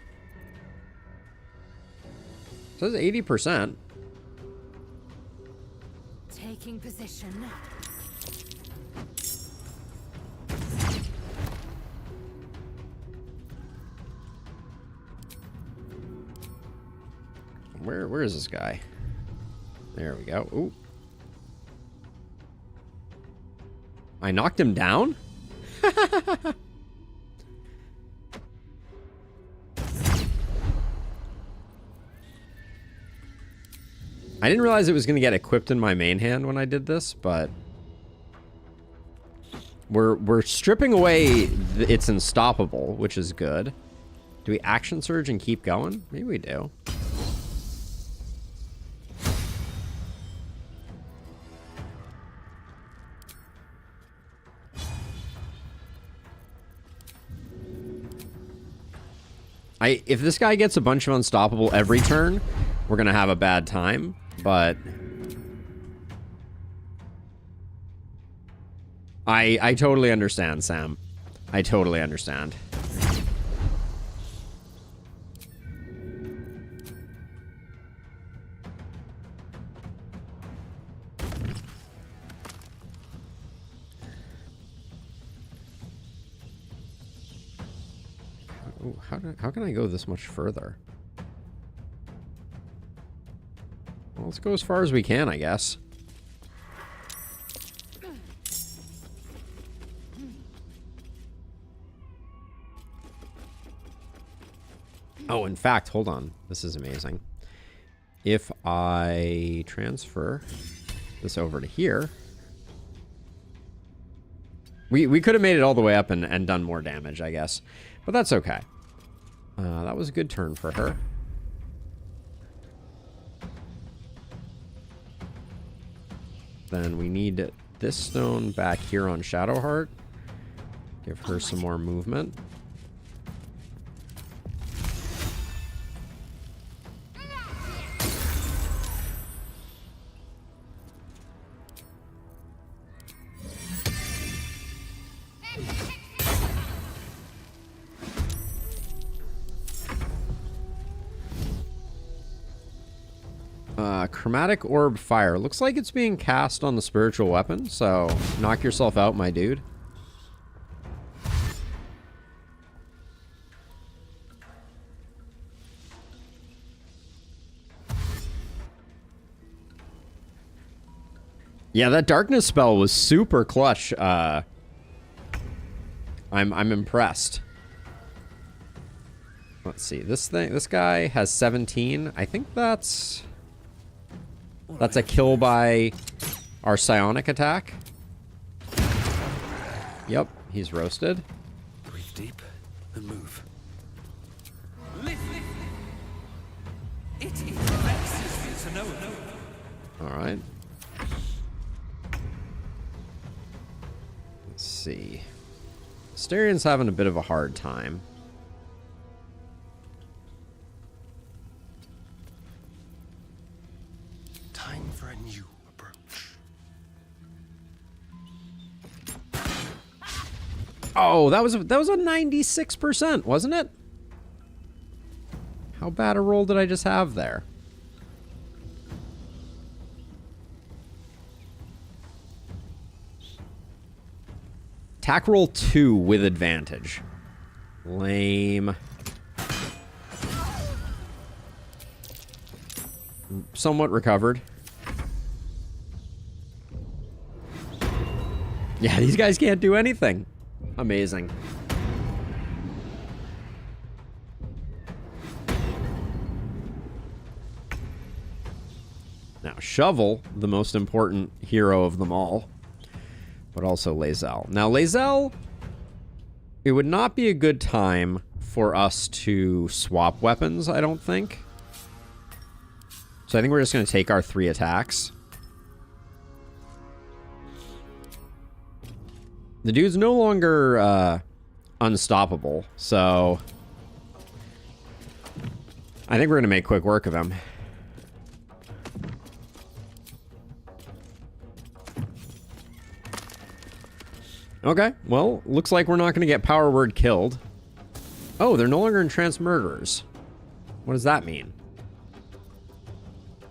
It says 80%. Taking position. Where is this guy? There we go. Ooh. I knocked him down? I didn't realize it was going to get equipped in my main hand when I did this, but we're stripping away its unstoppable, which is good. Do we action surge and keep going? Maybe we do. If this guy gets a bunch of unstoppable every turn, we're gonna have a bad time, but I totally understand, Sam. I totally understand. How can I go this much further? Well, let's go as far as we can, I guess. Oh, in fact, hold on. This is amazing. If I transfer this over to here, we could have made it all the way up and done more damage, I guess. But that's okay. That was a good turn for her. Then we need this stone back here on Shadowheart. Give her some more movement. Chromatic Orb Fire. Looks like it's being cast on the spiritual weapon, so knock yourself out, my dude. Yeah, that darkness spell was super clutch. I'm impressed. Let's see. This guy has 17. I think that's a kill by our psionic attack. Yep, he's roasted. Breathe deep and move. All right. Let's see. Astarion's having a bit of a hard time. Time for a new approach. Oh, that was a 96%, wasn't it? How bad a roll did I just have there? Attack roll 2 with advantage. Lame. Somewhat recovered. Yeah, these guys can't do anything. Amazing. Now, Shovel, the most important hero of them all, but also Lae'zel. Now, Lae'zel, it would not be a good time for us to swap weapons, I don't think. So I think we're just going to take our 3 attacks. The dude's no longer unstoppable, so I think we're going to make quick work of him. Okay, well, looks like we're not going to get power word killed. Oh, they're no longer entranced murderers. What does that mean?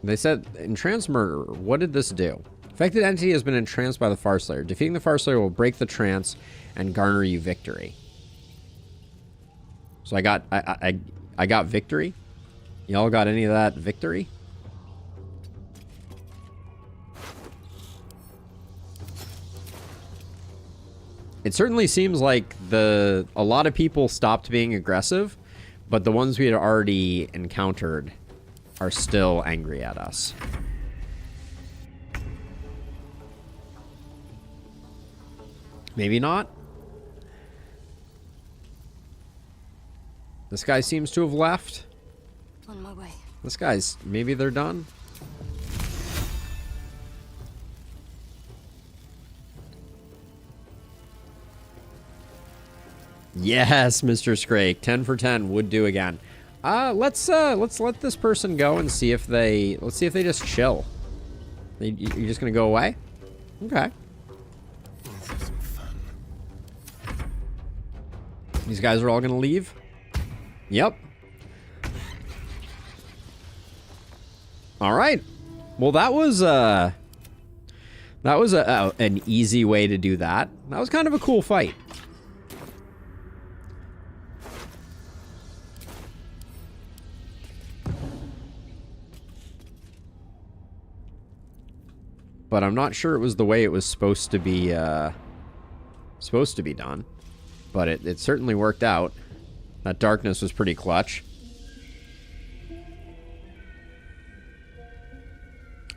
They said entranced murderer. What did this do? Affected entity has been entranced by the Farslayer. Defeating the Farslayer will break the trance and garner you victory. So I got victory. Y'all got any of that victory? It certainly seems like a lot of people stopped being aggressive, but the ones we had already encountered are still angry at us. Maybe not. This guy seems to have left. On my way. This guy's... maybe they're done. Yes, Mr. Scrake. 10 for 10 would do again. Let's let this person go and see if they... let's see if they just chill. You're just gonna go away? Okay. Some These guys are all gonna leave? Yep. Alright. Well, that was an easy way to do that. That was kind of a cool fight. But I'm not sure it was the way it was supposed to be done. But it certainly worked out. That darkness was pretty clutch.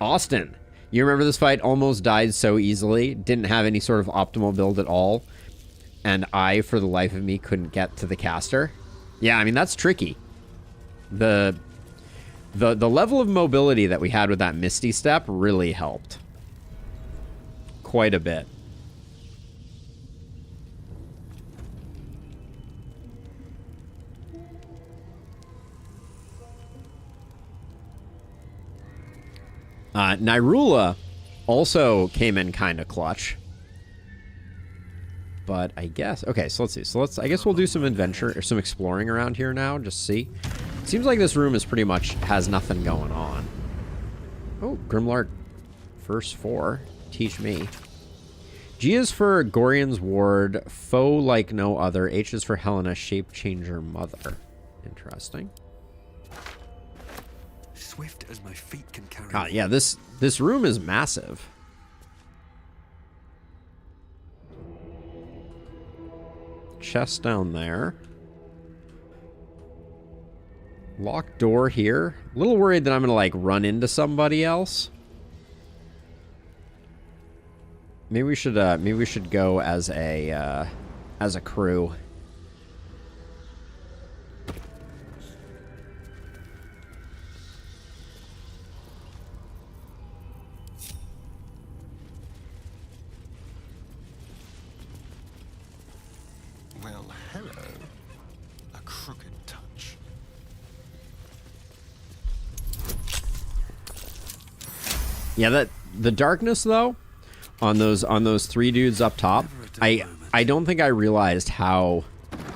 Austin, you remember this fight? Almost died so easily. Didn't have any sort of optimal build at all. And I, for the life of me, couldn't get to the caster. Yeah, I mean, that's tricky. The level of mobility that we had with that Misty Step really helped. Quite a bit. Nyrula also came in kind of clutch. But I guess... Okay, so let's see. So I guess we'll do some adventure, or some exploring around here now, just see. Seems like this room is pretty much has nothing going on. Oh, Grimlark. Verse 4. Teach me. G is for Gorian's Ward, foe like no other. H is for Helena, shape changer mother. Interesting. Swift as my feet can carry. Yeah, this room is massive. Chest down there. Locked door here. A little worried that I'm gonna like run into somebody else. Maybe we should go as a crew. Well, hello. A crooked touch. Yeah, the darkness though, on those three dudes up top, I don't think I realized how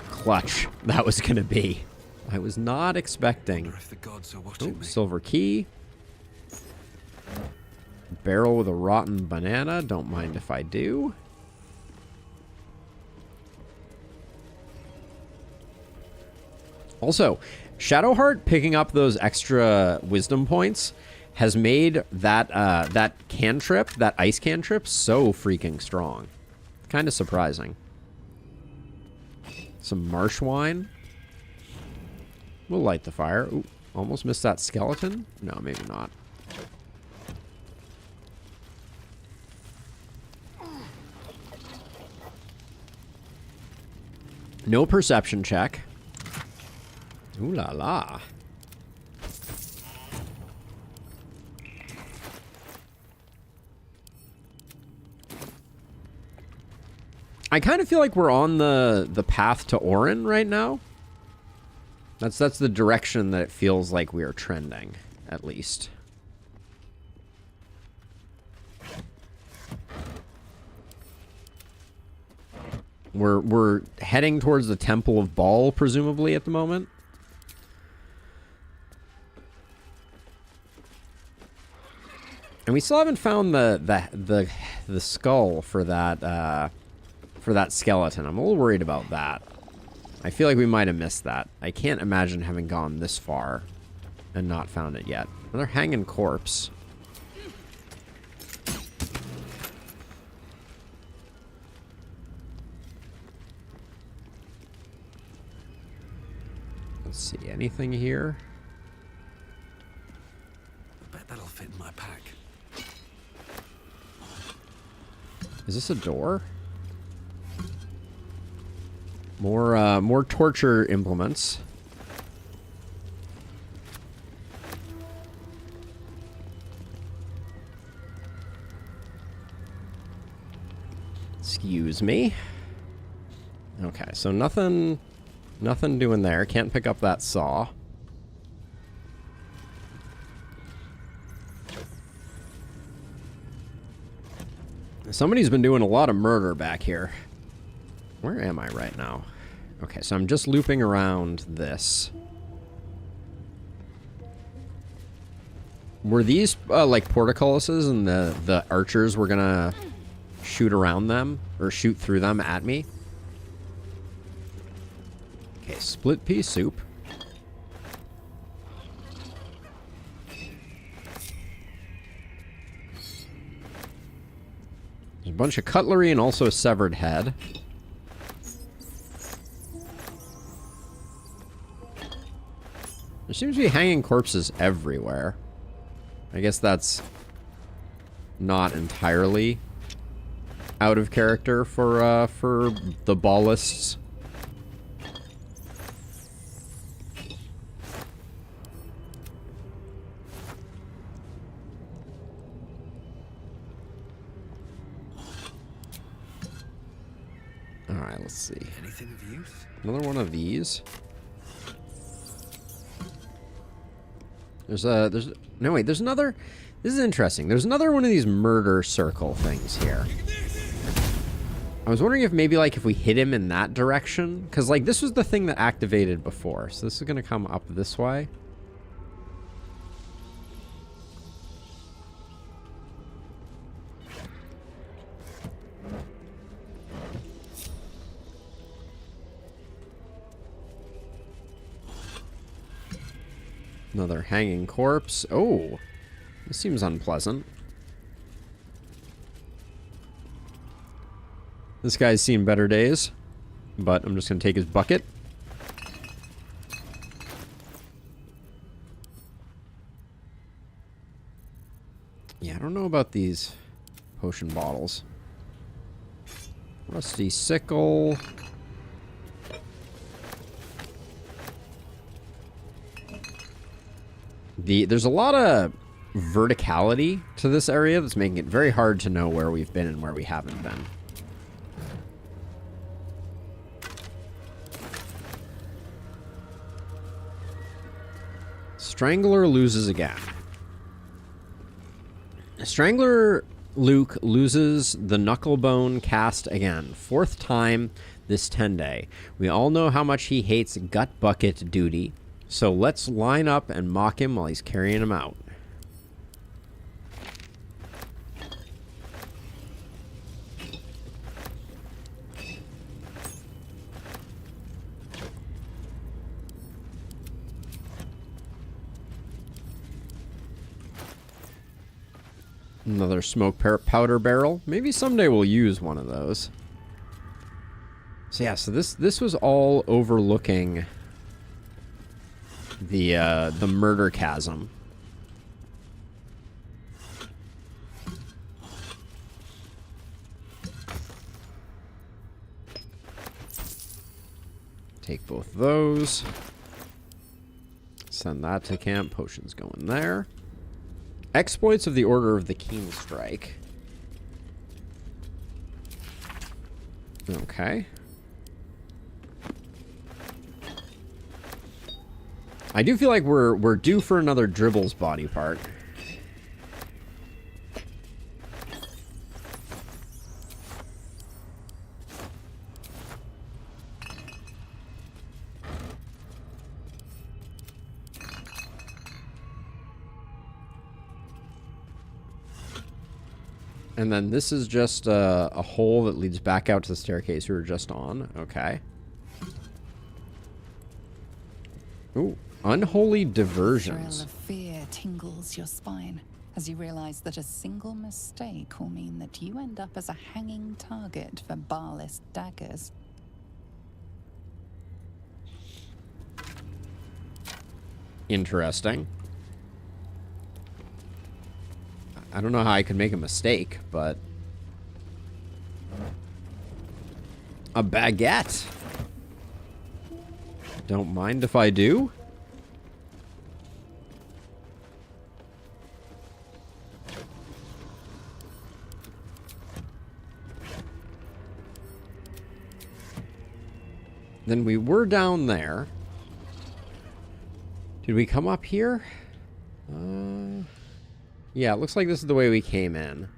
clutch that was gonna be. I was not expecting. Oh, silver key. Barrel with a rotten banana. Don't mind if I do. Also, Shadowheart picking up those extra wisdom points has made that that cantrip, that ice cantrip, so freaking strong. Kind of surprising. Some marsh wine. We'll light the fire. Ooh, almost missed that skeleton. No, maybe not. No perception check. Ooh la la. I kind of feel like we're on the path to Orin right now. That's the direction that it feels like we are trending, at least. We're heading towards the Temple of Baal, presumably, at the moment. And we still haven't found the skull for that skeleton. I'm a little worried about that. I feel like we might have missed that. I can't imagine having gone this far and not found it yet. Another hanging corpse. Let's see, anything here? I bet that'll fit in my pack. Is this a door? More torture implements. Excuse me. Okay, so nothing doing there. Can't pick up that saw. Somebody's been doing a lot of murder back here. Where am I right now? Okay, so I'm just looping around this. Were these, like, portcullises and the archers were gonna shoot around them? Or shoot through them at me? Okay, split pea soup. There's a bunch of cutlery and also a severed head. There seems to be hanging corpses everywhere. I guess that's not entirely out of character for the ballists. All right, let's see. Anything of use? Another one of these. There's another. This is interesting. There's another one of these murder circle things here. I was wondering if maybe, like, if we hit him in that direction, because, like, this was the thing that activated before, so this is gonna come up this way. Another hanging corpse. Oh, this seems unpleasant. This guy's seen better days, but I'm just going to take his bucket. Yeah, I don't know about these potion bottles. Rusty sickle. There's a lot of verticality to this area that's making it very hard to know where we've been and where we haven't been. Strangler loses again. Strangler Luke loses the knucklebone cast again. 4th time this 10-day. We all know how much he hates gut bucket duty. So let's line up and mock him while he's carrying him out. Another smoke powder barrel. Maybe someday we'll use one of those. So yeah, so this was all overlooking the murder chasm. Take both those. Send that to camp. Potions going there. Exploits of the Order of the Keen Strike. Okay. I do feel like we're due for another Dribble's body part. And then this is just a hole that leads back out to the staircase we were just on. Okay. Ooh. Unholy diversions. A thrill of fear tingles your spine as you realize that a single mistake will mean that you end up as a hanging target for barless daggers. Interesting. I don't know how I could make a mistake, but... A baguette. Don't mind if I do. Then we were down there. Did we come up here? Yeah, it looks like this is the way we came in.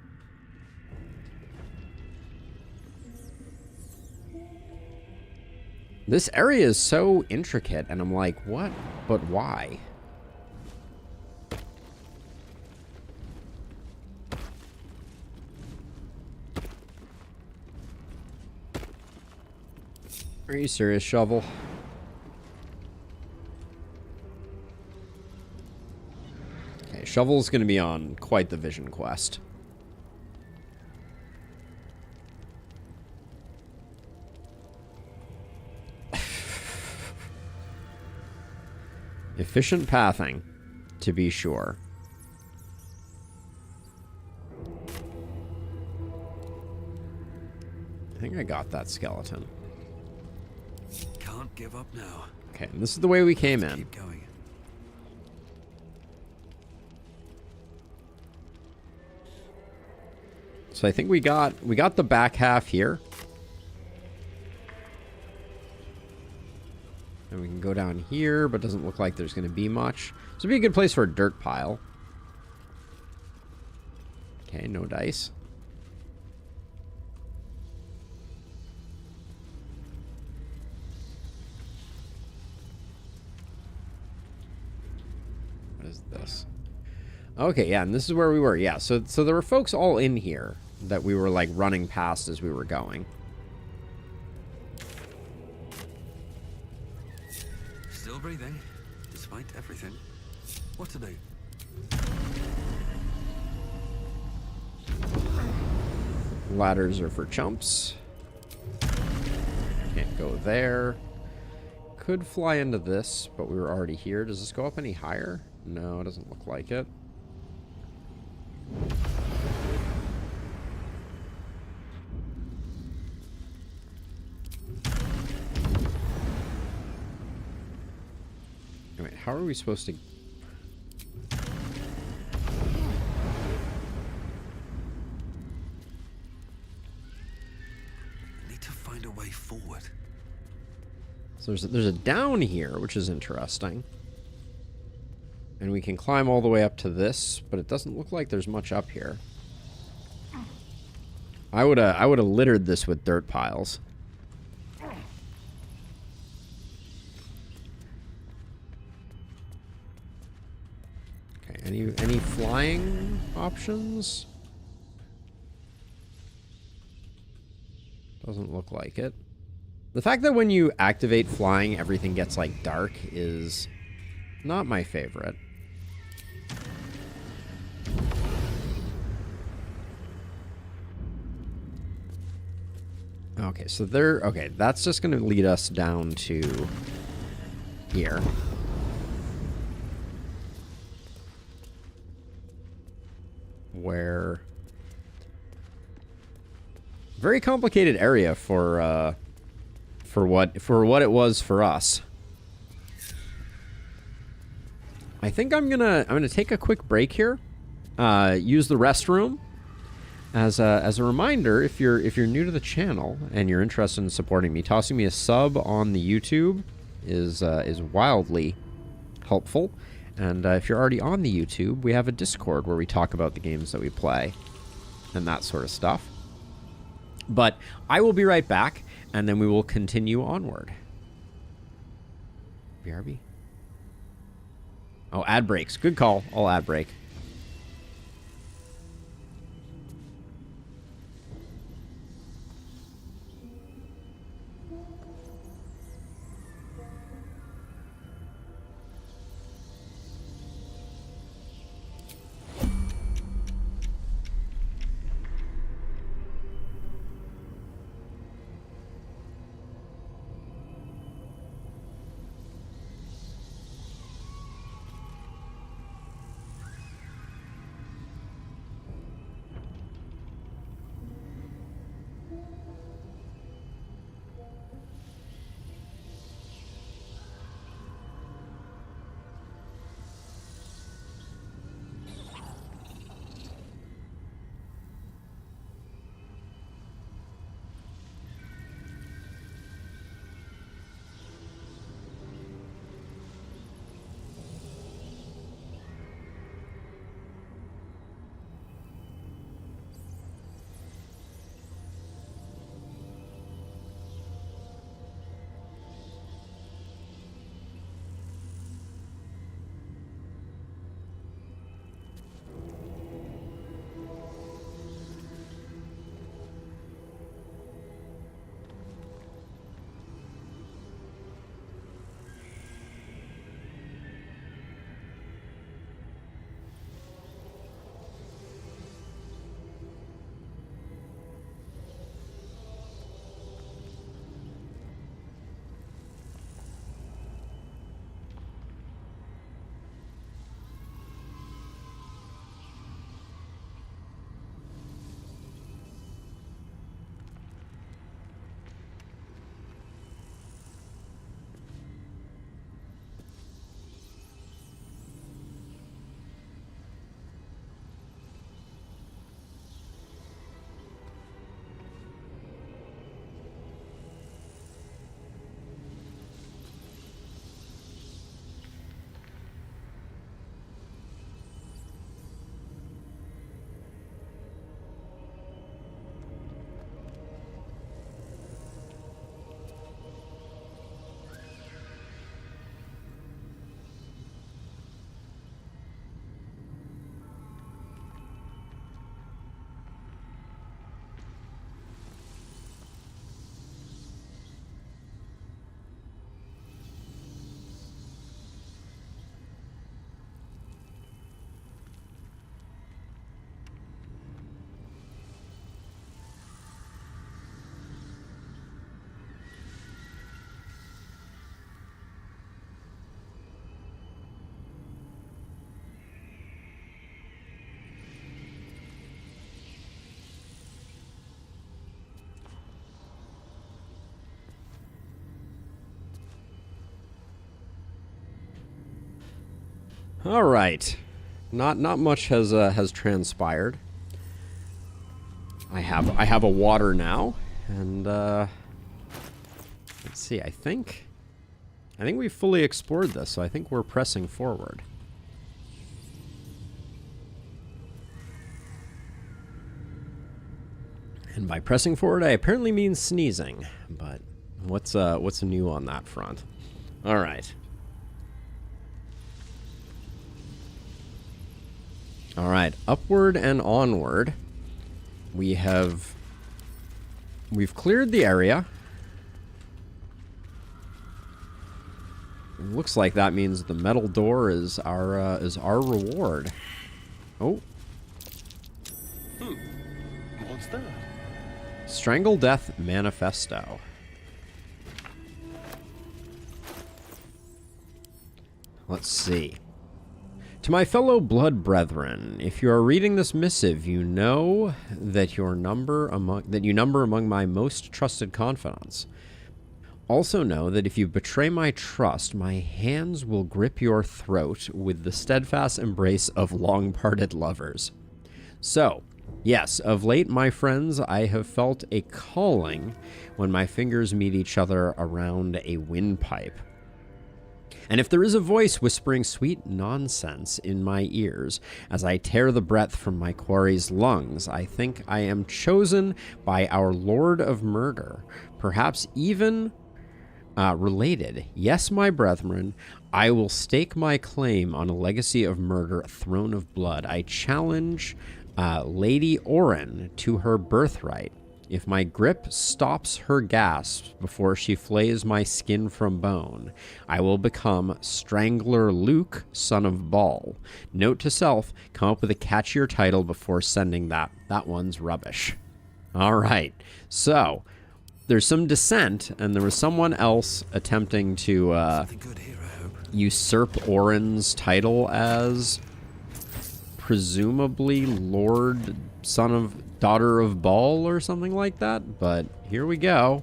This area is so intricate, and I'm like, what? But why? Are you serious, Shovel? Okay, Shovel's gonna be on quite the vision quest. Efficient pathing, to be sure. I think I got that skeleton. Can't give up now. Okay, and this is the way we came in. Keep going. So I think we got the back half here. And we can go down here, but doesn't look like there's going to be much. This would be a good place for a dirt pile. Okay, no dice. What is this? Okay, yeah, and this is where we were. Yeah, so there were folks all in here that we were, like, running past as we were going. Still breathing, despite everything. What to do? Ladders are for chumps. Can't go there. Could fly into this, but we were already here. Does this go up any higher? No, it doesn't look like it. Wait, how are we supposed to... Need to find a way forward. So there's a down here, which is interesting. And we can climb all the way up to this, but it doesn't look like there's much up here. I would have littered this with dirt piles. Okay, any flying options? Doesn't look like it. The fact that when you activate flying, everything gets, like, dark is not my favorite. Okay, so okay, that's just going to lead us down to here. Where... Very complicated area for what it was for us. I think I'm gonna take a quick break here. Use the restroom. As a reminder, if you're new to the channel and you're interested in supporting me, tossing me a sub on the YouTube is wildly helpful. And if you're already on the YouTube, we have a Discord where we talk about the games that we play and that sort of stuff. But I will be right back, and then we will continue onward. BRB. Oh, ad breaks. Good call. I'll ad break. All right. Not much has transpired. I have a water now, and let's see. I think we've fully explored this, so I think we're pressing forward. And by pressing forward, I apparently mean sneezing. But what's new on that front? All right. All right, upward and onward. We've cleared the area. Looks like that means the metal door is our reward. Oh. What's that? Strangle Death Manifesto. Let's see. To my fellow blood brethren, if you are reading this missive, you know that you number among my most trusted confidants. Also know that if you betray my trust, my hands will grip your throat with the steadfast embrace of long-parted lovers. So, yes, of late, my friends, I have felt a calling when my fingers meet each other around a windpipe. And if there is a voice whispering sweet nonsense in my ears as I tear the breath from my quarry's lungs, I think I am chosen by our Lord of Murder, perhaps even related. Yes, my brethren, I will stake my claim on a legacy of murder, a throne of blood. I challenge Lady Orin to her birthright. If my grip stops her gasps before she flays my skin from bone, I will become Strangler Luke, son of Baal. Note to self, come up with a catchier title before sending that. That one's rubbish. All right, so there's some dissent, and there was someone else attempting to usurp Orin's title as presumably Lord, son of daughter of Baal or something like that, but here we go.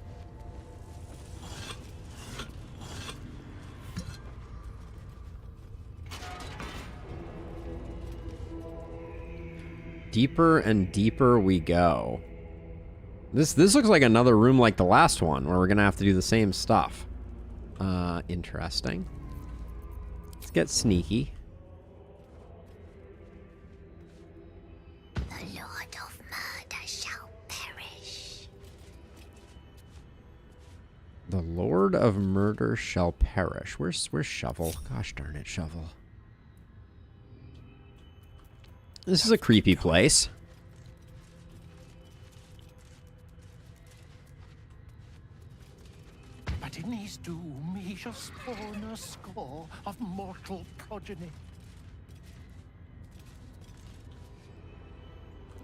Deeper and deeper we go. This looks like another room like the last one, where we're gonna have to do the same stuff. Interesting. Let's get sneaky. The Lord of Murder shall perish. Where's Shovel? Gosh darn it, Shovel. This is a creepy place. But in his doom, he shall spawn a score of mortal progeny.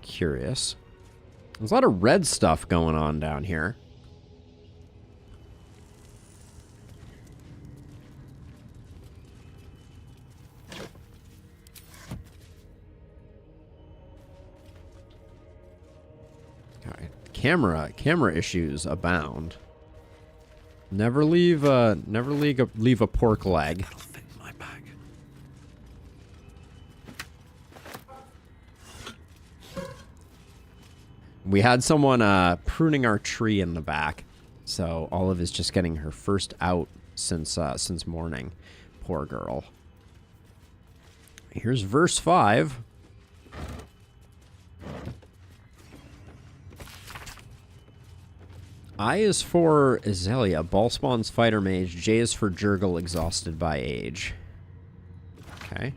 Curious. There's a lot of red stuff going on down here. Camera issues abound. Never leave a pork leg. That'll fit in my bag. We had someone pruning our tree in the back, so Olive is just getting her first out since morning. Poor girl. Here's verse 5. I is for Azalea, Ballspawn's fighter mage. J is for Jurgle, exhausted by age. Okay.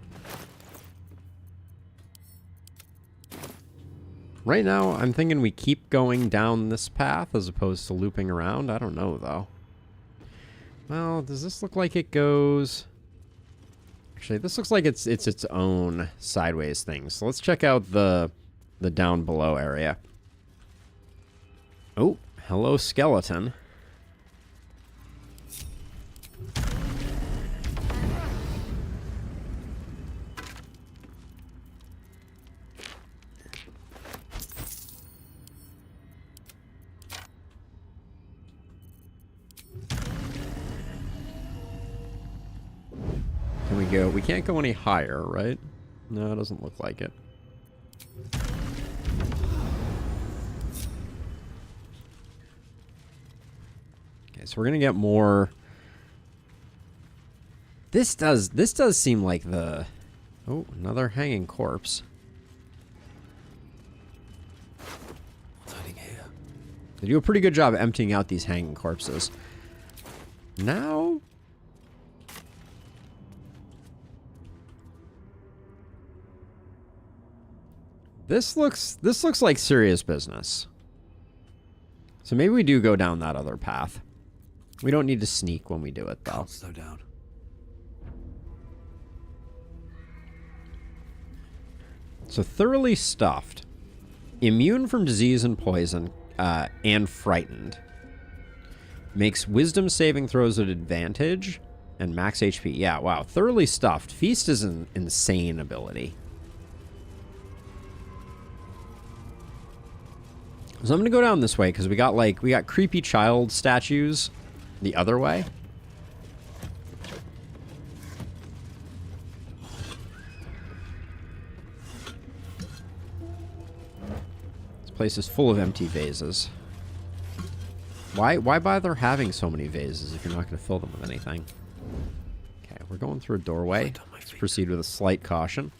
Right now, I'm thinking we keep going down this path as opposed to looping around. I don't know, though. Well, does this look like it goes... Actually, this looks like it's its own sideways thing. So let's check out the down below area. Oh. Hello, skeleton. Can we go? We can't go any higher, right? No, it doesn't look like it. Okay, so we're gonna get more. This does seem like the. Oh, another hanging corpse. What's hiding here? They do a pretty good job emptying out these hanging corpses. Now. This looks like serious business. So maybe we do go down that other path. We don't need to sneak when we do it, though. Can't slow down. So thoroughly stuffed, immune from disease and poison, and frightened. Makes wisdom saving throws at advantage and max HP. Yeah, wow. Thoroughly stuffed. Feast is an insane ability. So I'm gonna go down this way because we got creepy child statues the other way. This place is full of empty vases. Why bother having so many vases if you're not gonna fill them with anything? Okay, we're going through a doorway. Let's proceed with a slight caution.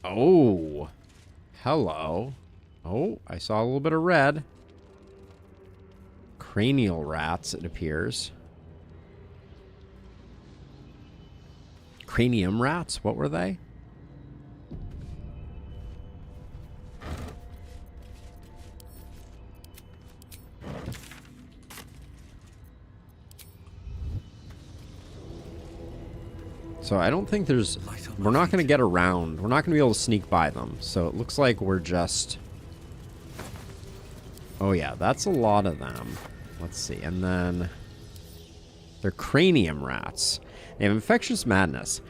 Oh, hello. Oh, I saw a little bit of red. Cranial rats, it appears. Cranium rats? What were they? So I don't think there's... We're not going to get around. We're not going to be able to sneak by them. So it looks like we're just... Oh yeah, that's a lot of them. Let's see. And then... They're cranium rats. They have infectious madness.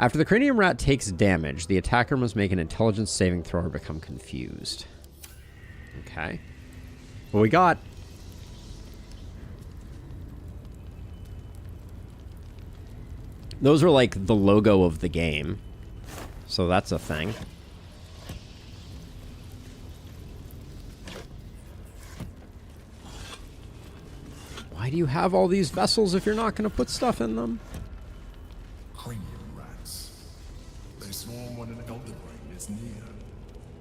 After the cranium rat takes damage, the attacker must make an intelligence saving throw or become confused. Okay. Well, we got... Those are like the logo of the game. So that's a thing. Why do you have all these vessels if you're not going to put stuff in them? Cranium rats. They swarm when an elder brain is near.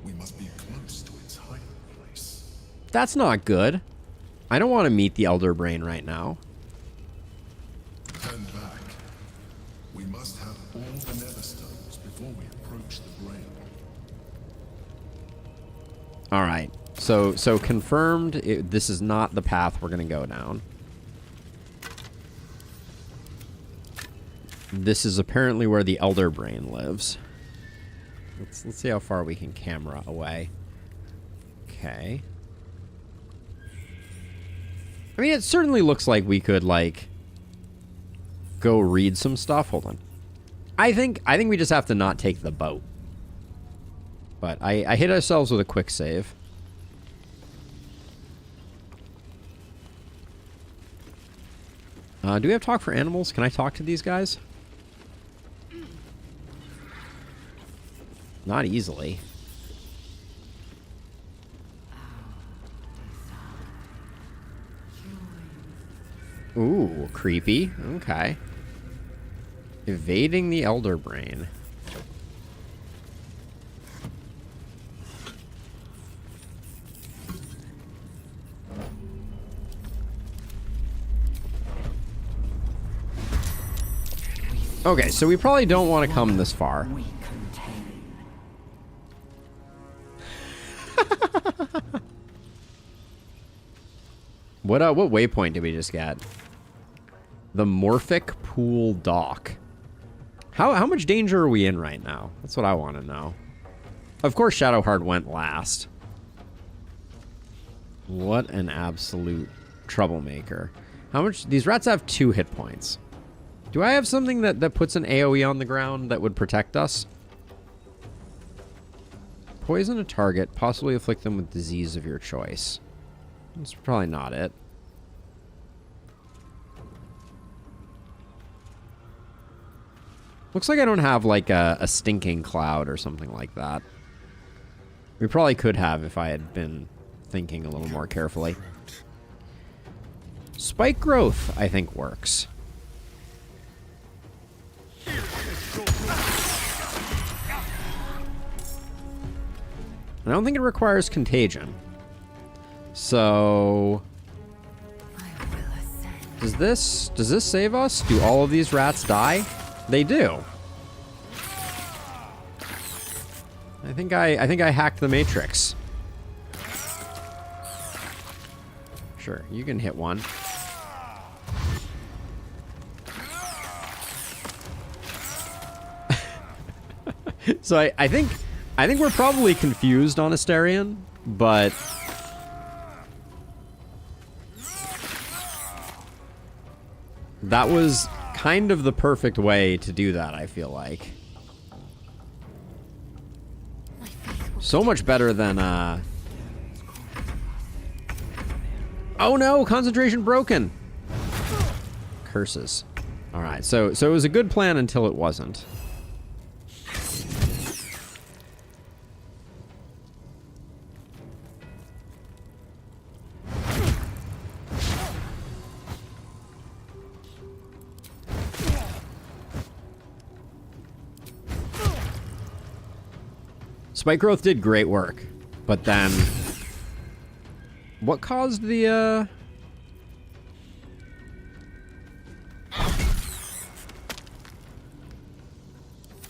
We must be close to its hiding place. That's not good. I don't want to meet the elder brain right now. Turn back. We must have all the nether stones before we approach the brain. All right. So confirmed. This is not the path we're going to go down. This is apparently where the elder brain lives. Let's see how far we can camera away. Okay. I mean, it certainly looks like we could like go read some stuff. Hold on. I think we just have to not take the boat. But I hit ourselves with a quick save. Do we have talk for animals? Can I talk to these guys? Not easily. Ooh, creepy. Okay. Evading the elder brain. Okay, so we probably don't want to come this far. What waypoint did we just get? The Morphic Pool Dock. How much danger are we in right now? That's what I want to know. Of course Shadowheart went last. What an absolute troublemaker. How much... These rats have 2 hit points. Do I have something that puts an AoE on the ground that would protect us? Poison a target, possibly afflict them with disease of your choice. That's probably not it. Looks like I don't have like a stinking cloud or something like that. We probably could have if I had been thinking a little more carefully. Spike growth, I think, works. I don't think it requires contagion. So does this save us? Do all of these rats die? They do. I think I hacked the Matrix. Sure, you can hit one. So I think we're probably confused on Asterion, but that was kind of the perfect way to do that, I feel like. So much better than oh no, concentration broken. Curses. All right, so it was a good plan until it wasn't. Spike growth did great work, but then what caused the yeah,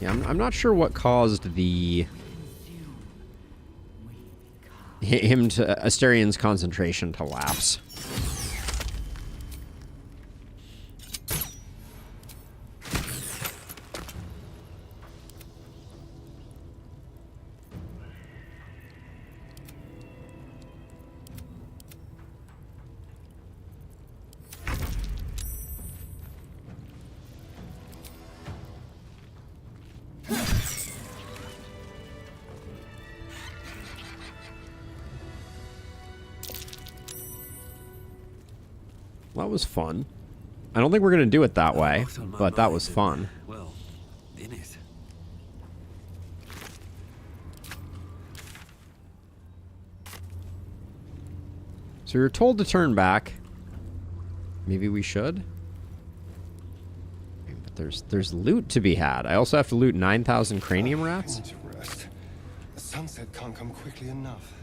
I'm not sure what caused the Asterion's concentration to lapse. That was fun. I don't think we're going to do it that way, but that was fun. Well, in it. So you're told to turn back. Maybe we should. But there's loot to be had. I also have to loot 9,000 cranium rats. I need to rest. The sunset can't come quickly enough.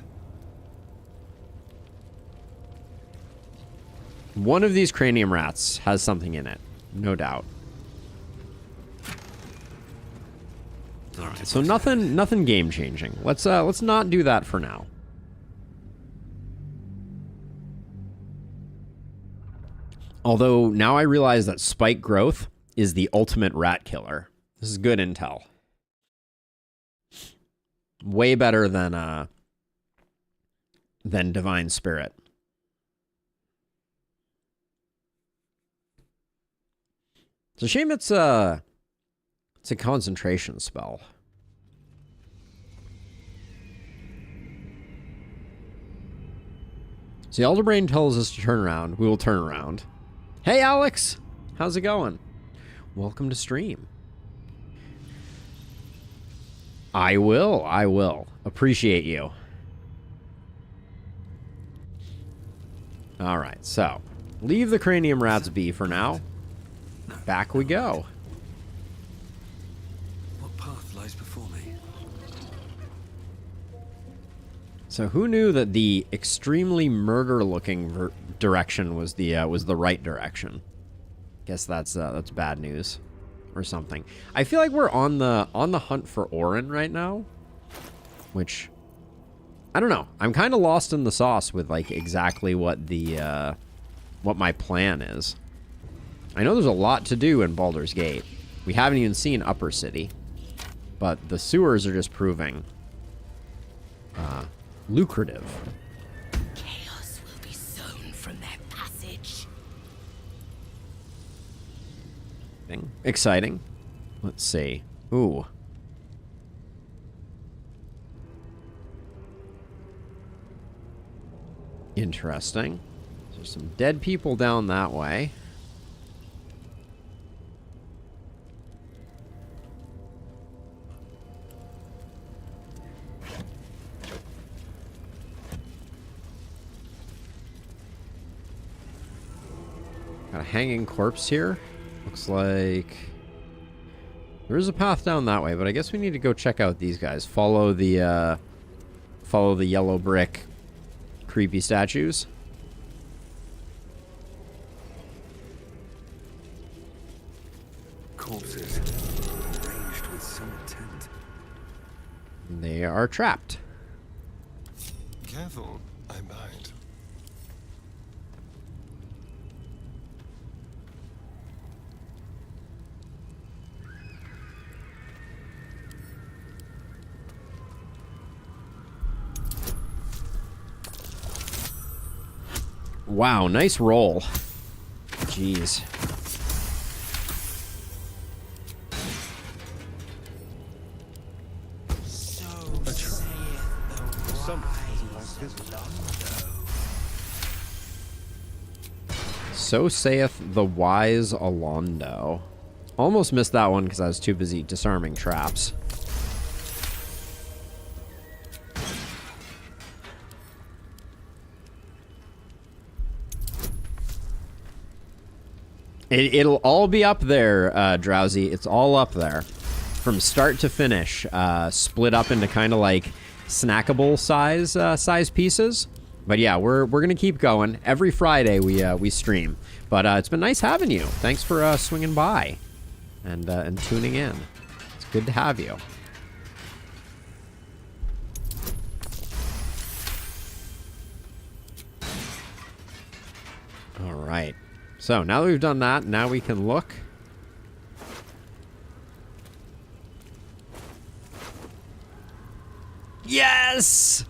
One of these cranium rats has something in it, no doubt. All right, so nothing game changing. Let's not do that for now. Although now I realize that spike growth is the ultimate rat killer. This is good intel. Way better than Divine Spirit. It's a shame it's a concentration spell. So the Elder Brain tells us to turn around. We will turn around. Hey, Alex! How's it going? Welcome to stream. I will. Appreciate you. Alright, so. Leave the cranium rats be for now. Back we go. What path lies before me? So who knew that the extremely murder-looking direction was the right direction? Guess that's bad news, or something. I feel like we're on the hunt for Orin right now, which I don't know. I'm kind of lost in the sauce with like exactly what the what my plan is. I know there's a lot to do in Baldur's Gate. We haven't even seen Upper City, but the sewers are just proving lucrative. Chaos will be sown from their passage. Exciting. Let's see. Ooh. Interesting. There's some dead people down that way. Got a hanging corpse here. Looks like there is a path down that way, but I guess we need to go check out these guys. Follow the yellow brick creepy statues. Corpses arranged with some intent. They are trapped. Careful, I might. Wow, nice roll. Jeez. So saith the wise Alondo. Almost missed that one because I was too busy disarming traps. It'll all be up there, Drowsy. It's all up there. From start to finish. Split up into kind of like snackable size pieces. But yeah, we're gonna keep going. Every Friday we stream. But it's been nice having you. Thanks for swinging by and tuning in. It's good to have you. All right. So now that we've done that, now we can look. Yes!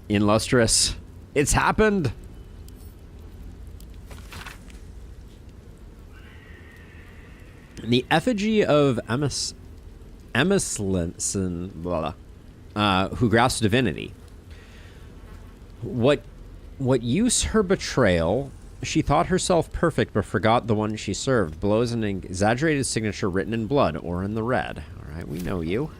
Illustrious. It's happened. The effigy of Emislinson, who grasps divinity. What use her betrayal? She thought herself perfect, but forgot the one she served. Below is an exaggerated signature written in blood or in the red. All right, we know you.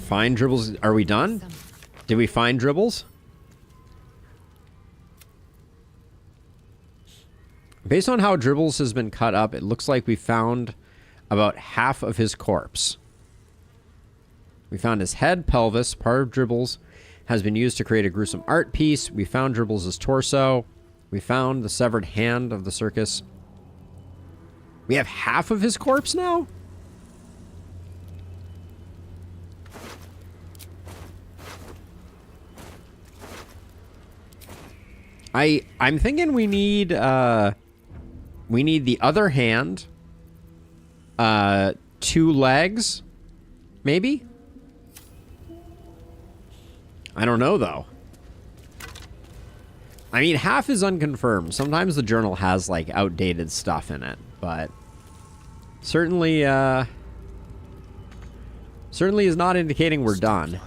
Find Dribbles. Are we done? Did we find Dribbles? Based on how Dribbles has been cut up, it looks like we found about half of his corpse. We found his head, pelvis. Part of Dribbles has been used to create a gruesome art piece. We found Dribbles' torso. We found the severed hand of the circus. We have half of his corpse now? I'm thinking we need the other hand, 2 legs, maybe? I don't know though. I mean, half is unconfirmed. Sometimes the journal has like outdated stuff in it, but certainly is not indicating we're done.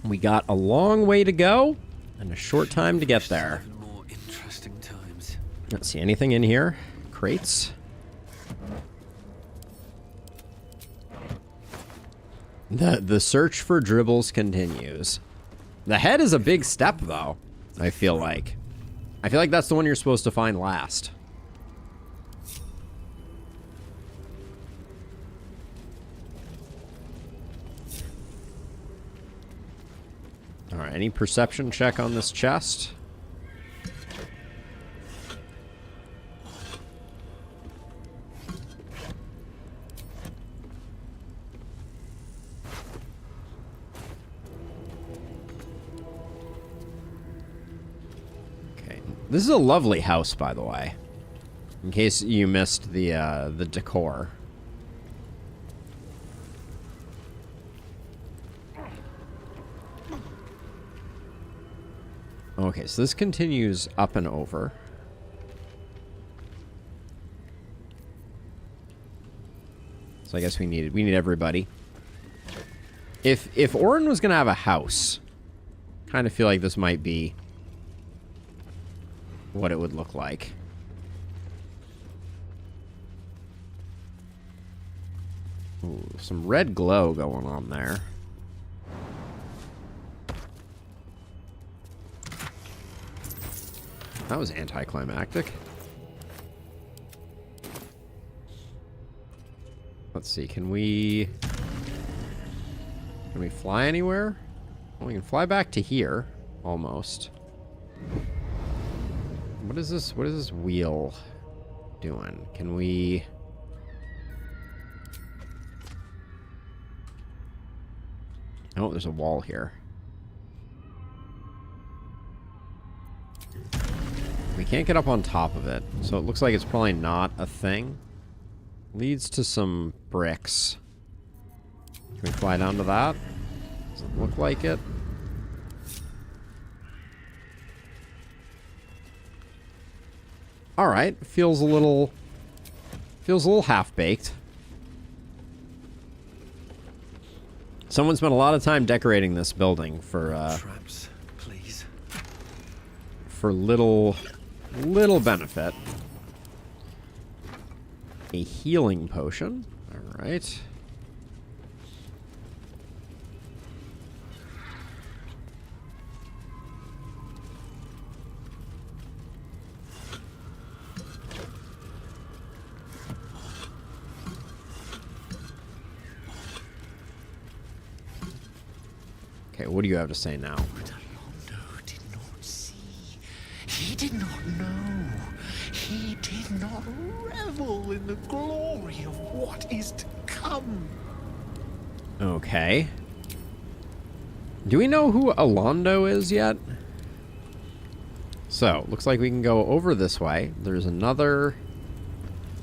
We got a long way to go and a short time to get there. More interesting times. Don't see anything in here. Crates. The search for Dribbles continues. The head is a big step, though, I feel like. I feel like that's the one you're supposed to find last. All right, any perception check on this chest? Okay, this is a lovely house, by the way. In case you missed the decor. Okay, so this continues up and over. So I guess we need everybody. If Orin was gonna have a house, Kind of feel like this might be what it would look like. Ooh, some red glow going on there. That was anticlimactic. Let's see, can we fly anywhere? Well, we can fly back to here, almost. What is this wheel doing? Can we... Oh, there's a wall here. We can't get up on top of it, so it looks like it's probably not a thing. Leads to some bricks. Can we fly down to that? Does it look like it? Alright, feels a little half-baked. Someone spent a lot of time decorating this building for traps, please. For little benefit. A healing potion. Alright. Okay, what do you have to say now? He did not know. He did not revel in the glory of what is to come. Okay. Do we know who Alondo is yet? So, looks like we can go over this way. There's another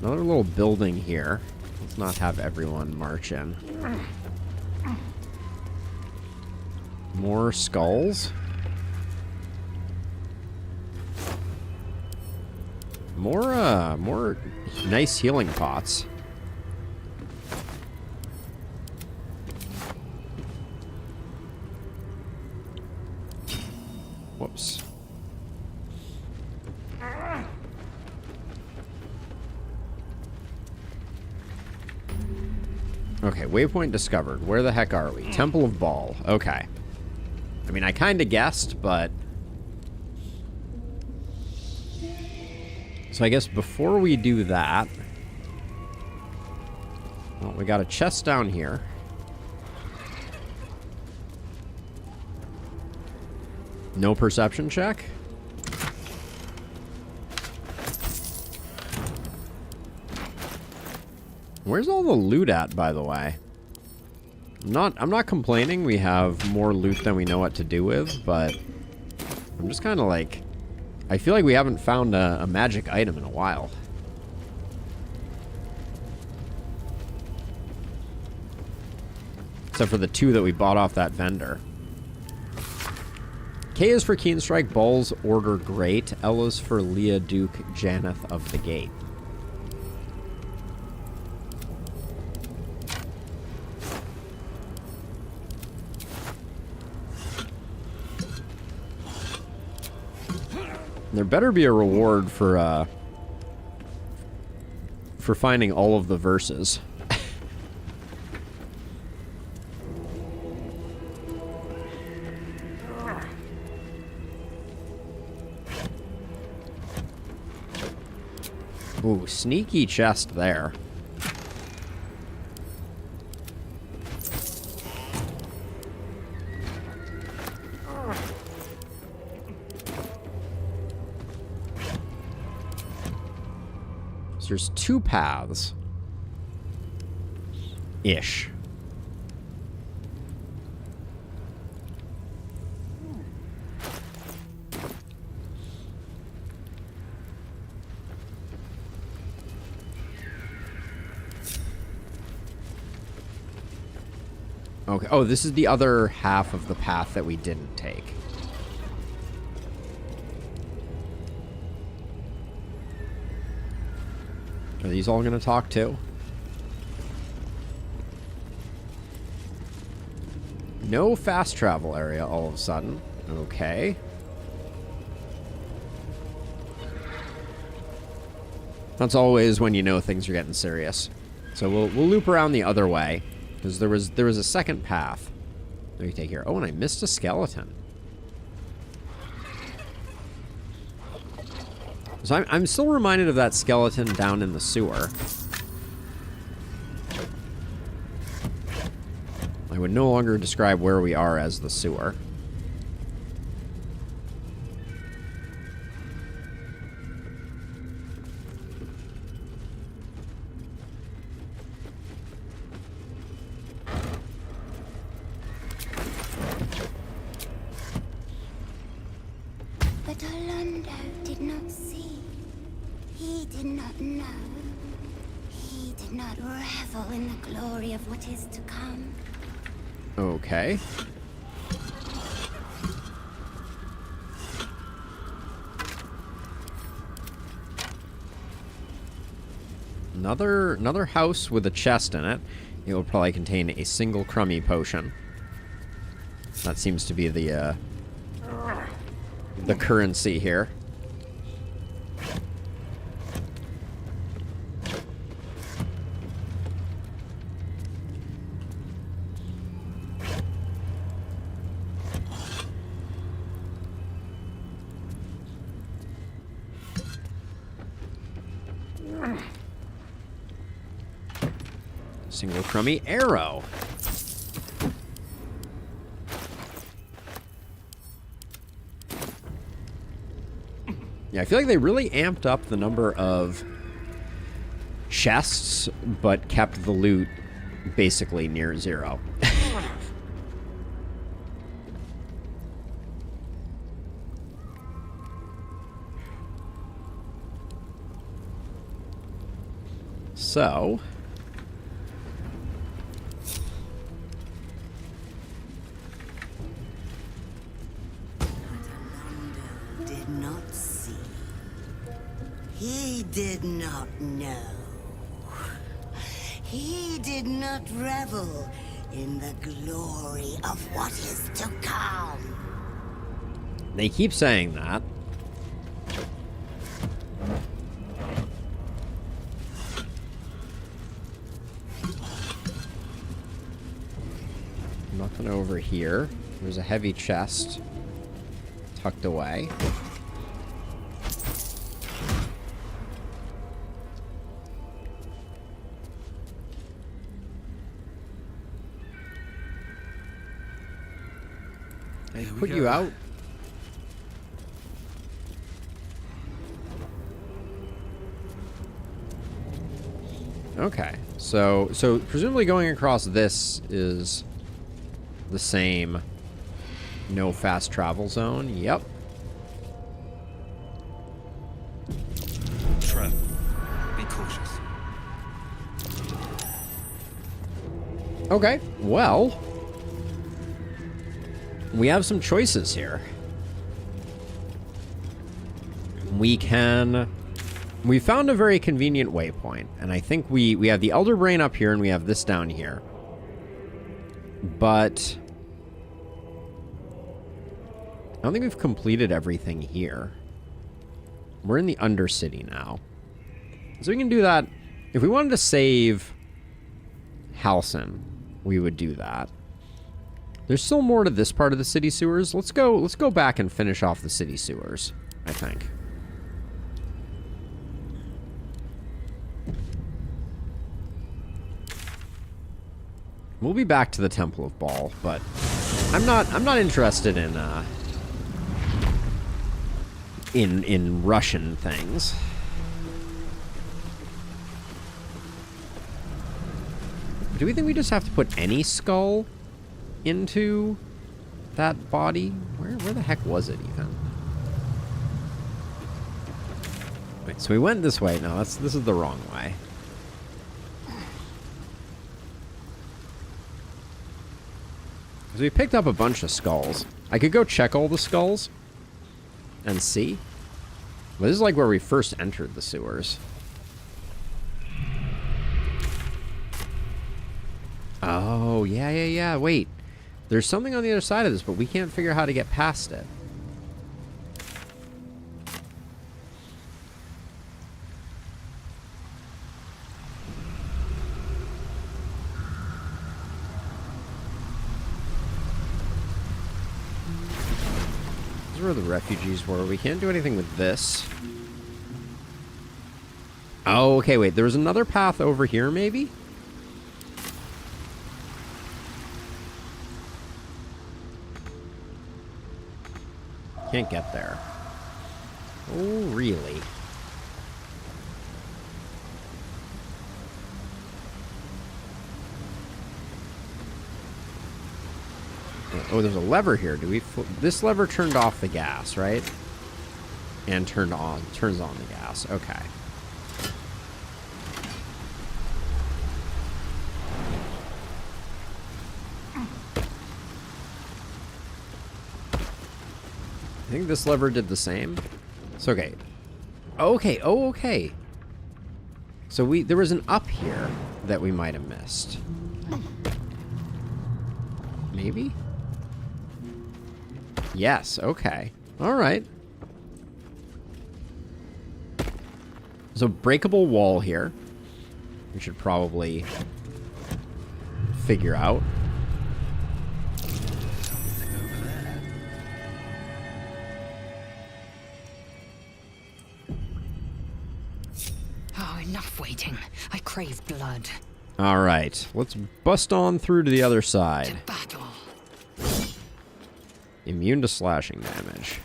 little building here. Let's not have everyone march in. More skulls. More nice healing pots. Whoops. Okay, waypoint discovered. Where the heck are we? Temple of Baal. Okay. I mean, I kind of guessed, but... So I guess before we do that... Well, we got a chest down here. No perception check? Where's all the loot at, by the way? I'm not complaining we have more loot than we know what to do with, but I'm just kind of like... I feel like we haven't found a magic item in a while. Except for the 2 that we bought off that vendor. K is for Keen Strike, Ball's Order Great, L is for Leah Duke, Janeth of the Gate. There better be a reward for finding all of the verses. Ooh, sneaky chest there. There's 2 paths. Ish. Okay. Oh, this is the other half of the path that we didn't take. Are these all going to talk too? No fast travel area all of a sudden. Okay. That's always when you know things are getting serious. So we'll loop around the other way, because there was a second path that we take here. Oh, and I missed a skeleton. So I'm still reminded of that skeleton down in the sewer. I would no longer describe where we are as the sewer. But Orlando did not see. He did not know. He did not revel in the glory of what is to come. Okay. Another house with a chest in it. It will probably contain a single crummy potion. That seems to be the currency here. Single crummy arrow. Yeah, I feel like they really amped up the number of chests, but kept the loot basically near zero. So... did not see. He did not know. He did not revel in the glory of what is to come. They keep saying that. Nothing over here. There's a heavy chest tucked away. They put you out. Okay, so presumably going across this is the same no fast travel zone. Yep. Trent, be cautious. Okay, well, we have some choices here. We found a very convenient waypoint, and I think we have the Elder Brain up here and we have this down here. But I don't think we've completed everything here. We're in the Undercity now. So we can do that. If we wanted to save Halcyon, we would do that. There's still more to this part of the city sewers. Let's go back and finish off the city sewers, I think. We'll be back to the Temple of Baal, but I'm not interested in Russian things. Do we think we just have to put any skull into that body? Where the heck was it even? Wait, so we went this way. No, this is the wrong way. So we picked up a bunch of skulls. I could go check all the skulls and see. But this is like where we first entered the sewers. Oh, yeah. Wait. There's something on the other side of this, but we can't figure out how to get past it. This is where the refugees were. We can't do anything with this. Oh, okay, wait. There was another path over here, maybe? Can't get there. Oh, really? Oh, there's a lever here. Do we? This lever turned off the gas, right? And turns on the gas. Okay. I think this lever did the same. It's okay. Okay. Oh, okay. So there was an up here that we might have missed. Maybe? Yes. Okay. All right. There's a breakable wall here. We should probably figure out. Enough waiting. I crave blood. All right, let's bust on through to the other side. To battle. Immune to slashing damage.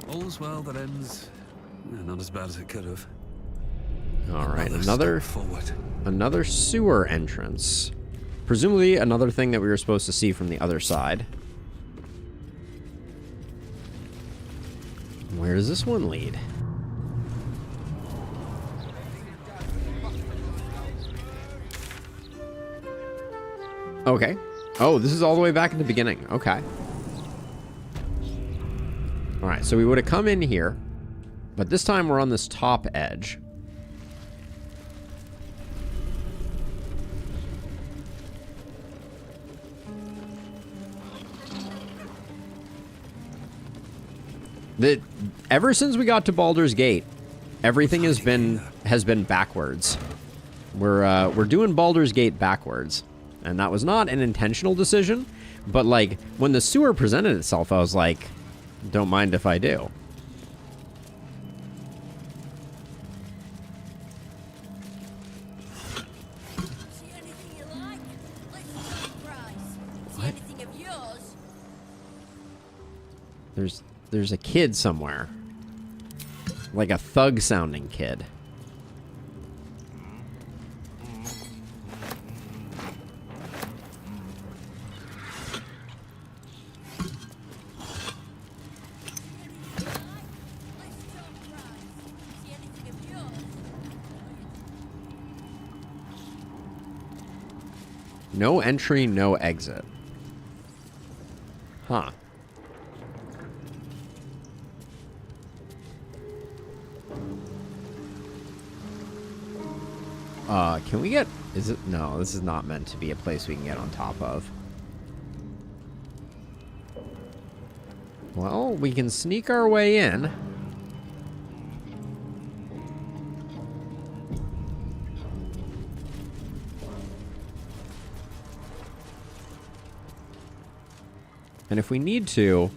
All's well that ends. Not as bad as it could have. All right, another sewer entrance. Presumably another thing that we were supposed to see from the other side. Where does this one lead? Okay. Oh, this is all the way back in the beginning. Okay. Alright, so we would have come in here, but this time we're on this top edge. Ever since we got to Baldur's Gate, everything has been backwards. We're doing Baldur's Gate backwards, and that was not an intentional decision. But like when the sewer presented itself, I was like, don't mind if I do. What? There's a kid somewhere. Like a thug-sounding kid. No entry, no exit. Huh. Can we get... Is it... No, this is not meant to be a place we can get on top of. Well, we can sneak our way in. And if we need to...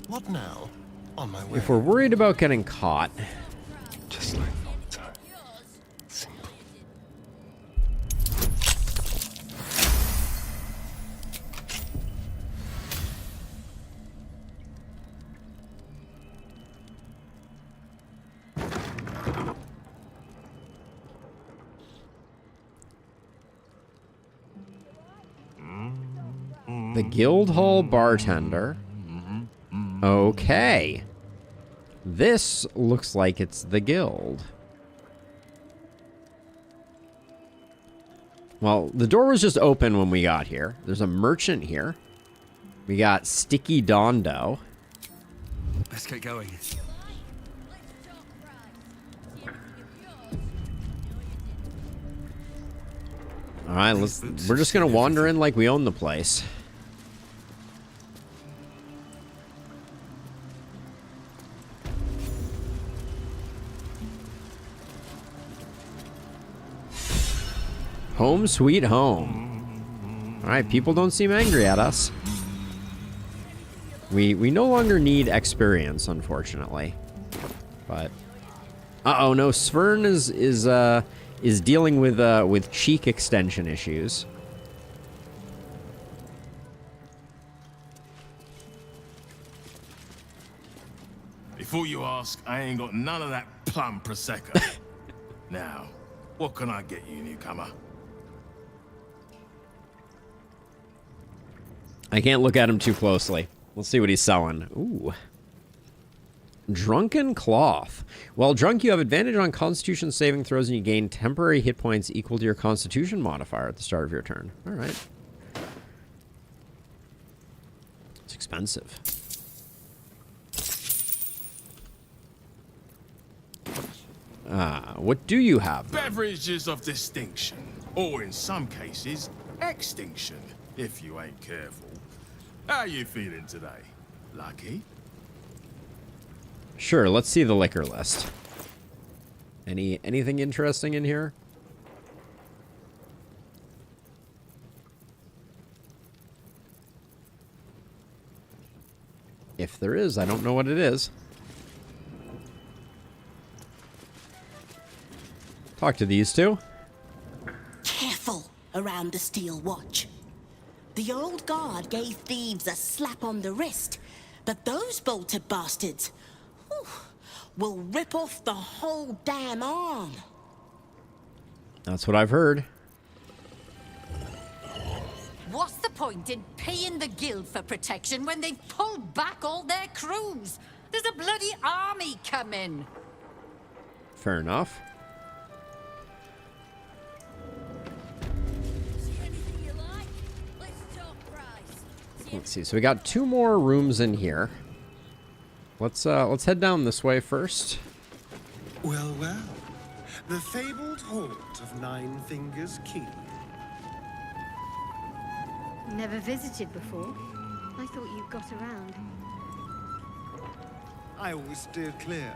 What now? On my way. If we're worried about getting caught... Just like all the time. Simple. The Guildhall bartender. Okay. This looks like it's the guild. Well, the door was just open when we got here. There's a merchant here. We got Sticky Dondo. Let's get going. All right, we're just gonna wander in like we own the place. Home sweet home. All right, people don't seem angry at us. We no longer need experience, unfortunately. But uh-oh, no, Svern is dealing with cheek extension issues. Before you ask, I ain't got none of that plum prosecco. Now, what can I get you, newcomer? I can't look at him too closely. Let's see what he's selling. Ooh. Drunken Cloth. While drunk, you have advantage on Constitution saving throws, and you gain temporary hit points equal to your Constitution modifier at the start of your turn. All right. It's expensive. What do you have, then? Beverages of distinction, or in some cases, extinction, if you ain't careful. How you feeling today? Lucky? Sure, let's see the liquor list. Anything interesting in here? If there is, I don't know what it is. Talk to these two. Careful around the steel watch. The old guard gave thieves a slap on the wrist, but those bolted bastards will rip off the whole damn arm. That's what I've heard. What's the point in paying the guild for protection when they've pulled back all their crews? There's a bloody army coming. Fair enough. Let's see. So we got 2 more rooms in here. Let's head down this way first. Well, well. The fabled haunt of Nine Fingers Keep. Never visited before. I thought you got around. I always steered clear.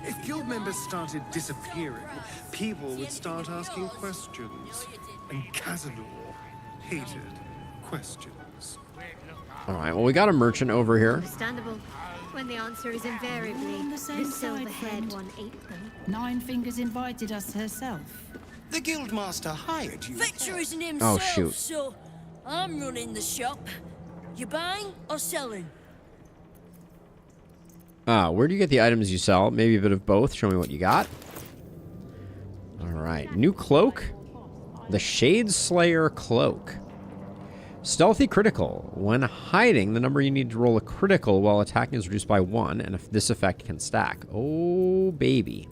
If guild members started disappearing, people would start asking questions. And Cazador hated questions. Alright, well, we got a merchant over here. Understandable. When the answer is invariably on the same the side, silver-haired friend. one ate them. Nine Fingers invited us herself. The guildmaster hired you. Victor isn't Oh, himself, shoot. so I'm running the shop. You buying or selling? Where do you get the items you sell? Maybe a bit of both. Show me what you got. Alright, new cloak. The Shade Slayer Cloak. Stealthy critical. When hiding, the number you need to roll a critical while attacking is reduced by 1, and if this effect can stack. Oh, baby.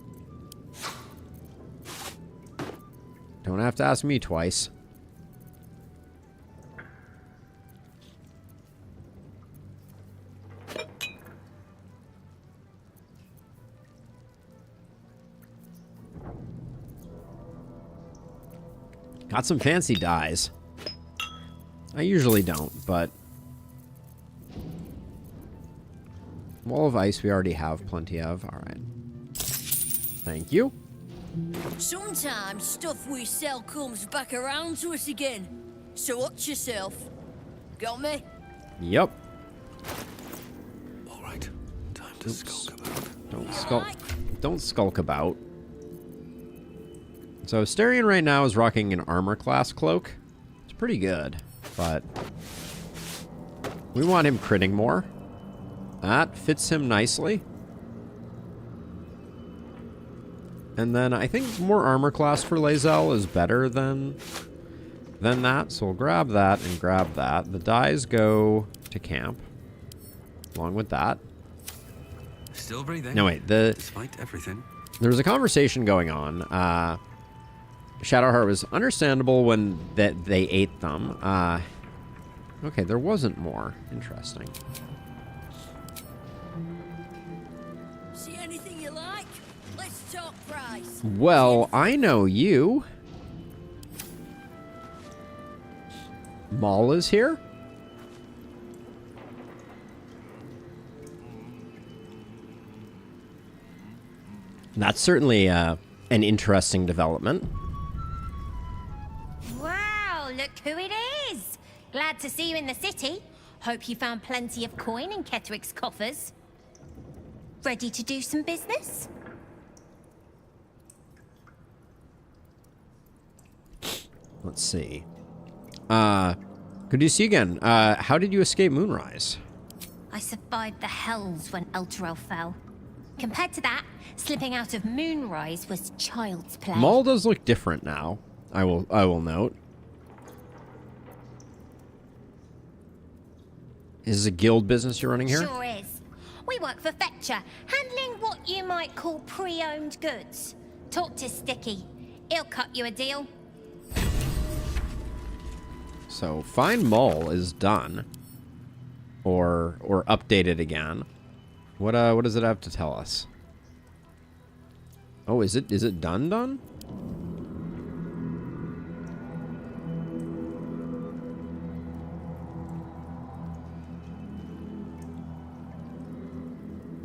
Don't have to ask me twice. Got some fancy dyes. I usually don't, but Wall of Ice we already have plenty of. All right. Thank you. Sometimes stuff we sell comes back around to us again. So watch yourself. Got me? Yep. All right. Time to skulk about. Don't skulk about. So Asterion right now is rocking an armor class cloak. It's pretty good, but we want him critting more. That fits him nicely. And then I think more armor class for Lae'zel is better than that. So we'll grab that and grab that. The dyes go to camp along with that. Still breathing. No, wait. Despite everything. There was a conversation going on. Shadowheart was understandable when they ate them. Okay, there wasn't more. Interesting. Well, I know you. Maul is here? That's certainly an interesting development. Wow, look who it is! Glad to see you in the city. Hope you found plenty of coin in Ketteric's coffers. Ready to do some business? Let's see. Good to see you again. How did you escape Moonrise? I survived the hells when Elturel fell. Compared to that, slipping out of Moonrise was child's play. Maul does look different now. I will note. Is this a guild business you're running here? Sure is. We work for Fetcher, handling what you might call pre-owned goods. Talk to Sticky. He'll cut you a deal. So Find Maul is done. Or updated again. What does it have to tell us? Oh, is it done?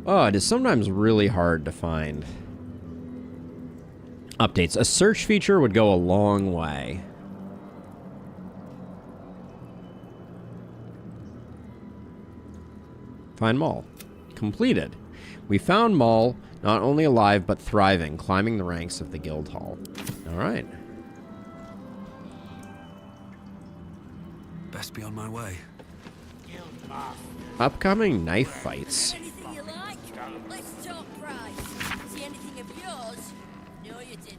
Oh, it is sometimes really hard to find updates. A search feature would go a long way. Find Maul. Completed. We found Maul, not only alive, but thriving, climbing the ranks of the guild hall. Alright. Best be on my way. Upcoming knife fights.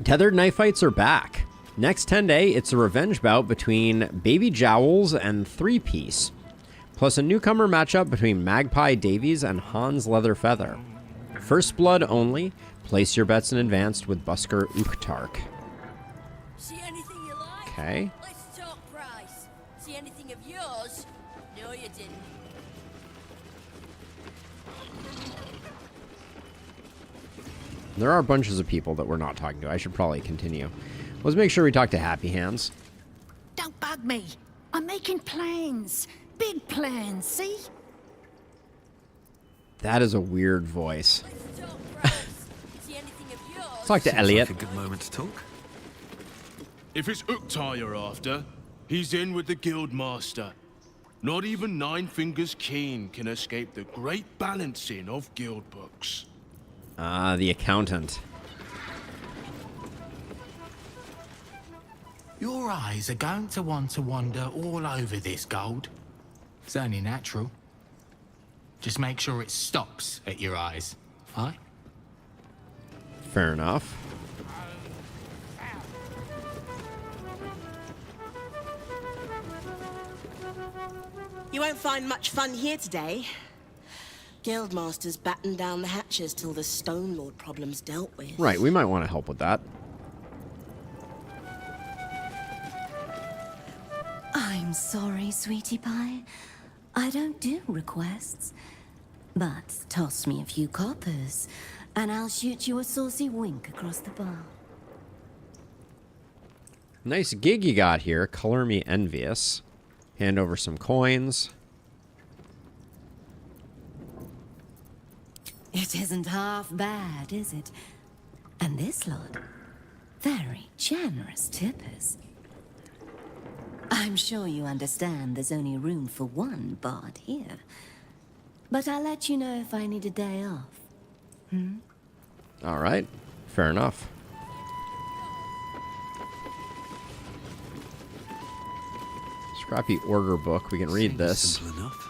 Tethered knife fights are back. Next 10 day, it's a revenge bout between Baby Jowls and Three Piece. Plus a newcomer matchup between Magpie Davies and Hans Leatherfeather. First blood only. Place your bets in advance with Busker Uktark. See anything you like? Okay. Let's talk price. See anything of yours? No, you didn't. There are bunches of people that we're not talking to. I should probably continue. Let's make sure we talk to Happy Hands. Don't bug me. I'm making plans. Big plans, see? That is a weird voice. Let's talk to Elliot. Like a good moment to talk. If it's Uktar you're after, he's in with the Guildmaster. Not even Nine Fingers Keen can escape the great balancing of guild books. Ah, the accountant. Your eyes are going to want to wander all over this gold. It's only natural. Just make sure it stops at your eyes, aye? Fair enough. You won't find much fun here today. Guildmaster's battened down the hatches till the Stone Lord problem's dealt with. Right, we might want to help with that. I'm sorry, sweetie pie. I don't do requests. But toss me a few coppers, and I'll shoot you a saucy wink across the bar. Nice gig you got here. Color me envious. Hand over some coins. It isn't half bad, is it? And this lot, very generous tippers. I'm sure you understand there's only room for one bard here. But I'll let you know if I need a day off. Hmm? All right. Fair enough. Scrappy order book. We can read this. Simple enough.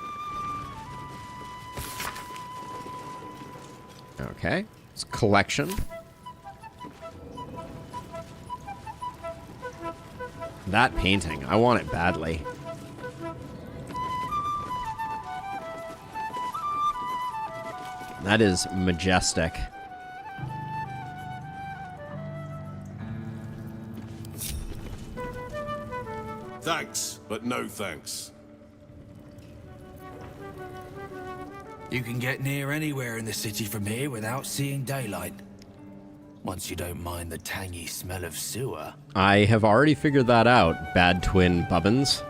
Okay. It's collection. That painting. I want it badly. That is majestic. Thanks, but no thanks. You can get near anywhere in the city from here without seeing daylight. Once you don't mind the tangy smell of sewer. I have already figured that out, bad twin Bubbins.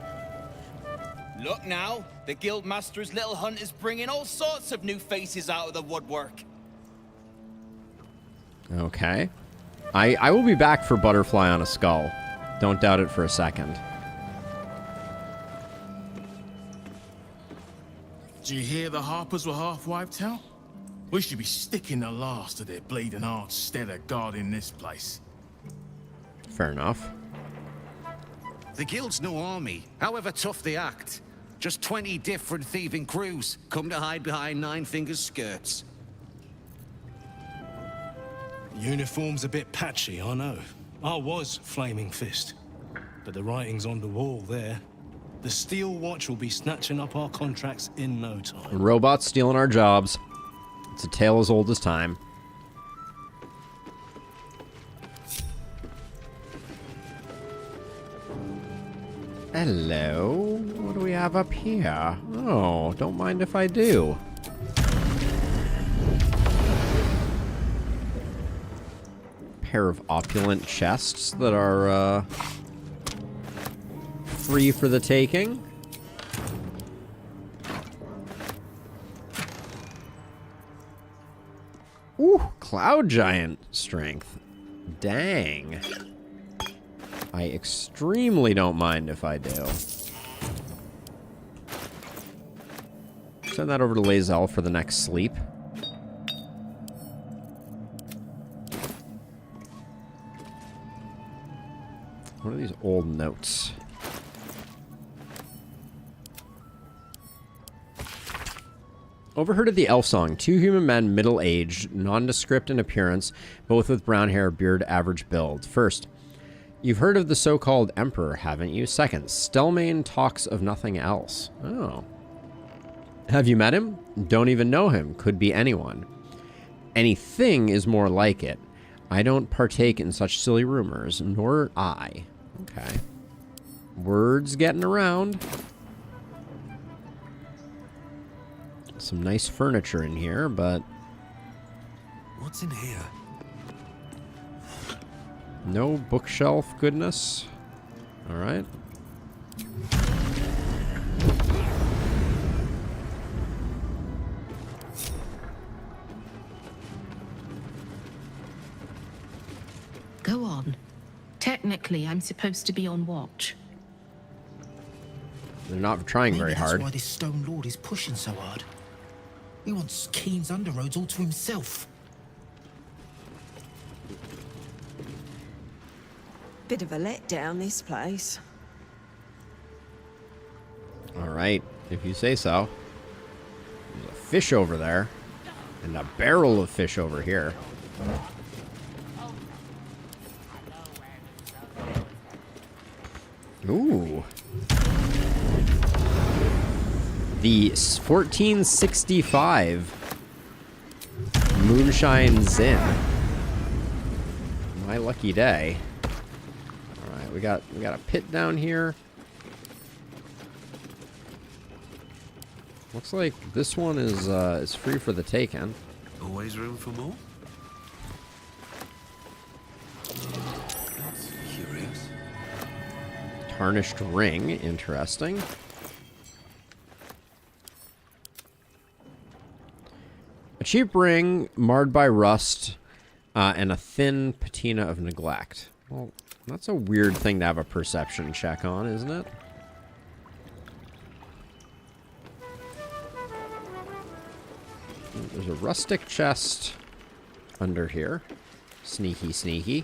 Look now, the Guildmaster's little hunt is bringing all sorts of new faces out of the woodwork. Okay. I will be back for Butterfly on a Skull. Don't doubt it for a second. Do you hear the Harpers were half wiped out? We should be sticking the last of their bleeding hearts instead of guarding this place. Fair enough. The Guild's no army, however tough they act. Just 20 different thieving crews come to hide behind Nine Fingers' skirts. Uniform's a bit patchy, I know. I was Flaming Fist. But the writing's on the wall there. The Steel Watch will be snatching up our contracts in no time. Robots stealing our jobs. It's a tale as old as time. Hello. What do we have up here? Oh, don't mind if I do. Pair of opulent chests that are free for the taking. Ooh, Cloud Giant strength. Dang. I extremely don't mind if I do. Send that over to Lae'zel for the next sleep. What are these old notes? Overheard of the elf song. 2 human men, middle-aged, nondescript in appearance, both with brown hair, beard, average build. First, you've heard of the so-called emperor, haven't you? Second, Stelmane talks of nothing else. Oh. Have you met him? Don't even know him. Could be anyone. Anything is more like it. I don't partake in such silly rumors, nor I. Okay. Words getting around. Some nice furniture in here, but... What's in here? No bookshelf goodness. Alright. Go on. Technically, I'm supposed to be on watch. They're not trying very hard. That's why this Stone Lord is pushing so hard. He wants Keen's underroads all to himself. Bit of a letdown, this place. Alright, if you say so. There's a fish over there. And a barrel of fish over here. Ooh. The 1465 Moonshine Zin. My lucky day. Alright, we got a pit down here. Looks like this one is free for the taking. Always room for more? That's curious. Tarnished ring, interesting. A cheap ring marred by rust and a thin patina of neglect. Well, that's a weird thing to have a perception check on, isn't it? There's a rustic chest under here. Sneaky, sneaky.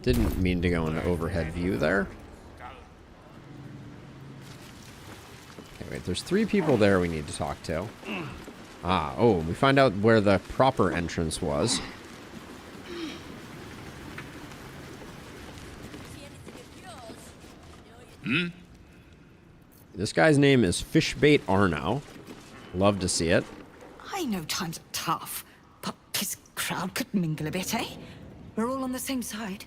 Didn't mean to go into overhead view there. Okay, wait, there's 3 people there we need to talk to. Ah, oh, we find out where the proper entrance was. This guy's name is Fishbait Arno. Love to see it. I know times are tough, but this crowd could mingle a bit, eh? We're all on the same side.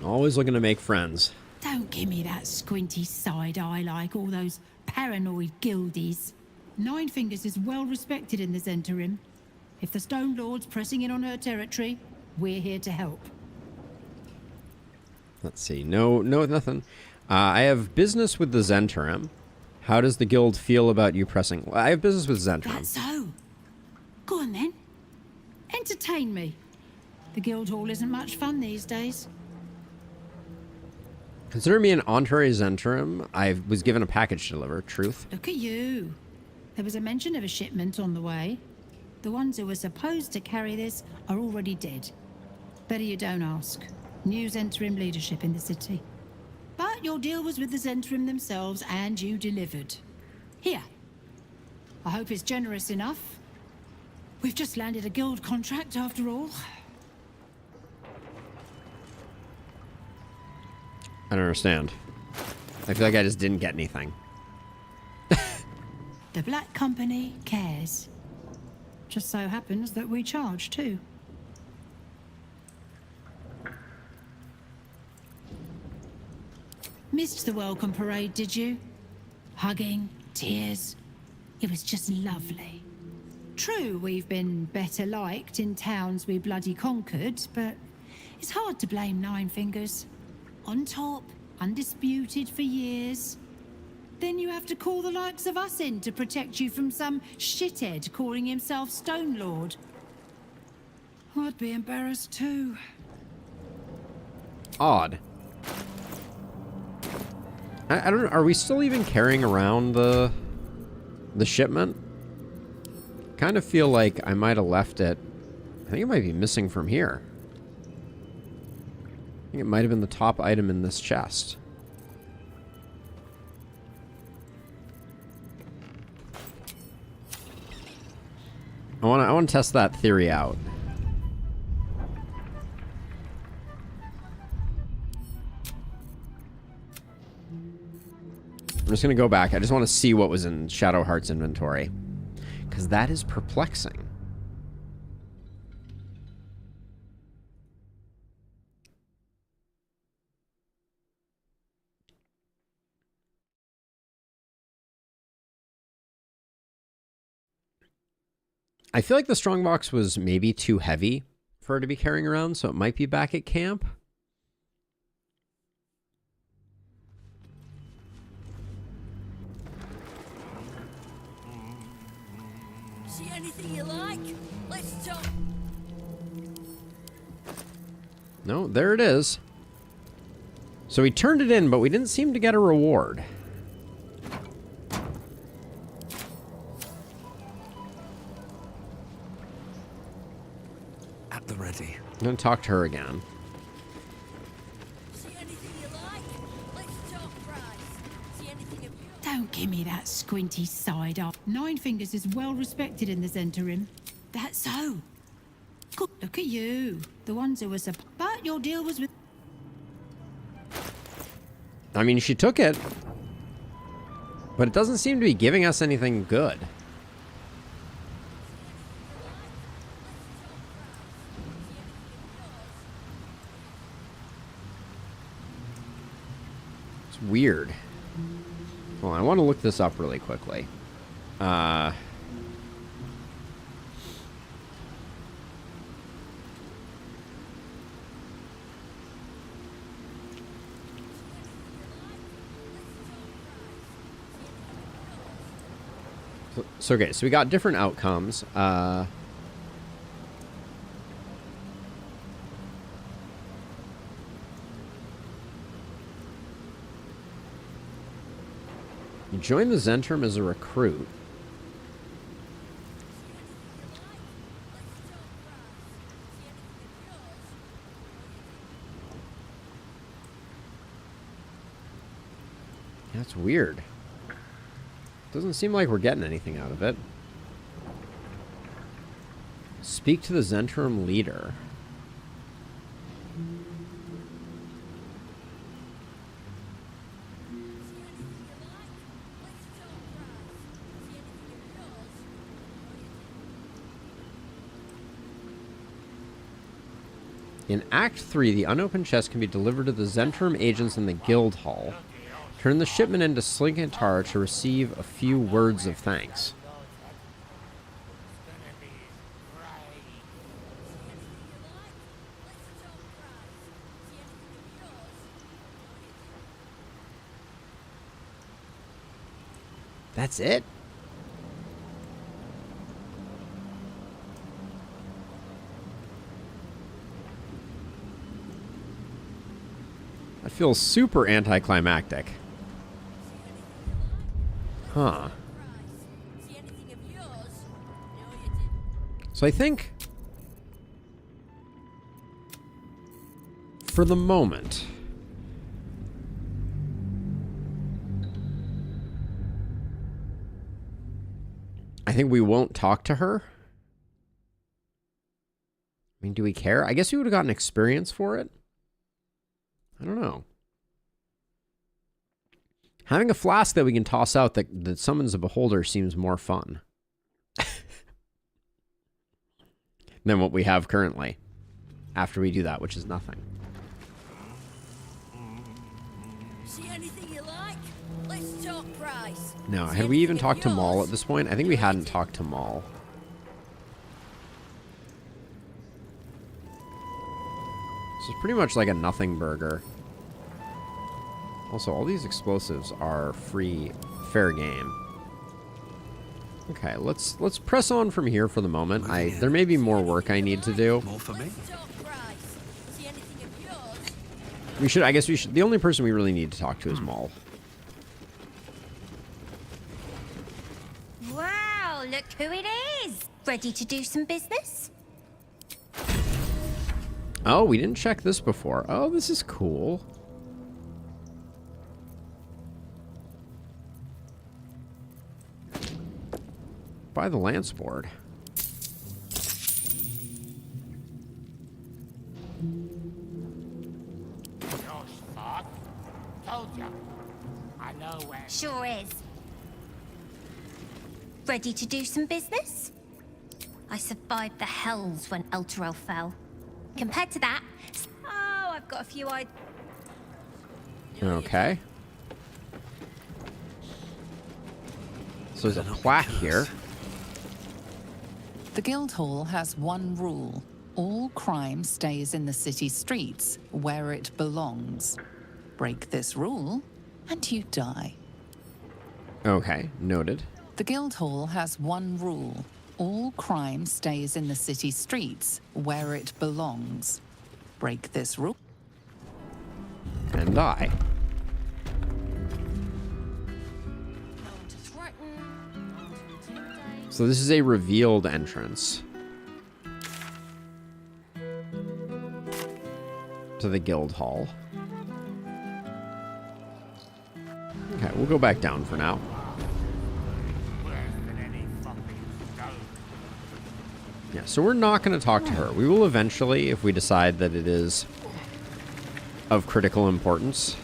Always looking to make friends. Don't give me that squinty side eye like all those paranoid guildies. Nine Fingers is well respected in the Zentarim. If the Stone Lord's pressing in on her territory, we're here to help. Let's see. No, nothing. I have business with the Zentarim. How does the guild feel about you pressing? Well, I have business with Zentarim. That's so. Go on then. Entertain me. The guild hall isn't much fun these days. Consider me an honorary Zentarim. I was given a package to deliver. Truth. Look at you. There was a mention of a shipment on the way. The ones who were supposed to carry this are already dead. Better you don't ask. New Zentarim leadership in the city. But your deal was with the Zentarim themselves, and you delivered. Here. I hope it's generous enough. We've just landed a guild contract after all. I don't understand. I feel like I just didn't get anything. The Black Company cares. Just so happens that we charge too. Missed the welcome parade, did you? Hugging, tears. It was just lovely. True, we've been better liked in towns we bloody conquered, but it's hard to blame Nine Fingers. On top, undisputed for years. Then you have to call the likes of us in to protect you from some shithead calling himself Stone Lord. I'd be embarrassed too. Odd. I don't know. Are we still even carrying around the shipment? Kind of feel like I might have left it. I think it might be missing from here. I think it might have been the top item in this chest. I want to test that theory out. I'm just going to go back. I just want to see what was in Shadowheart's inventory. Because that is perplexing. I feel like the strongbox was maybe too heavy for her to be carrying around, so it might be back at camp. See anything you like? Let's talk. No, there it is. So we turned it in, but we didn't seem to get a reward. At the ready. I'm going to talk to her again. See anything you like? Let's talk price. See anything of Don't give me that squinty side eye. Nine Fingers is well respected in the Zentarim. That's so. Good. Look at you. The ones who were but your deal was with... I mean, she took it. But it doesn't seem to be giving us anything good. It's weird. Well, I want to look this up really quickly. So okay, so we got different outcomes. You join the Zentrum as a recruit. That's weird. Doesn't seem like we're getting anything out of it. Speak to the Zentrum leader. In Act 3, the unopened chest can be delivered to the Zentrum agents in the guild hall. Turn the shipment into Slinkitar to receive a few words of thanks. That's it? That feels super anticlimactic. Huh. So I think, for the moment, I think we won't talk to her. I mean, do we care? I guess we would have gotten experience for it. I don't know. Having a flask that we can toss out that summons a beholder seems more fun than what we have currently after we do that, which is nothing. See anything you like? Let's talk price. No, had we even talked to Maul at this point? I think we hadn't talked to Maul. This is pretty much like a nothing burger. Also, all these explosives are free, fair game. Okay, let's press on from here for the moment. There may be more work I need to do. More for me? I guess we should. The only person we really need to talk to is Maul. Wow, look who it is! Ready to do some business? Oh, we didn't check this before. Oh, this is cool. Buy the lance board. Sure is. Ready to do some business? I survived the hells when Elturel fell. Compared to that, oh, I've got a few ideas. Okay. So there's a plaque here. The Guildhall has one rule. All crime stays in the city streets, where it belongs. Break this rule, and you die. Okay, noted. The Guildhall has one rule. All crime stays in the city streets, where it belongs. Break this rule. And die. So this is a revealed entrance to the guild hall. Okay, we'll go back down for now. Yeah, so we're not going to talk to her. We will eventually, if we decide that it is of critical importance.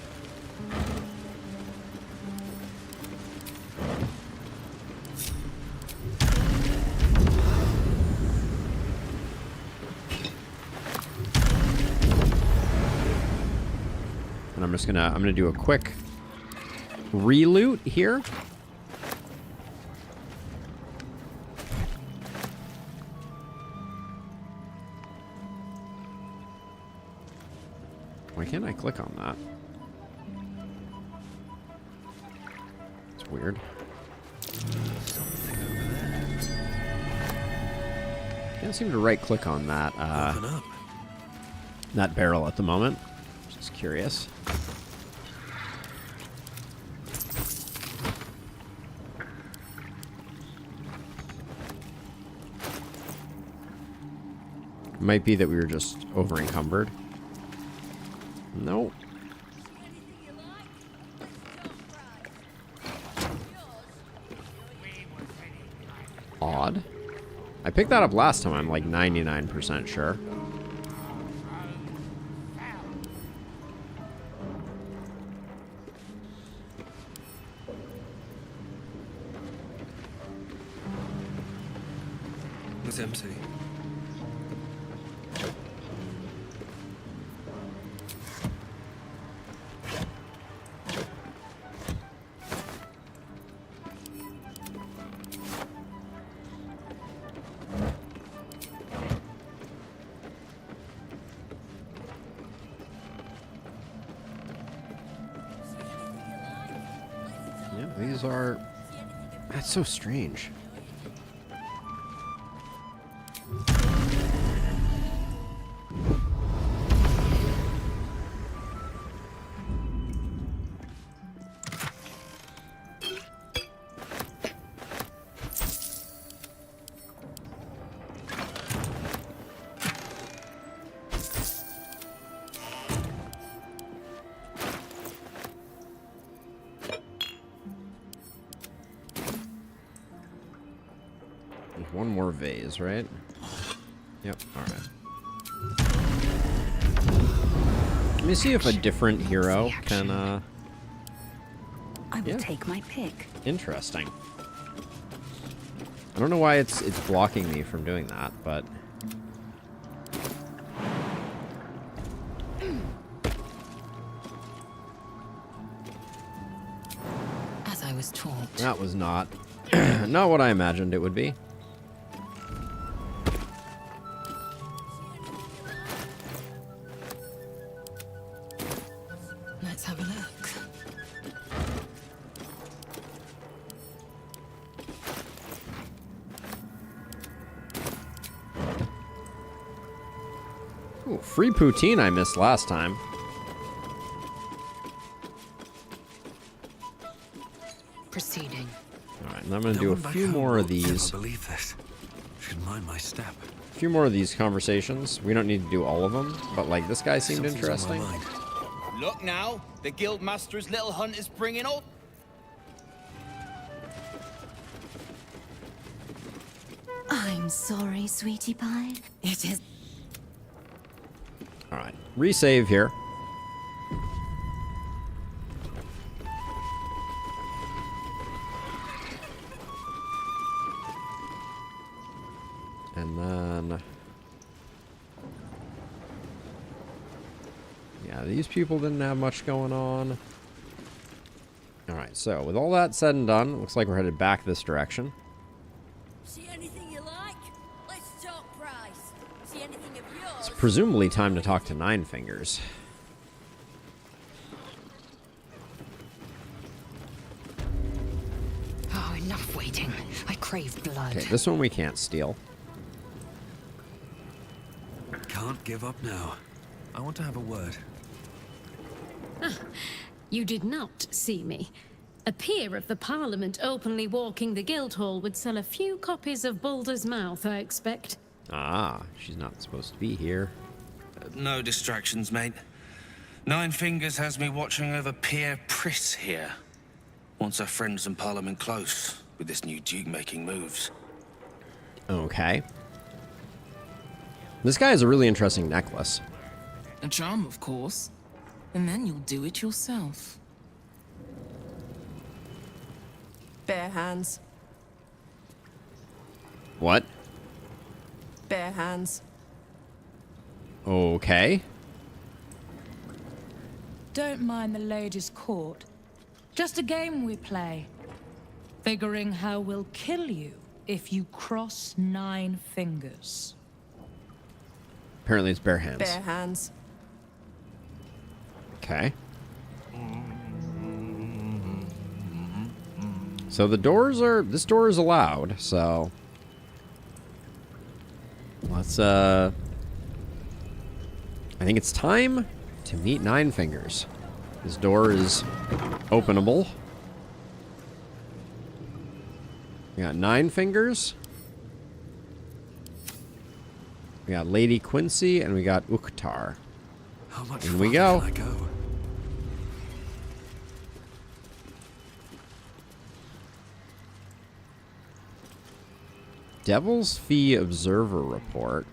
And I'm gonna do a quick reloot here. Why can't I click on that? It's weird. Can't seem to right click on that that barrel at the moment. Just curious. Might be that we were just over encumbered. Nope. Odd. I picked that up last time, I'm like 99% sure. It's empty. These are... That's so strange. One more vase, right? Yep, alright. Let me see if a different hero can, I will take my pick. Interesting. I don't know why it's blocking me from doing that, but... As I was taught. That was not... not what I imagined it would be. Let's have a look. Ooh, free poutine I missed last time. Proceeding. Alright, and I'm gonna do a few more of these. Believe this. Should mind my step. A few more of these conversations. We don't need to do all of them, but like this guy seemed interesting. Look now, the Guildmaster's little hunt is bringing all... I'm sorry, sweetie pie. It is... Alright, resave here. And then... yeah, these people didn't have much going on. Alright, so with all that said and done, it looks like we're headed back this direction. See anything you like? Let's talk price. See anything of yours? It's presumably time to talk to Nine Fingers. Oh, enough waiting. I crave blood. Okay, this one we can't steal. Can't give up now. I want to have a word. You did not see me. A peer of the Parliament openly walking the Guildhall would sell a few copies of Baldur's Mouth, I expect. Ah, she's not supposed to be here. No distractions, mate. Nine Fingers has me watching over Pierre Priss here. Wants our friends in Parliament close with this new Duke making moves. Okay. This guy has a really interesting necklace. A charm, of course. And then you'll do it yourself. Bare hands. What? Bare hands. Okay. Don't mind the ladies' court. Just a game we play. Figuring how we'll kill you if you cross 9 fingers. Apparently it's bare hands. Bare hands. Okay. So the doors are... this door is allowed, so... let's, I think it's time to meet Nine Fingers. This door is openable. We got Nine Fingers. We got Lady Quincy, and we got Uktar. How much In we go. Can I go? Devil's Fee Observer Report.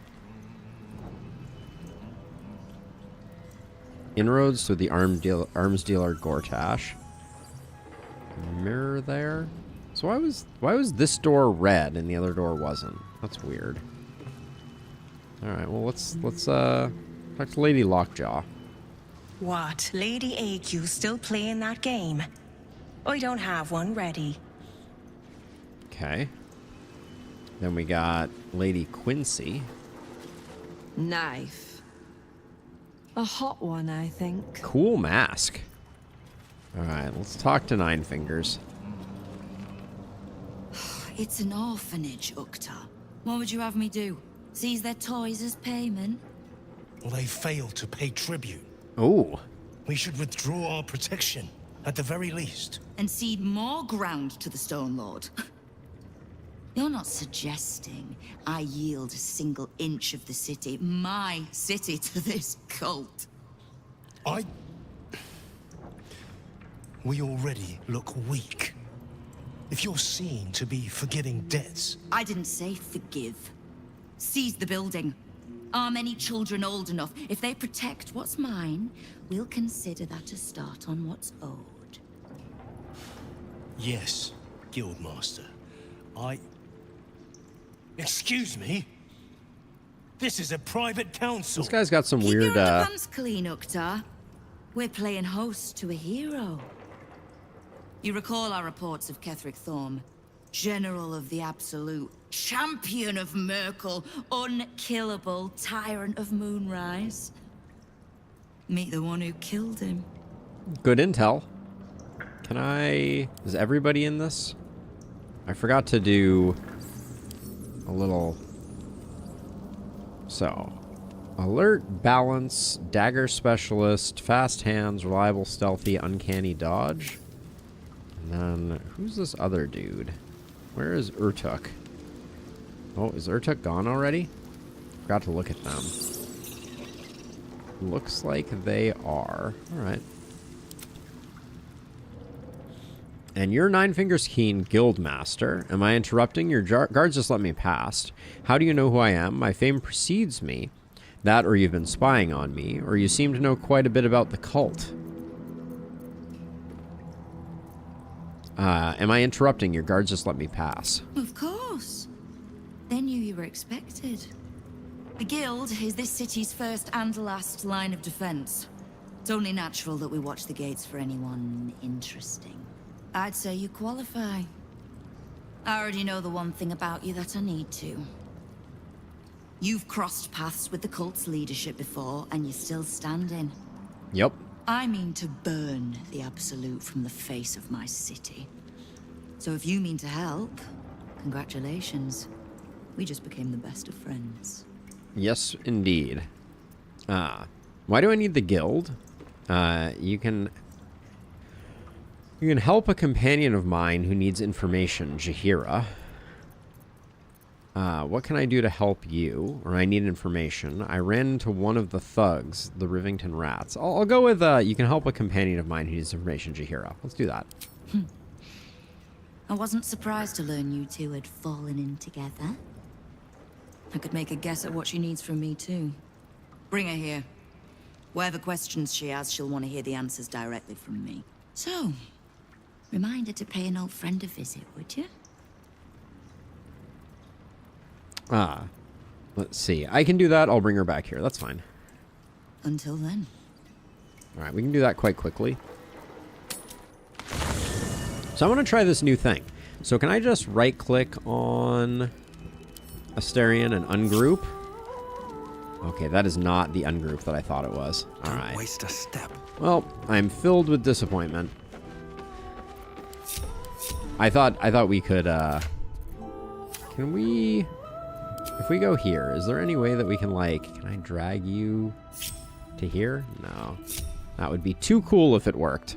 Inroads to the arms dealer Gortash. Mirror there. So why was this door red and the other door wasn't? That's weird. All right, well let's talk to Lady Lockjaw. What? Lady AQ still playing that game? I don't have one ready. Okay. Then we got Lady Quincy. Knife. A hot one, I think. Cool mask. All right, let's talk to Nine Fingers. It's an orphanage, Uktar. What would you have me do? Seize their toys as payment? Well, they failed to pay tribute. Oh. We should withdraw our protection, at the very least. And cede more ground to the Stone Lord? You're not suggesting I yield a single inch of the city, my city, to this cult? We already look weak. If you're seen to be forgiving debts... I didn't say forgive. Seize the building. Arm any children old enough. If they protect what's mine, we'll consider that a start on what's owed. Yes, Guildmaster. Excuse me? This is a private council. This guy's got some Keep weird, your underpants clean, Uktar. We're playing host to a hero. You recall our reports of Ketheric Thorm, General of the Absolute, Champion of Merkel, unkillable Tyrant of Moonrise. Meet the one who killed him. Good intel. Can I... Is everybody in this? I forgot to do a little... So, alert, balance, dagger specialist, fast hands, reliable, stealthy, uncanny dodge. And then, who's this other dude? Where is Urtuk? Oh, is Urtuk gone already? Forgot to look at them. Looks like they are. Alright. And you're Nine Fingers Keen Guildmaster. Am I interrupting? Your guards just let me past. How do you know who I am? My fame precedes me. That, or you've been spying on me, or you seem to know quite a bit about the cult. Am I interrupting? Your guards just let me pass. Of course. They knew you were expected. The Guild is this city's first and last line of defense. It's only natural that we watch the gates for anyone interesting. I'd say you qualify. I already know the one thing about you that I need to. You've crossed paths with the cult's leadership before, and you're still standing. Yep. I mean to burn the Absolute from the face of my city. So if you mean to help, congratulations. We just became the best of friends. Yes, indeed. Why do I need the guild? You can help a companion of mine who needs information, Jaheira. What can I do to help you? Or I need information. I ran into one of the thugs, the Rivington Rats. I'll go with, you can help a companion of mine who needs information, Jaheira. Let's do that. I wasn't surprised to learn you two had fallen in together. I could make a guess at what she needs from me, too. Bring her here. Whatever questions she has, she'll want to hear the answers directly from me. So, remind her to pay an old friend a visit, would you? Let's see. I can do that. I'll bring her back here. That's fine. Until then. Alright, we can do that quite quickly. So I want to try this new thing. So can I just right-click on Asterion and ungroup? Okay, that is not the ungroup that I thought it was. Alright. Don't waste a step. Well, I'm filled with disappointment. I thought we could, can we... If we go here, is there any way that we can, like... Can I drag you to here? No. That would be too cool if it worked.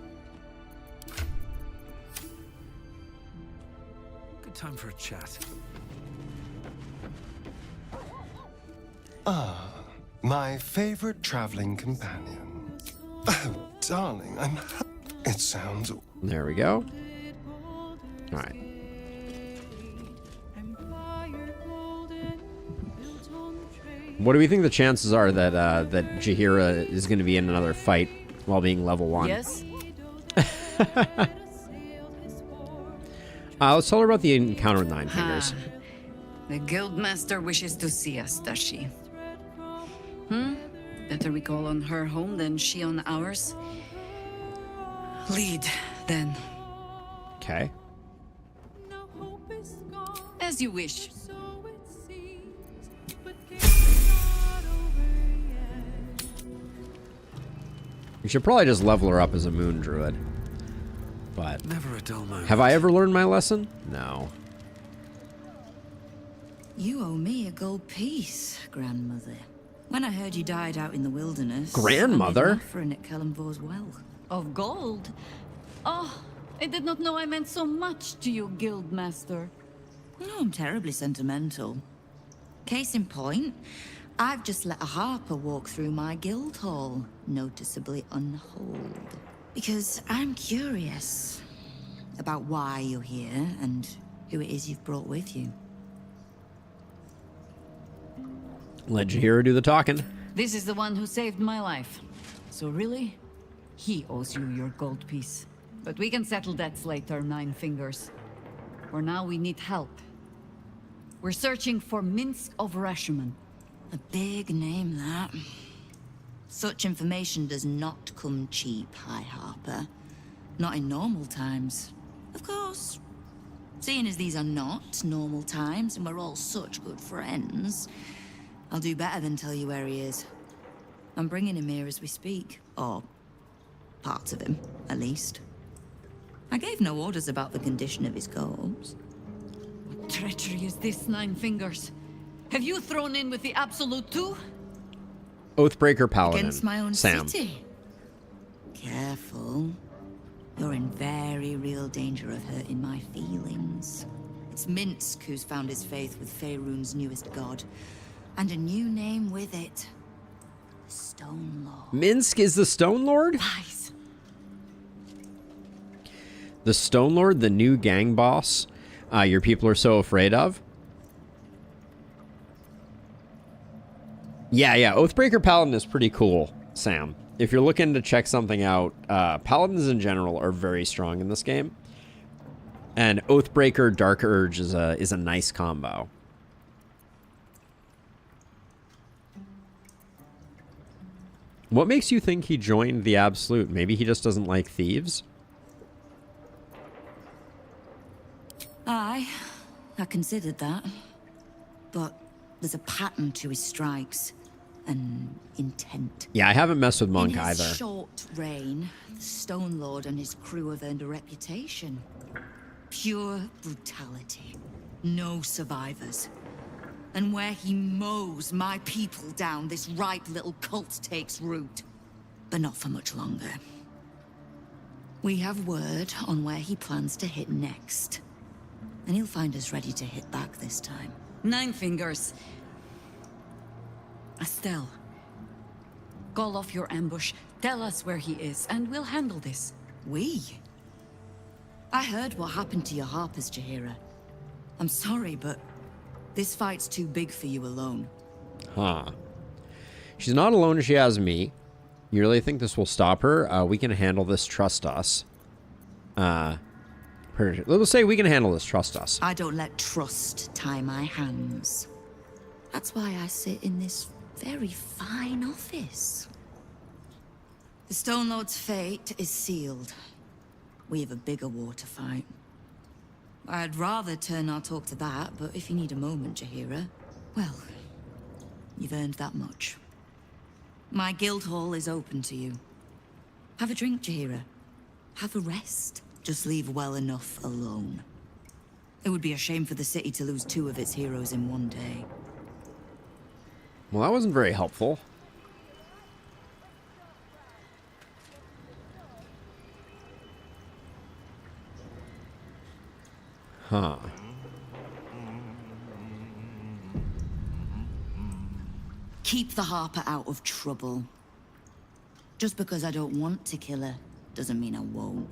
Good time for a chat. Ah, my favorite traveling companion. Oh, darling, it sounds... There we go. Alright. What do we think the chances are that that Jaheira is going to be in another fight while being level 1? Yes. Let's tell her about the encounter with Nine Fingers. The Guildmaster wishes to see us, does she? Better we call on her home than she on ours. Lead, then. Okay. As you wish. We should probably just level her up as a moon druid. But never a dull moment. Have I ever learned my lesson? No. You owe me a gold piece, grandmother. When I heard you died out in the wilderness... Grandmother? I made an offering at Kellenvor's well. Of gold? Oh, I did not know I meant so much to you, Guildmaster. No, I'm terribly sentimental. Case in point, I've just let a harper walk through my guild hall, noticeably unholed. Because I'm curious about why you're here and who it is you've brought with you. Let Jaheira do the talking. This is the one who saved my life. So really, he owes you your gold piece. But we can settle debts later, Nine Fingers. For now, we need help. We're searching for Minsk of Rashomon. A big name, that. Such information does not come cheap, High Harper. Not in normal times. Of course. Seeing as these are not normal times and we're all such good friends, I'll do better than tell you where he is. I'm bringing him here as we speak. Or parts of him, at least. I gave no orders about the condition of his corpse. What treachery is this, Nine Fingers? Have you thrown in with the Absolute too? Oathbreaker Paladin. Against my own Sam. city. Careful. You're in very real danger of hurting my feelings. It's Minsk who's found his faith with Faerun's newest god. And a new name with it. The Stone Lord. Minsk is the Stone Lord? Lies. The Stone Lord, the new gang boss your people are so afraid of? Yeah, Oathbreaker Paladin is pretty cool, Sam. If you're looking to check something out, Paladins in general are very strong in this game. And Oathbreaker Dark Urge is a nice combo. What makes you think he joined the Absolute? Maybe he just doesn't like thieves? I considered that. But there's a pattern to his strikes. An intent. Yeah, I haven't messed with Monk In his either. short reign, the Stone Lord and his crew have earned a reputation. Pure brutality. No survivors. And where he mows my people down, this ripe little cult takes root. But not for much longer. We have word on where he plans to hit next. And he'll find us ready to hit back this time. Nine Fingers. Estelle. Call off your ambush. Tell us where he is, and we'll handle this. We? I heard what happened to your Harpers, Jaheira. I'm sorry, but this fight's too big for you alone. Huh. She's not alone, she has me. You really think this will stop her? We can handle this, trust us. Let's say we can handle this, trust us. I don't let trust tie my hands. That's why I sit in this very fine office. The Stone Lord's fate is sealed. We have a bigger war to fight. I'd rather turn our talk to that, but if you need a moment, Jaheira, well, you've earned that much. My guild hall is open to you. Have a drink, Jaheira. Have a rest. Just leave well enough alone. It would be a shame for the city to lose 2 of its heroes in one day. Well, that wasn't very helpful. Huh. Keep the Harper out of trouble. Just because I don't want to kill her, doesn't mean I won't.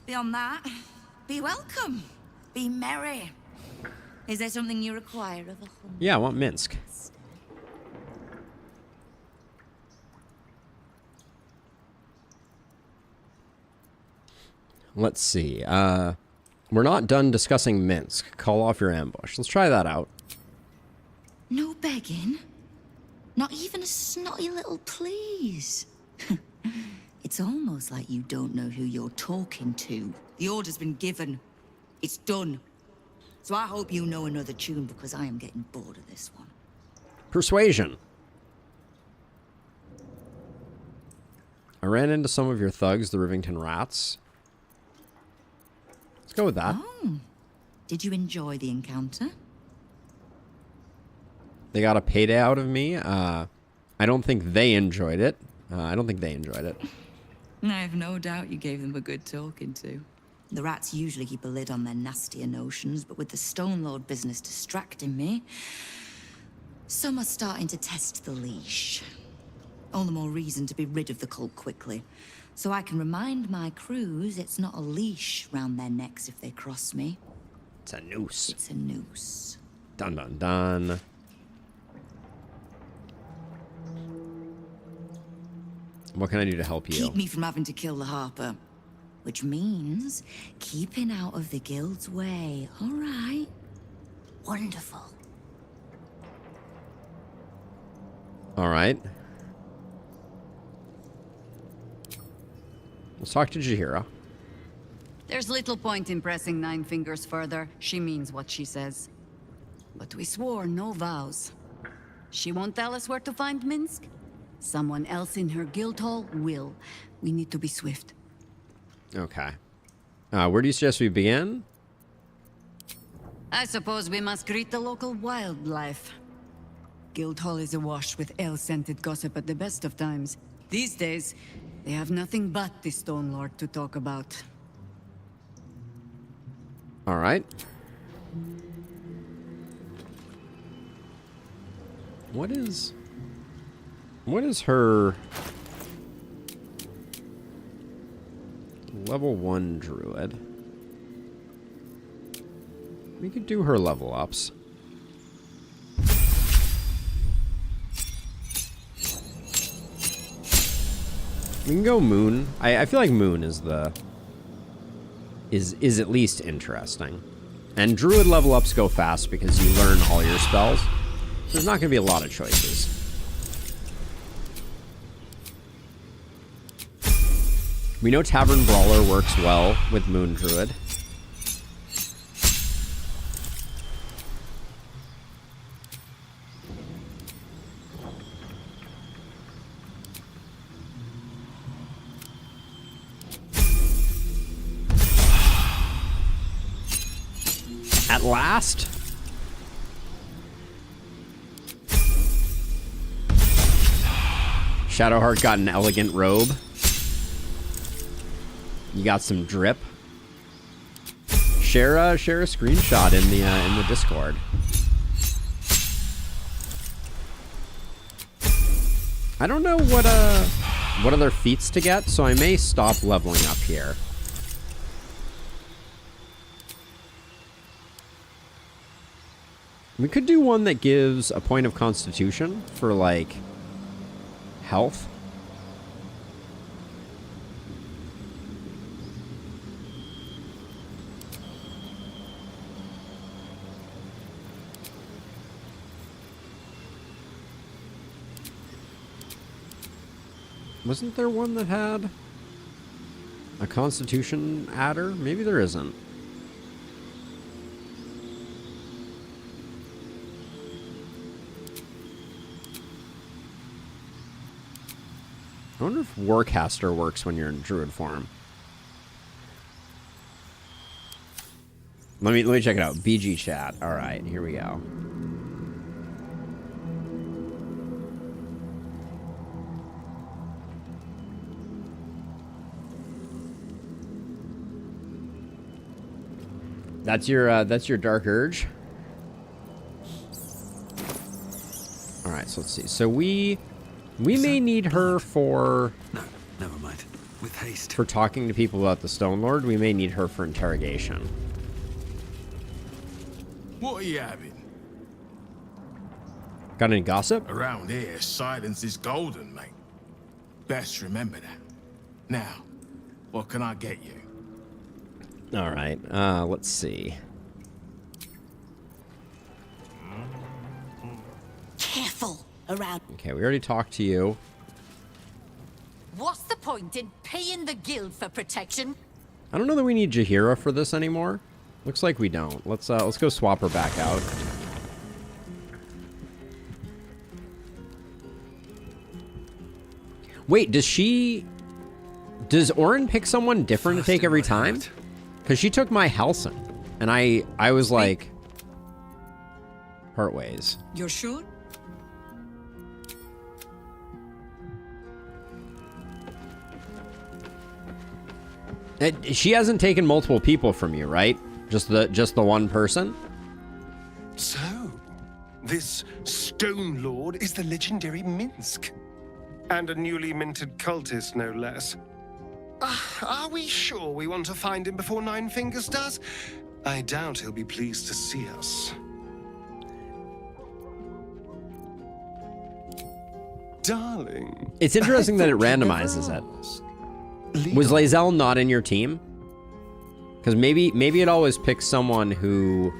Beyond that, be welcome. Be merry. Is there something you require of a home? Yeah, I want Minsk. Let's see. We're not done discussing Minsk. Call off your ambush. Let's try that out. No begging? Not even a snotty little please? It's almost like you don't know who you're talking to. The order's been given. It's done. So I hope you know another tune, because I am getting bored of this one. Persuasion. I ran into some of your thugs, the Rivington Rats. Let's go with that. Oh. Did you enjoy the encounter? They got a payday out of me. I don't think they enjoyed it. I have no doubt you gave them a good talking to. The rats usually keep a lid on their nastier notions, but with the Stone Lord business distracting me, some are starting to test the leash. All the more reason to be rid of the cult quickly, so I can remind my crews it's not a leash round their necks if they cross me. It's a noose. It's a noose. Dun dun dun. What can I do to help you? Keep me from having to kill the Harper. Which means keeping out of the guild's way. All right. Wonderful. All right. Let's talk to Jaheira. There's little point in pressing Nine Fingers further. She means what she says. But we swore no vows. She won't tell us where to find Minsk. Someone else in her guild hall will. We need to be swift. Okay. Where do you suggest we begin? I suppose we must greet the local wildlife. Guildhall is awash with ale-scented gossip at the best of times. These days, they have nothing but the Stone Lord to talk about. All right. What is her level 1 druid? We could do her level ups. We can go Moon. I feel like Moon is is at least interesting. And druid level ups go fast because you learn all your spells. There's not going to be a lot of choices. We know Tavern Brawler works well with Moon Druid. At last? Shadowheart got an elegant robe. You got some drip. Share a screenshot in the Discord. I don't know what other feats to get, so I may stop leveling up here. We could do one that gives a point of constitution for, like, health. Wasn't there one that had a constitution adder? Maybe there isn't. I wonder if Warcaster works when you're in druid form. Let me check it out. BG chat. All right, here we go. That's your dark urge. All right, so let's see. So we may need her for... No, never mind. With haste. For talking to people about the Stone Lord, we may need her for interrogation. What are you having? Got any gossip? Around here, silence is golden, mate. Best remember that. Now, what can I get you? All right, let's see. Careful around. Okay, we already talked to you. What's the point in paying the guild for protection? I don't know that we need Jaheira for this anymore. Looks like we don't. Let's go swap her back out. Wait, does Orin pick someone different to take every time? Because she took my Halcyon, and I was like, part ways. You're sure? She hasn't taken multiple people from you, right? Just the one person? So, this Stone Lord is the legendary Minsk. And a newly minted cultist, no less. Are we sure we want to find him before Nine Fingers does? I doubt he'll be pleased to see us. Darling. It's interesting that it randomizes it. Was Lae'zel not in your team? Because maybe it always picks someone who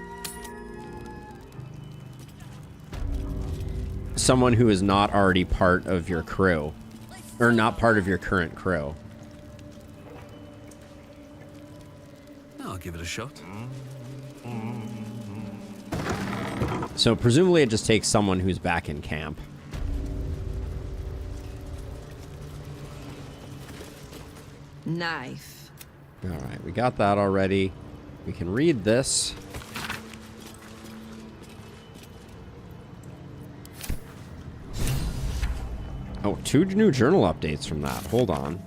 is not already part of your crew, or not part of your current crew. I'll give it a shot. So presumably it just takes someone who's back in camp. Knife. All right, we got that already. We can read this. Oh, 2 new journal updates from that. Hold on.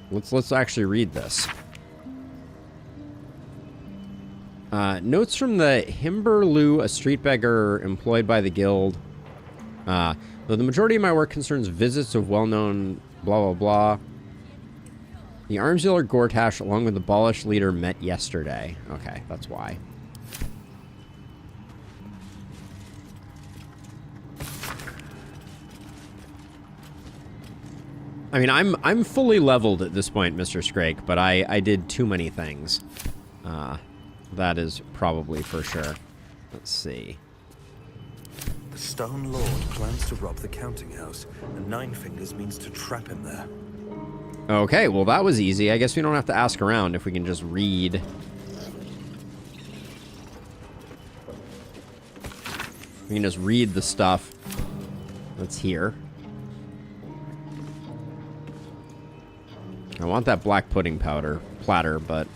Let's actually read this. Notes from the Himberlu, a street beggar employed by the guild. Though the majority of my work concerns visits of well-known blah blah blah. The arms dealer Gortash, along with the Balish leader, met yesterday. Okay, that's why. I mean, I'm fully leveled at this point, Mr. Scrake, but I did too many things. That is probably for sure. Let's see. The Stone Lord plans to rob the counting house, and Nine Fingers means to trap him there. Okay, well that was easy. I guess we don't have to ask around if we can just read. We can just read the stuff that's here. I want that black pudding platter, but...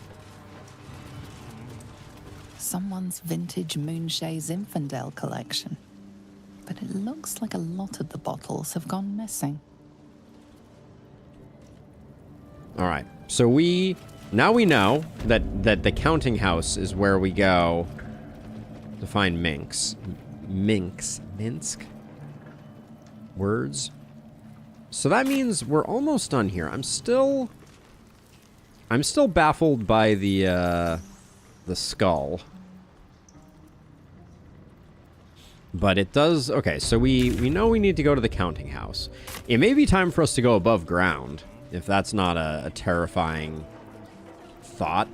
Someone's vintage Moonshae's Infidel collection. But it looks like a lot of the bottles have gone missing. Alright, so now we know that the counting house is where we go to find Minsk? Words? So that means we're almost done here. I'm still baffled by the skull. But it does... Okay, so we know we need to go to the counting house. It may be time for us to go above ground, if that's not a terrifying thought.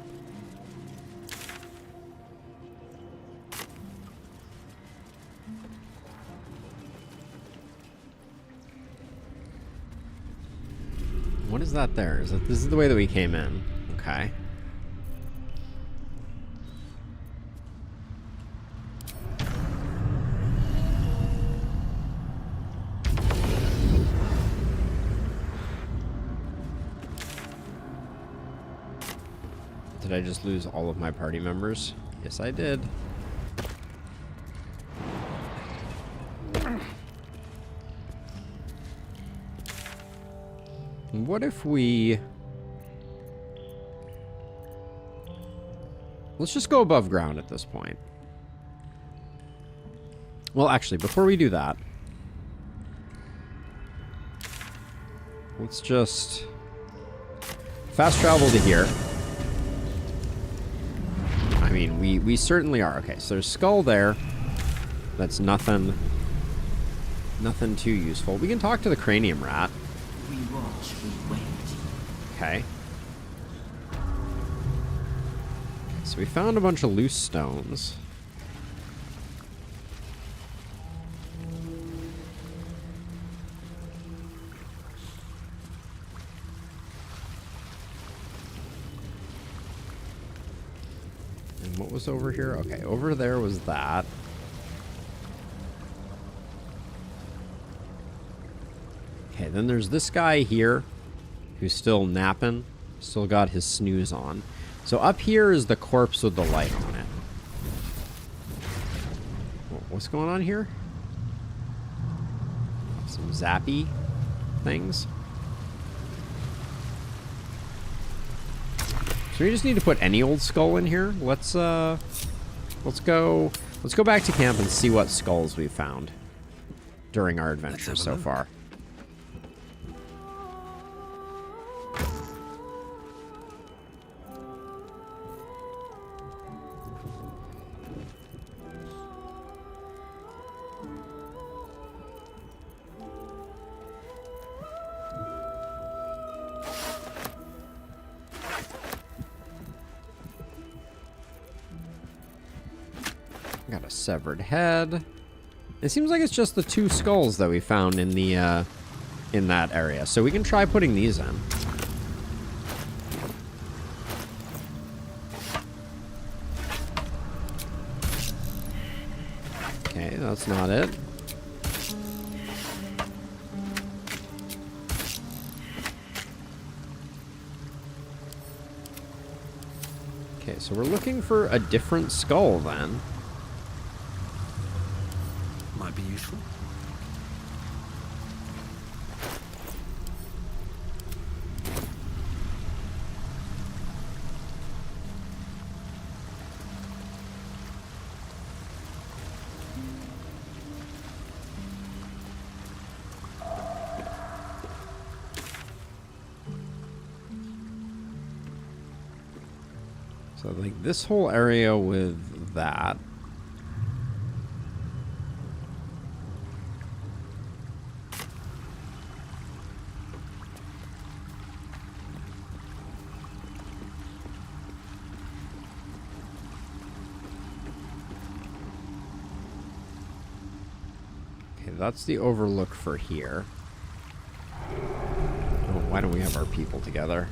What is that there? This is the way that we came in. Okay. Did I just lose all of my party members? Yes, I did. What if we... Let's just go above ground at this point. Well, actually, before we do that, let's just fast travel to here. I mean, we certainly are. Okay, so there's skull there. That's nothing too useful. We can talk to the cranium rat. We watch, we wait. Okay. So we found a bunch of loose stones. And what was over here? Okay, over there was that. Okay, then there's this guy here who's still napping. Still got his snooze on. So up here is the corpse with the light on it. What's going on here? Some zappy things. So we just need to put any old skull in here. Let's go back to camp and see what skulls we found during our adventure so far. Got a severed head. It seems like it's just the 2 skulls that we found in the in that area. So we can try putting these in. Okay, that's not it. Okay, so we're looking for a different skull then. Might be useful. So like this whole area with that. Okay, that's the overlook for here. Oh, why don't we have our people together?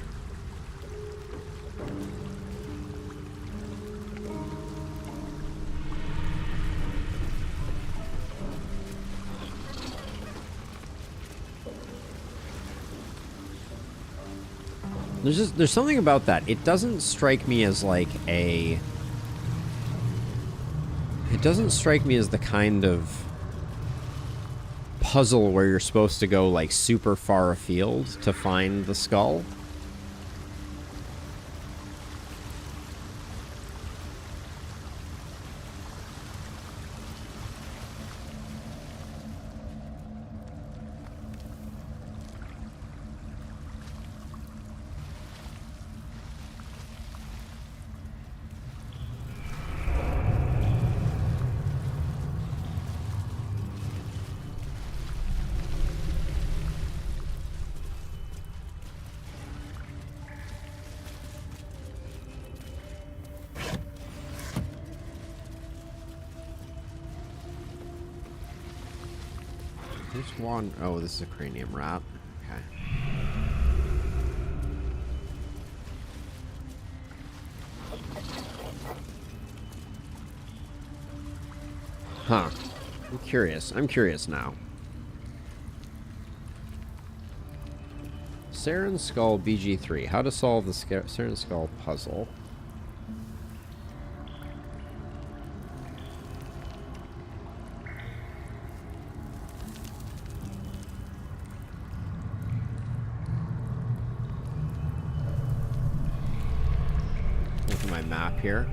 There's something about that. It doesn't strike me as like a... It doesn't strike me as the kind of puzzle where you're supposed to go like super far afield to find the skull. There's one. Oh, this is a cranium rat. Okay. Huh. I'm curious. I'm curious now. Saren Skull BG3. How to solve the Saren Skull puzzle. Look at my map here.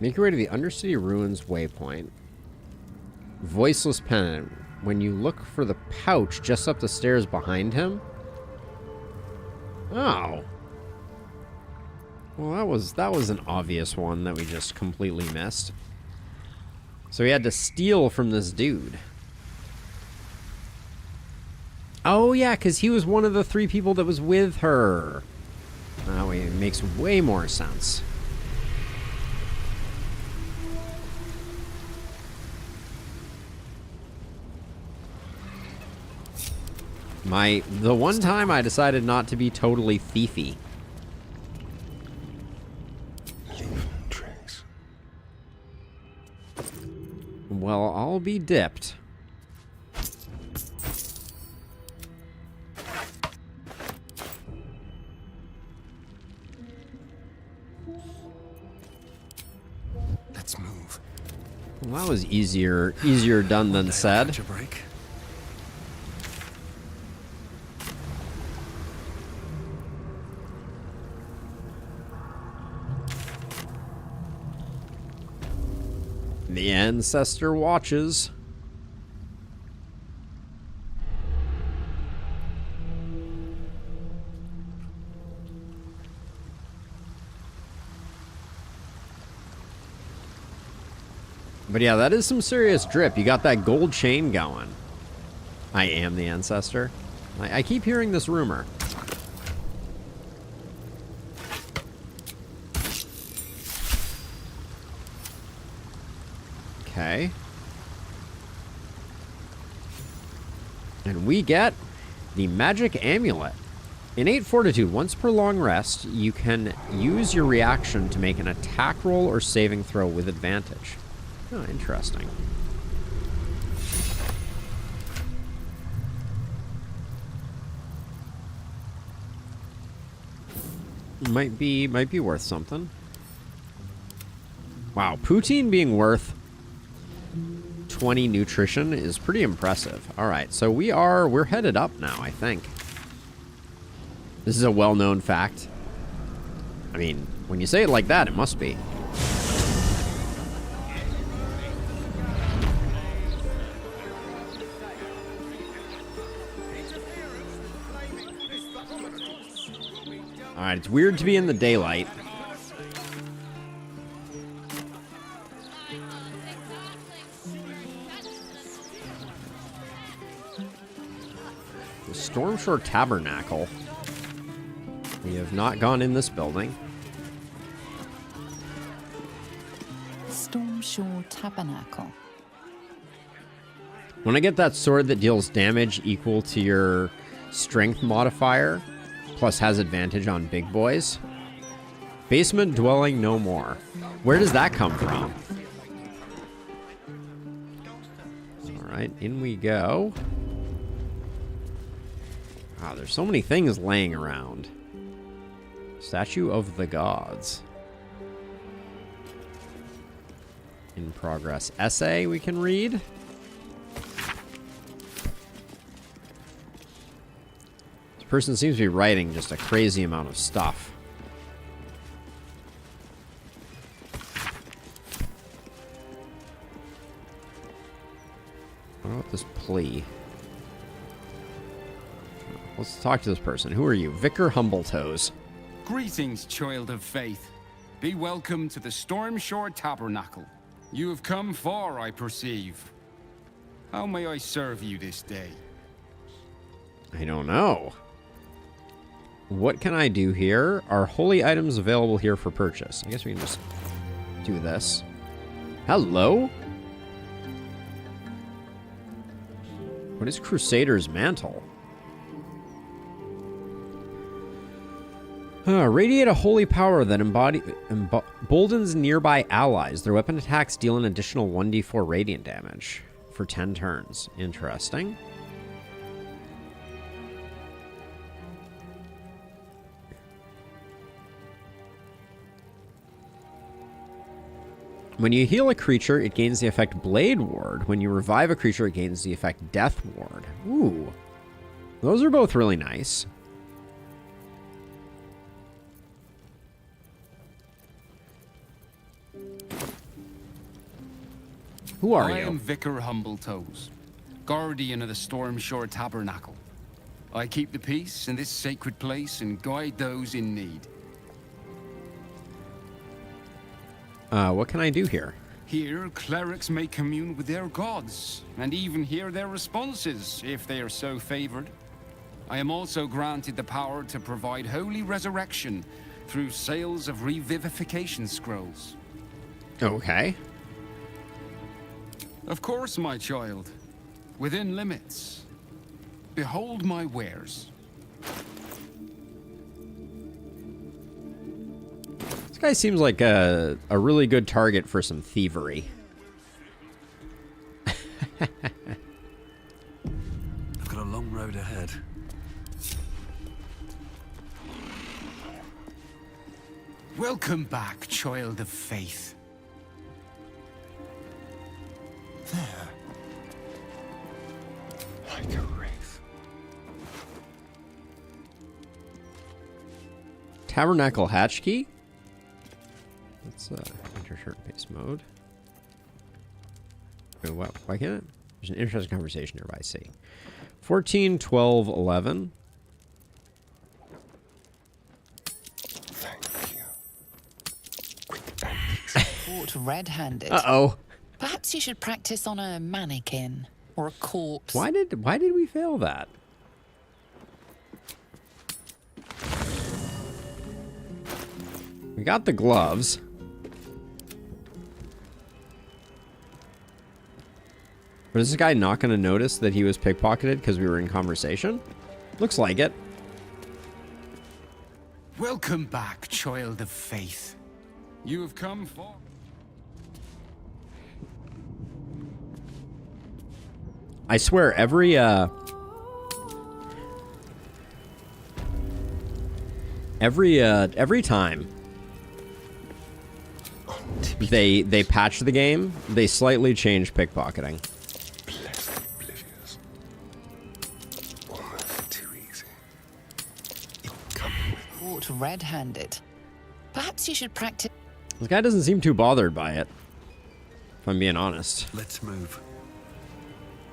Make your way to the Undercity Ruins waypoint. Voiceless Pennant. When you look for the pouch just up the stairs behind him. Oh. Well, that was an obvious one that we just completely missed. So we had to steal from this dude. Oh yeah, because he was one of the 3 people that was with her. That way it makes way more sense. The one time I decided not to be totally thiefy. Well, I'll be dipped. Let's move. Well, that was easier done than said. Catch a break. The ancestor watches. But yeah, that is some serious drip. You got that gold chain going. I am the ancestor. I keep hearing this rumor. Okay. And we get the magic amulet. Innate fortitude. Once per long rest, you can use your reaction to make an attack roll or saving throw with advantage. Oh, interesting. Might be worth something. Wow, poutine being worth 20 nutrition is pretty impressive. All right, so we're headed up now, I think. This is a well-known fact. I mean, when you say it like that, it must be. All right, it's weird to be in the daylight. The Stormshore Tabernacle. We have not gone in this building. Stormshore Tabernacle. When I get that sword that deals damage equal to your strength modifier, plus has advantage on big boys. Basement dwelling no more. Where does that come from? Alright, in we go. Wow, there's so many things laying around. Statue of the Gods. In progress. Essay we can read. This person seems to be writing just a crazy amount of stuff. What about this plea? Let's talk to this person. Who are you? Vicar Humbletoes. Greetings, child of faith. Be welcome to the Stormshore Tabernacle. You have come far, I perceive. How may I serve you this day? I don't know. What can I do here? Are holy items available here for purchase? I guess we can just do this. Hello? What is Crusader's Mantle? Radiate a holy power that emboldens nearby allies. Their weapon attacks deal an additional 1d4 radiant damage for 10 turns. Interesting. When you heal a creature, it gains the effect Blade Ward. When you revive a creature, it gains the effect Death Ward. Ooh. Those are both really nice. Who are you? I am Vicar Humbletoes, guardian of the Stormshore Tabernacle. I keep the peace in this sacred place and guide those in need. What can I do here? Here, clerics may commune with their gods, and even hear their responses, if they are so favored. I am also granted the power to provide holy resurrection through sales of revivification scrolls. Okay. Of course, my child. Within limits. Behold my wares. This guy seems like a really good target for some thievery. I've got a long road ahead. Welcome back, child of faith. Tabernacle hatch key. Let's enter short pace mode. Wait, what? Why can't it? There's an interesting conversation nearby. See. 14, 12, 11. Caught red-handed. Uh-oh. Perhaps you should practice on a mannequin or a corpse. Why did we fail that? We got the gloves. But is this guy not going to notice that he was pickpocketed because we were in conversation? Looks like it. Welcome back, child of faith. You have come for... I swear, every time they patch the game, they slightly change pickpocketing. Oblivious. Almost too easy. Caught red-handed. Perhaps you should practice. This guy doesn't seem too bothered by it, if I'm being honest. Let's move.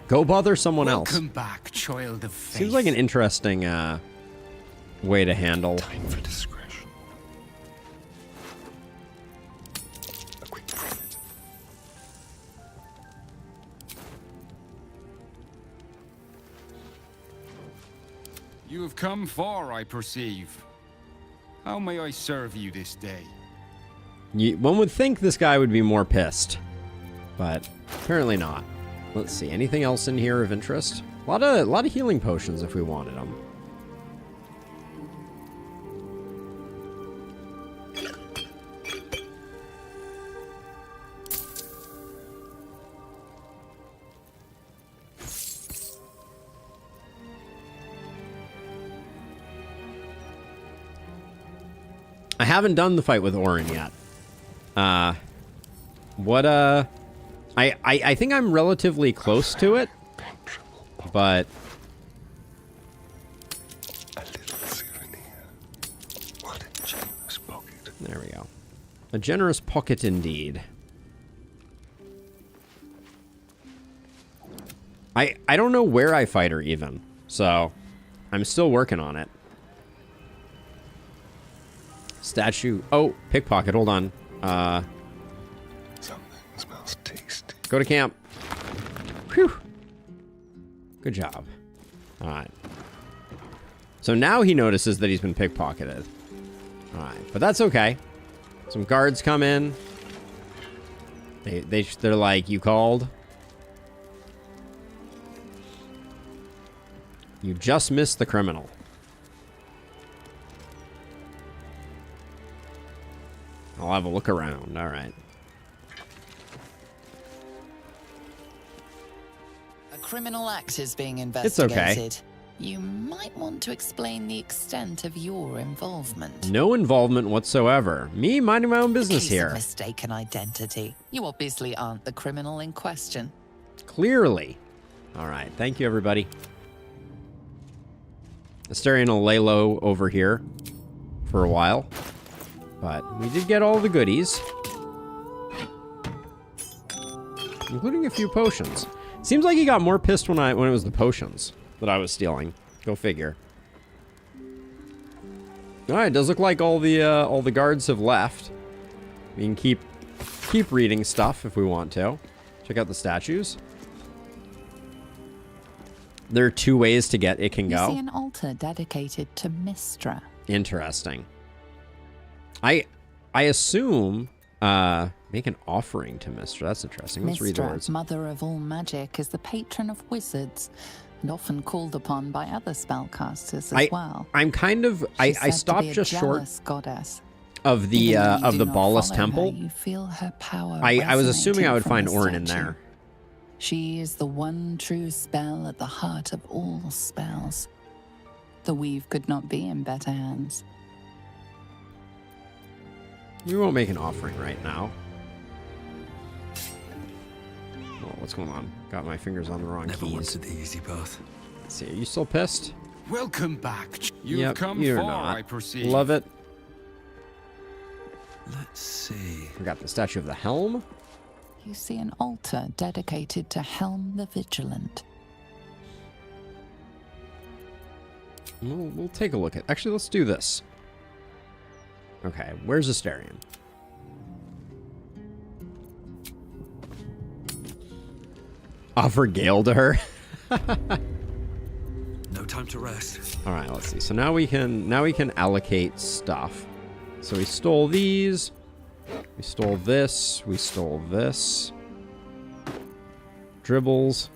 Go bother someone else. Welcome back, child of faith. Seems like an interesting way to handle. Time for discretion. A quick profit. You have come far, I perceive. How may I serve you this day? One would think this guy would be more pissed, but apparently not. Let's see. Anything else in here of interest? A lot of healing potions if we wanted them. I haven't done the fight with Orin yet. I think I'm relatively close to it, but a little souvenir. What a generous pocket. There we go. A generous pocket indeed. I don't know where I fight her even, so I'm still working on it. Statue. Oh, pickpocket. Hold on. Something smells tasty. Go to camp. Whew. Good job. All right. So now he notices that he's been pickpocketed. All right, but that's okay. Some guards come in. They're like, "You called? You just missed the criminal." I'll have a look around. All right. A criminal act is being investigated. It's okay. You might want to explain the extent of your involvement. No involvement whatsoever. Me minding my own business Case of here. mistaken identity. You obviously aren't the criminal in question. Clearly. All right. Thank you, everybody. Asterion will lay low over here for a while. But we did get all the goodies. Including a few potions. Seems like he got more pissed when it was the potions that I was stealing. Go figure. Alright, it does look like all the guards have left. We can keep reading stuff if we want to. Check out the statues. There are two ways to get it can You go. see an altar dedicated to Mystra. Interesting. I assume make an offering to Mystra. That's interesting. Let's read the Mystra, words. mother of all magic, is the patron of wizards and often called upon by other spellcasters as well. I'm kind of I She's said to stopped be a just short jealous goddess. of the Even though you of do the not Ballis follow temple. her, you feel her power. I was assuming I would resonating find from the Orin in statue. there. She is the one true spell at the heart of all spells. The weave could not be in better hands. We won't make an offering right now. Oh, what's going on? Got my fingers on the wrong Never keys. wanted the easy path. Let's see, are you still pissed? Welcome back. You've Yep, come you're far, not. I perceive. Love it. Let's see. We got the statue of the Helm. You see an altar dedicated to Helm the Vigilant. We'll take a look at... Actually, let's do this. Okay, where's Asterion? Offer Gale to her. No time to rest. All right, let's see. So now we can allocate stuff. So we stole these. We stole this. We stole this. Dribbles.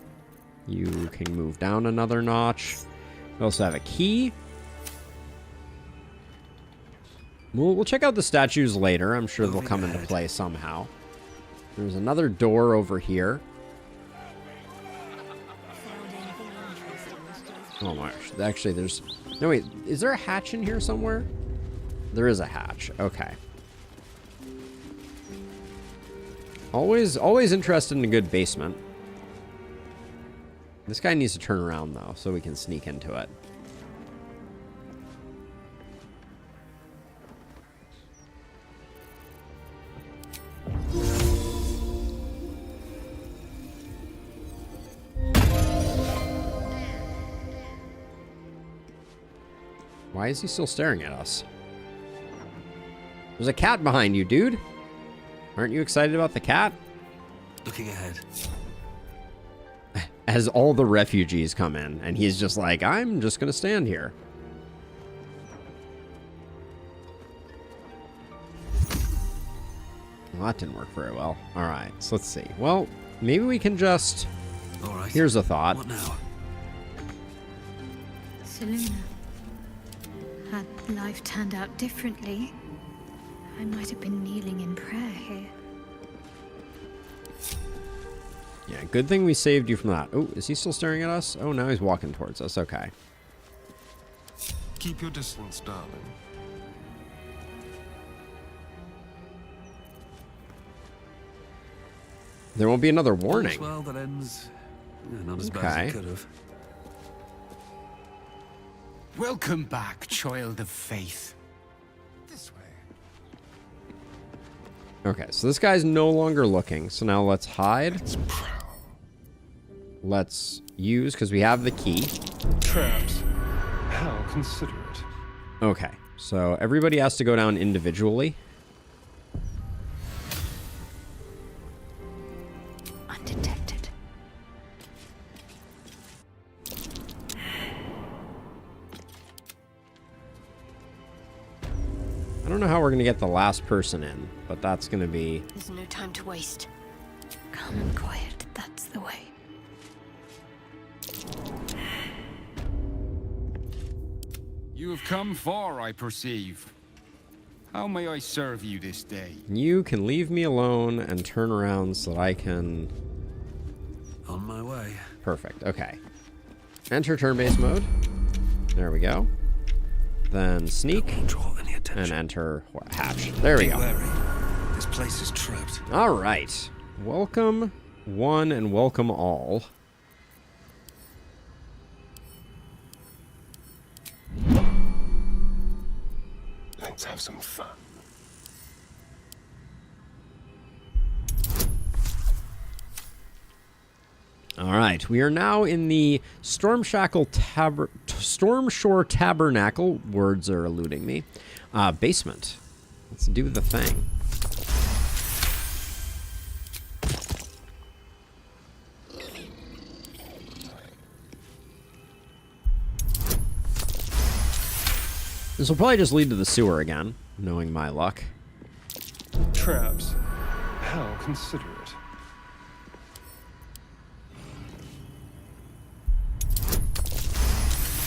You can move down another notch. We also have a key. We'll check out the statues later. I'm sure they'll come into play somehow. There's another door over here. Oh my gosh. Actually, there's... No, wait. Is there a hatch in here somewhere? There is a hatch. Okay. Always interested in a good basement. This guy needs to turn around, though, so we can sneak into it. Why is he still staring at us? There's a cat behind you, dude. Aren't you excited about the cat? Looking ahead. As all the refugees come in, and he's just like, I'm just going to stand here. Well, that didn't work very well. All right, so let's see. Well, maybe we can just... All right. Here's a thought. What now? Seluna, had life turned out differently, I might have been kneeling in prayer here. Yeah, good thing we saved you from that. Oh, is he still staring at us? Oh, now he's walking towards us. Okay. Keep your distance, darling. There won't be another warning. Well, that ends not as bad as it could have. Welcome back, child of faith. This way. Okay, so this guy's no longer looking. So now let's hide. Let's use, because we have the key. Traps. How considerate. Okay, so everybody has to go down individually. Undetected. I don't know how we're going to get the last person in, but that's going to be... There's no time to waste. Calm and quiet, that's the way. You have come far, I perceive. How may I serve you this day? You can leave me alone and turn around so that I can... On my way. Perfect, okay. Enter turn-based mode. There we go. Then sneak. And enter hatch. There we go. This place is trapped. All right. Welcome one and welcome all. Let's have some fun. All right, we are now in the Stormshore Tabernacle. Words are eluding me. Basement. Let's do the thing. This will probably just lead to the sewer again, knowing my luck. Traps. How considerate.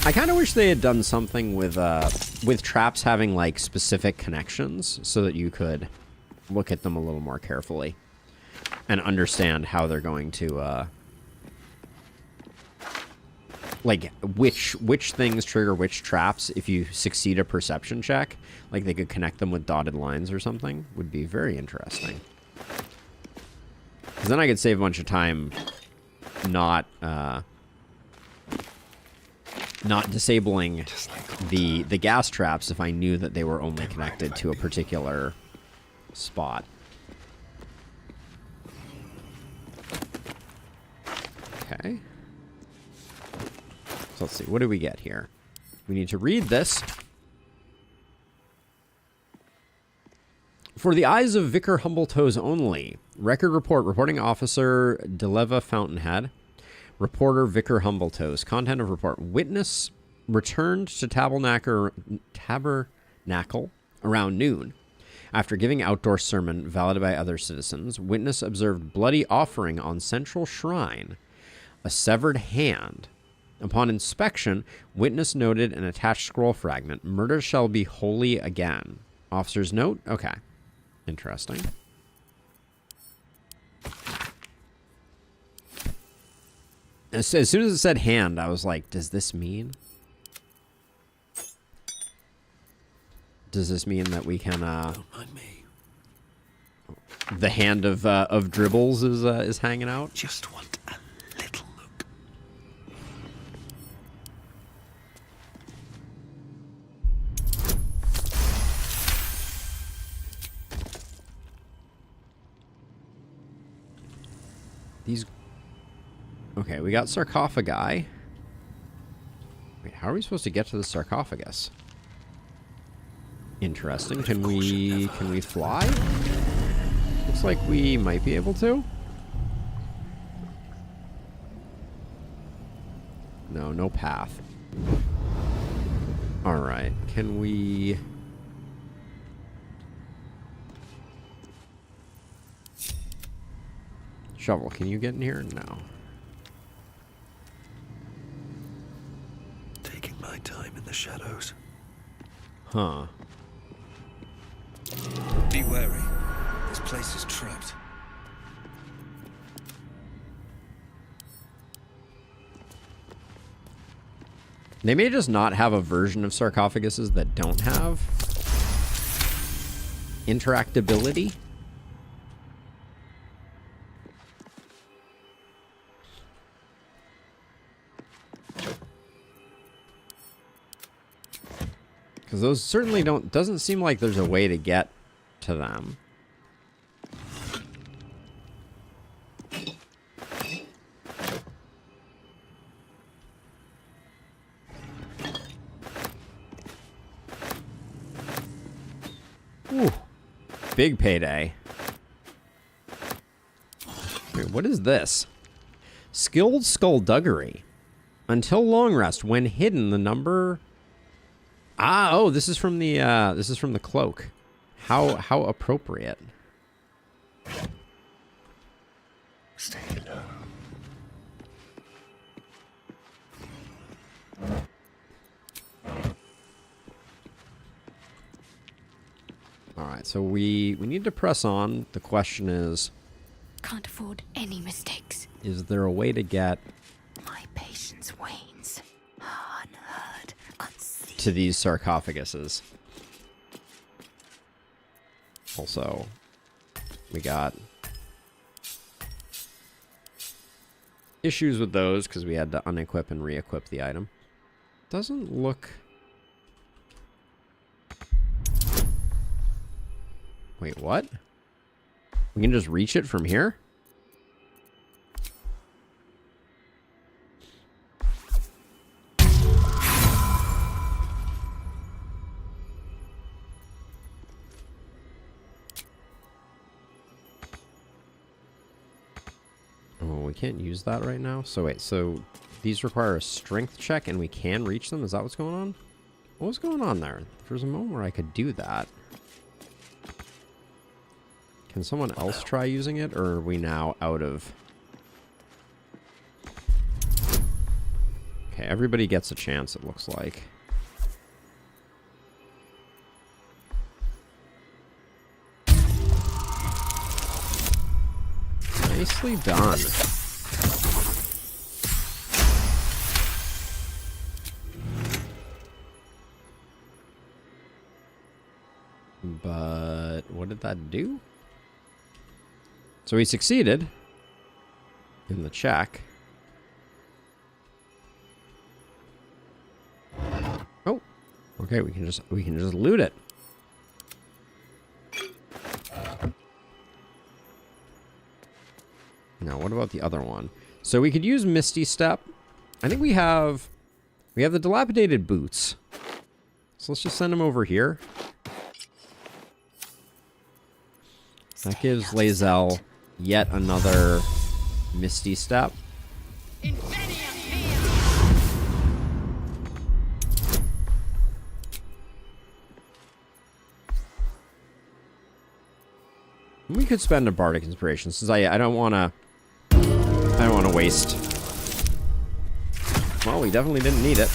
I kind of wish they had done something with traps having like specific connections so that you could look at them a little more carefully and understand how they're going to like which things trigger which traps. If you succeed a perception check, like they could connect them with dotted lines or something, would be very interesting. Because then I could save a bunch of time not disabling the gas traps if I knew that they were only connected to a particular spot. Okay. So let's see. What do we get here? We need to read this. For the eyes of Vicar Humbletoes only. Record report. Reporting officer Deleva Fountainhead. Reporter Vicar Humbletoes. Content of report. Witness returned to Tabernacle around noon. After giving outdoor sermon valid by other citizens, witness observed bloody offering on central shrine. A severed hand. Upon inspection, witness noted an attached scroll fragment. Murder shall be holy again. Officer's note? Okay. Interesting. As soon as it said hand, I was like, does this mean? Does this mean that we can, Don't mind me. The hand of dribbles is hanging out? Just want a little look. These... Okay, we got sarcophagi. Wait, how are we supposed to get to the sarcophagus? Interesting. Can we fly? Looks like we might be able to. No, no path. All right. Can we... Shovel, can you get in here? No. Taking my time in the shadows. Huh. Be wary. This place is trapped. They may just not have a version of sarcophaguses that don't have interactability. Because those certainly doesn't seem like there's a way to get to them. Ooh, big payday. Wait, what is this? Skilled skullduggery. Until long rest, when hidden, the number... Ah, oh, this is from the cloak. How appropriate. Stay low. All right, so we need to press on. The question is, Can't afford any mistakes. is there a way to get My patience wanes. Unheard, unseen. to these sarcophaguses? Also, we got issues with those because we had to unequip and re-equip the item. Doesn't look... Wait, what? We can just reach it from here? Oh, we can't use that right now? So wait, so these require a strength check and we can reach them? Is that what's going on? What was going on there? There was a moment where I could do that. Can someone else try using it, or are we now out of... Okay, everybody gets a chance, it looks like. Nicely done. But what did that do? So we succeeded in the check. Oh, okay. We can just loot it. No, what about the other one? So we could use Misty Step. I think we have the dilapidated boots. So let's just send them over here. That gives Lae'zel yet another Misty Step. We could spend a bardic inspiration since I don't want to waste. Well, we definitely didn't need it.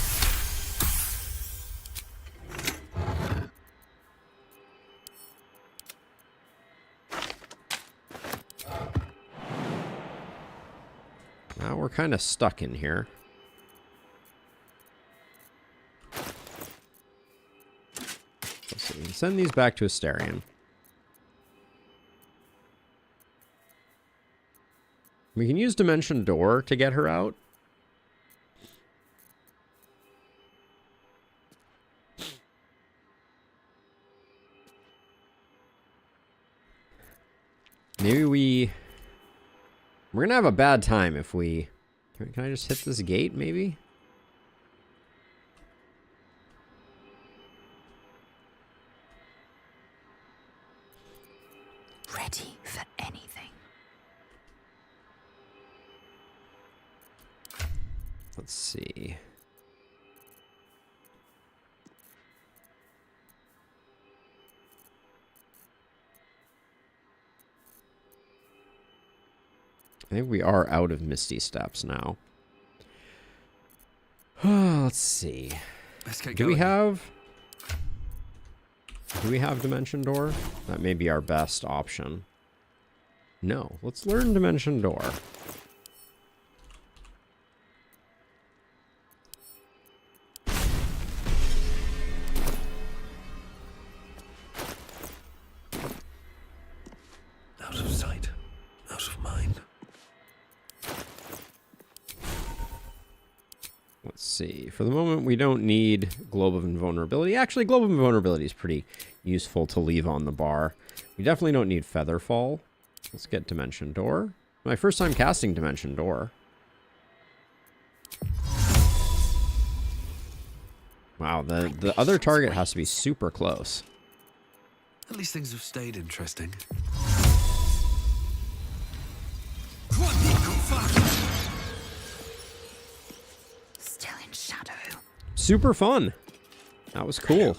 Now we're kind of stuck in here. Let's see. We can send these back to Asterion. We can use Dimension Door to get her out. Maybe we're gonna have a bad time if we... Can I just hit this gate, maybe? Ready for anything. Let's see. I think we are out of Misty Steps now. Let's see. Do we have Dimension Door? That may be our best option. No, let's learn Dimension Door. Out of sight, out of mind. Let's see. For the moment, we don't need Globe of Invulnerability. Actually, Globe of Invulnerability is pretty useful to leave on the bar. We definitely don't need Featherfall. Let's get Dimension Door. My first time casting Dimension Door. Wow, the other target has to be super close. At least things have stayed interesting. Still in shadow. Super fun. That was cool.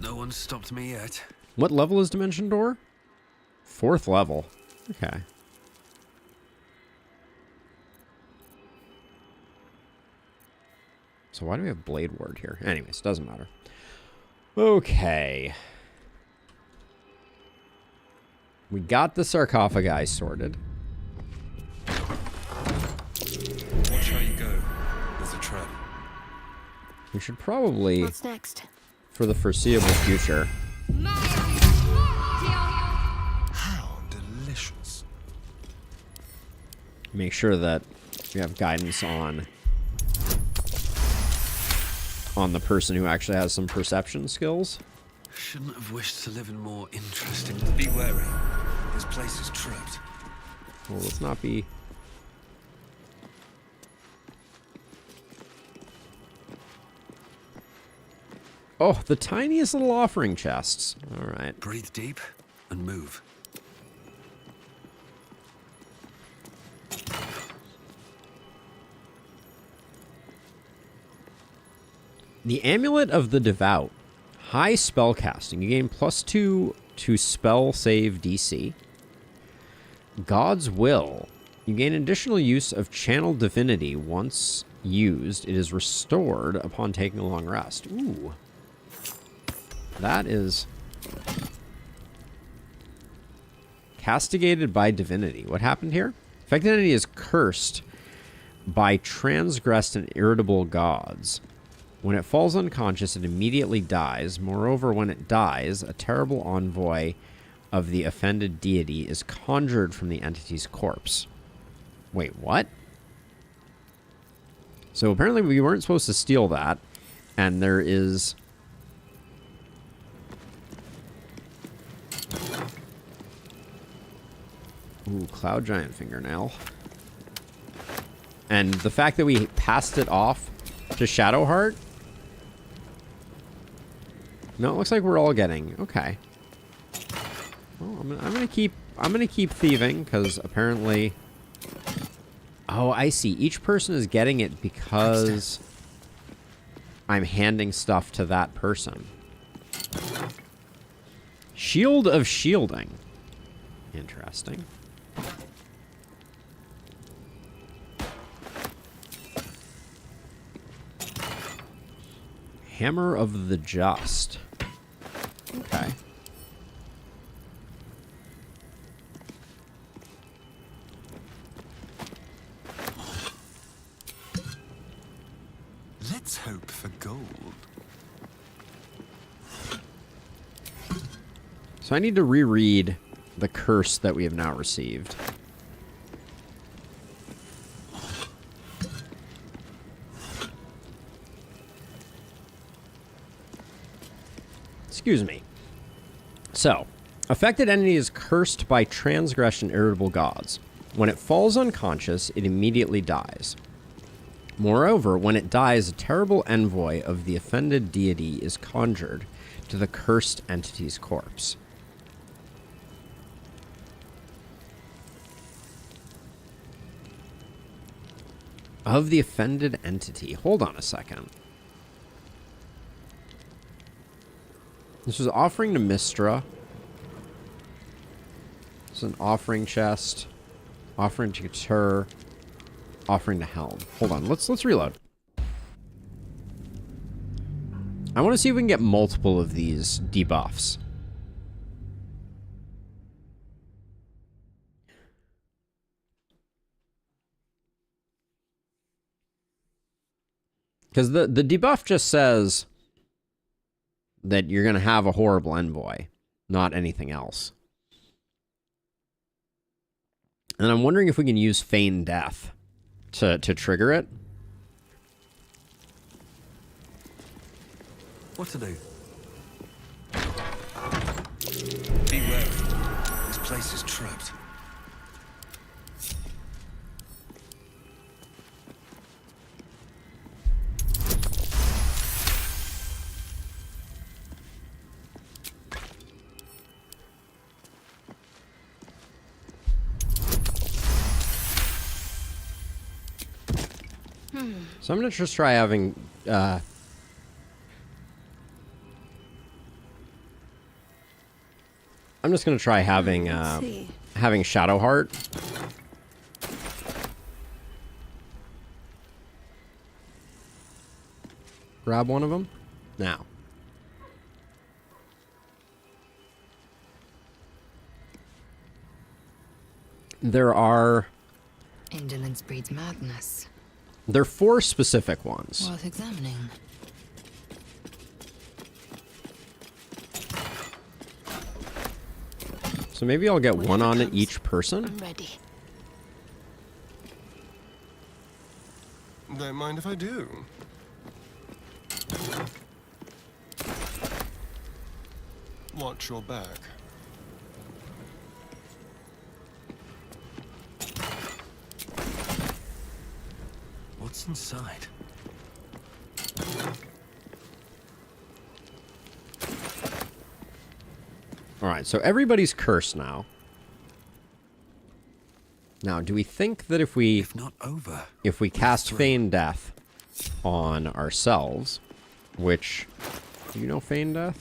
No one's stopped me yet. What level is Dimension Door? 4th level. Okay. So why do we have Blade Ward here? Anyways, doesn't matter. Okay. We got the sarcophagi sorted. Watch how you go. There's a trap. We should probably... What's next? For the foreseeable future... How delicious. Make sure that we have guidance on the person who actually has some perception skills. Shouldn't have wished to live in more interesting... Be wary. This place is trapped. Well, let's not be... Oh, the tiniest little offering chests. All right. Breathe deep and move. The Amulet of the Devout. High spell casting. You gain +2 to spell save DC. God's Will. You gain additional use of Channel Divinity. Once used, it is restored upon taking a long rest. Ooh. That is... Castigated by Divinity. What happened here? Affected entity is cursed by transgressed and irritable gods. When it falls unconscious, it immediately dies. Moreover, when it dies, a terrible envoy of the offended deity is conjured from the entity's corpse. Wait, what? So apparently we weren't supposed to steal that, and there is... Ooh, Cloud Giant Fingernail. And the fact that we passed it off to Shadowheart. No, it looks like we're all getting. Okay. Well, I'm gonna keep thieving because apparently. Oh, I see. Each person is getting it because I'm handing stuff to that person. Shield of Shielding. Interesting. Hammer of the Just. Okay. Let's hope for gold. So I need to reread the curse that we have now received. Excuse me. So, affected entity is cursed by transgression irritable gods. When it falls unconscious, it immediately dies. Moreover, when it dies, a terrible envoy of the offended deity is conjured to the cursed entity's corpse. Of the offended entity. Hold on a second. This was offering to Mistra. This is an offering chest. Offering to Couture. Offering to Helm. Hold on, let's reload. I want to see if we can get multiple of these debuffs. Because the debuff just says that you're going to have a horrible envoy, not anything else. And I'm wondering if we can use Feign Death to trigger it. What to do? Be wary. This place is trapped. So I'm going to just try having... I'm just going to try having having Shadowheart. Grab one of them. Now. There are... Indolence breeds madness. There are 4 specific ones. Worth examining. So maybe I'll get one on each person. I'm ready. Don't mind if I do. Watch your back. What's inside? Alright, so everybody's cursed now. Now, do we think that if we... If not over. If we cast Feign Death on ourselves, which... Do you know Feign Death?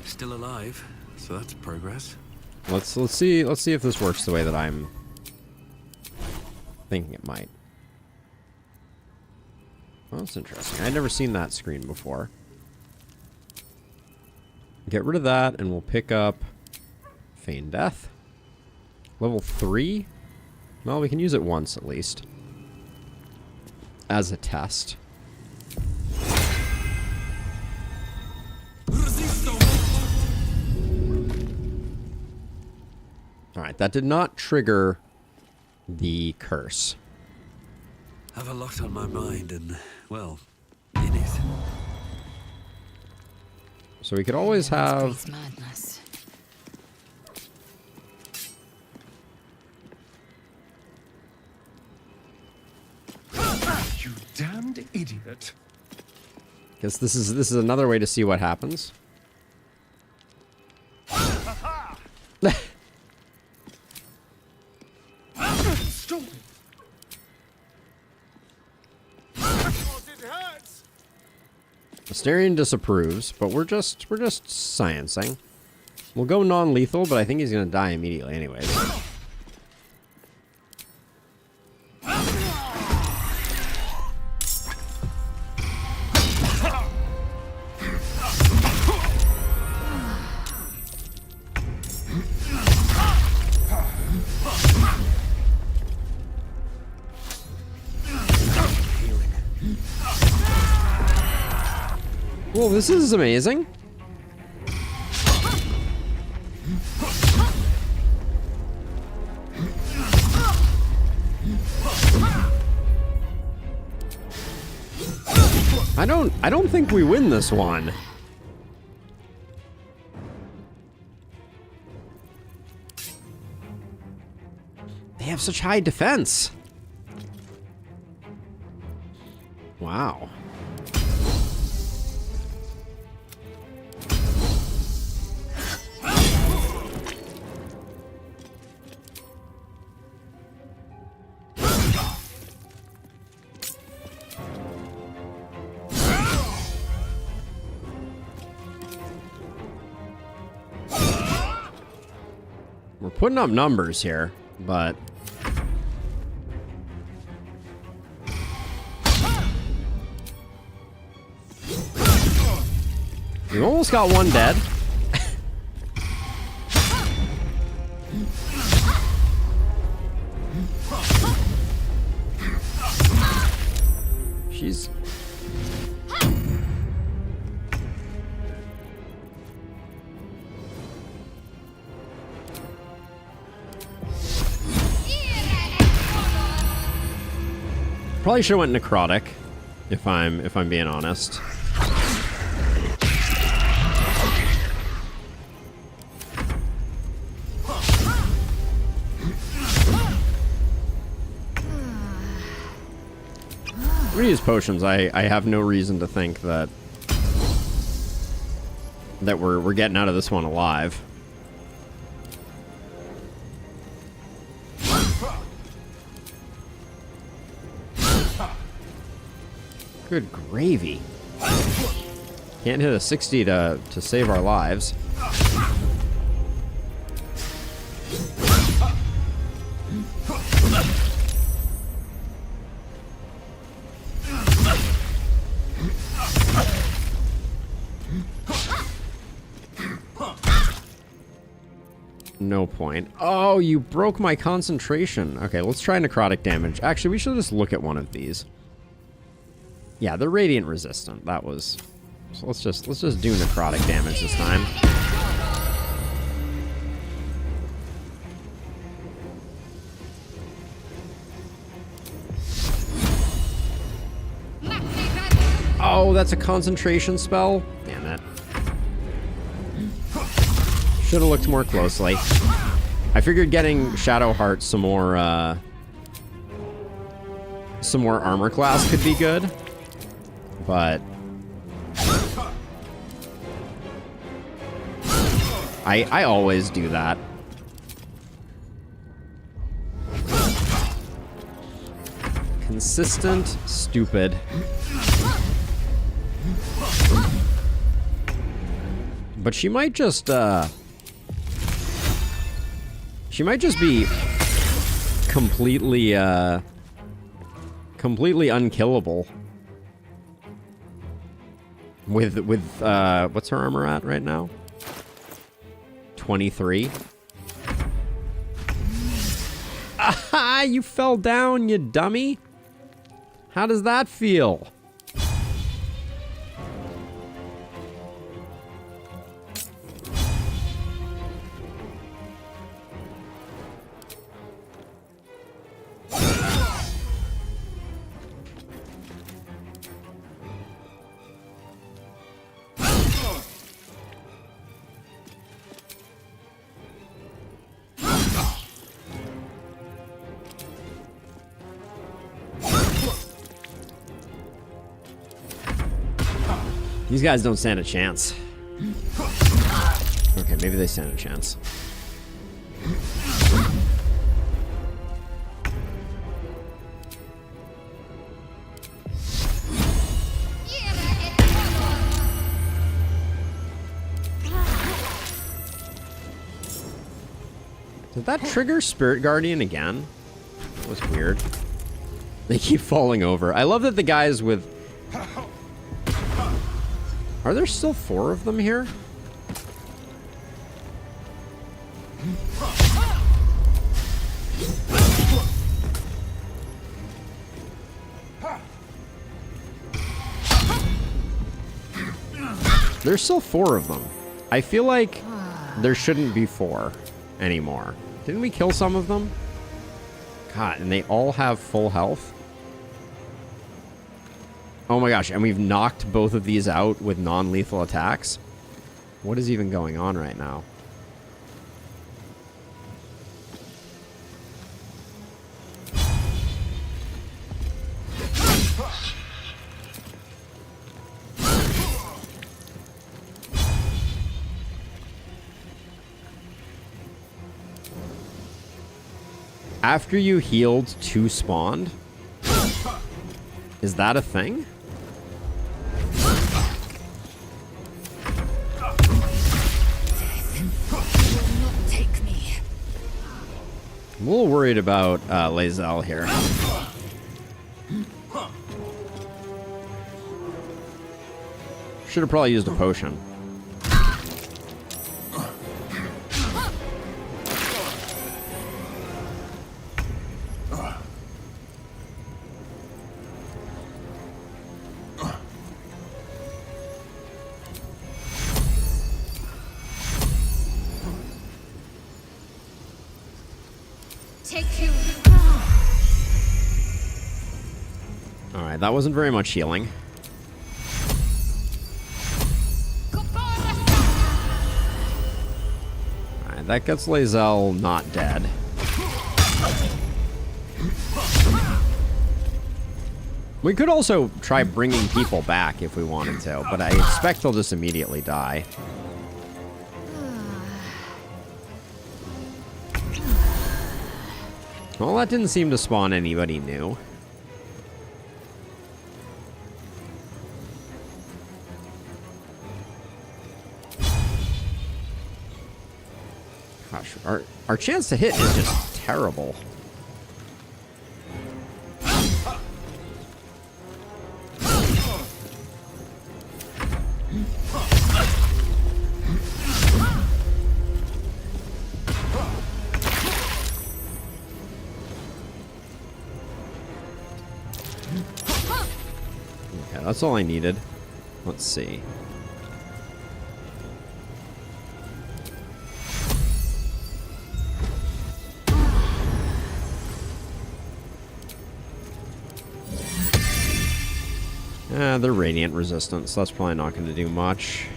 Still alive, so that's progress. Let's see if this works the way that I'm thinking it might. Well, that's interesting. I'd never seen that screen before. Get rid of that, and we'll pick up Feign Death. Level 3? Well, we can use it once at least. As a test. Alright, that did not trigger the curse. Have a lot on my mind and, well, in it. So we could always have... Madness. You damned idiot. Guess this is another way to see what happens. Stop it. Asterion disapproves, but we're just sciencing. We'll go non-lethal, but I think he's gonna die immediately anyways. Well, this is amazing. I don't think we win this one. They have such high defense. Wow. We're putting up numbers here, but... we almost got one dead. She's... probably should have went necrotic, if I'm being honest. I'm gonna use potions. I have no reason to think that we're getting out of this one alive. Good gravy. Can't hit a 60 to save our lives. No point. Oh, you broke my concentration. Okay, let's try necrotic damage. Actually, we should just look at one of these. Yeah, they're radiant resistant. That was... so let's just do necrotic damage this time. Oh, that's a concentration spell? Damn it. Should have looked more closely. I figured getting Shadowheart some more armor class could be good. But I always do that. Consistent, stupid. But she might just be completely unkillable. With what's her armor at right now? 23. Aha! You fell down, you dummy. How does that feel? These guys don't stand a chance. Okay, maybe they stand a chance. Did that trigger Spirit Guardian again? That was weird. They keep falling over. I love that the guys with... Are there still 4 of them here? There's still 4 of them. I feel like there shouldn't be 4 anymore. Didn't we kill some of them? God, and they all have full health? Oh my gosh, and we've knocked both of these out with non-lethal attacks? What is even going on right now? After you healed 2 spawned? Is that a thing? I'm a little worried about Lae'zel here. Should have probably used a potion. Alright, that wasn't very much healing. Alright, that gets Lae'zel not dead. We could also try bringing people back if we wanted to, but I expect they'll just immediately die. Well, that didn't seem to spawn anybody new. Gosh, our chance to hit is just terrible. Okay, that's all I needed. Let's see. They're radiant resistance. That's probably not going to do much.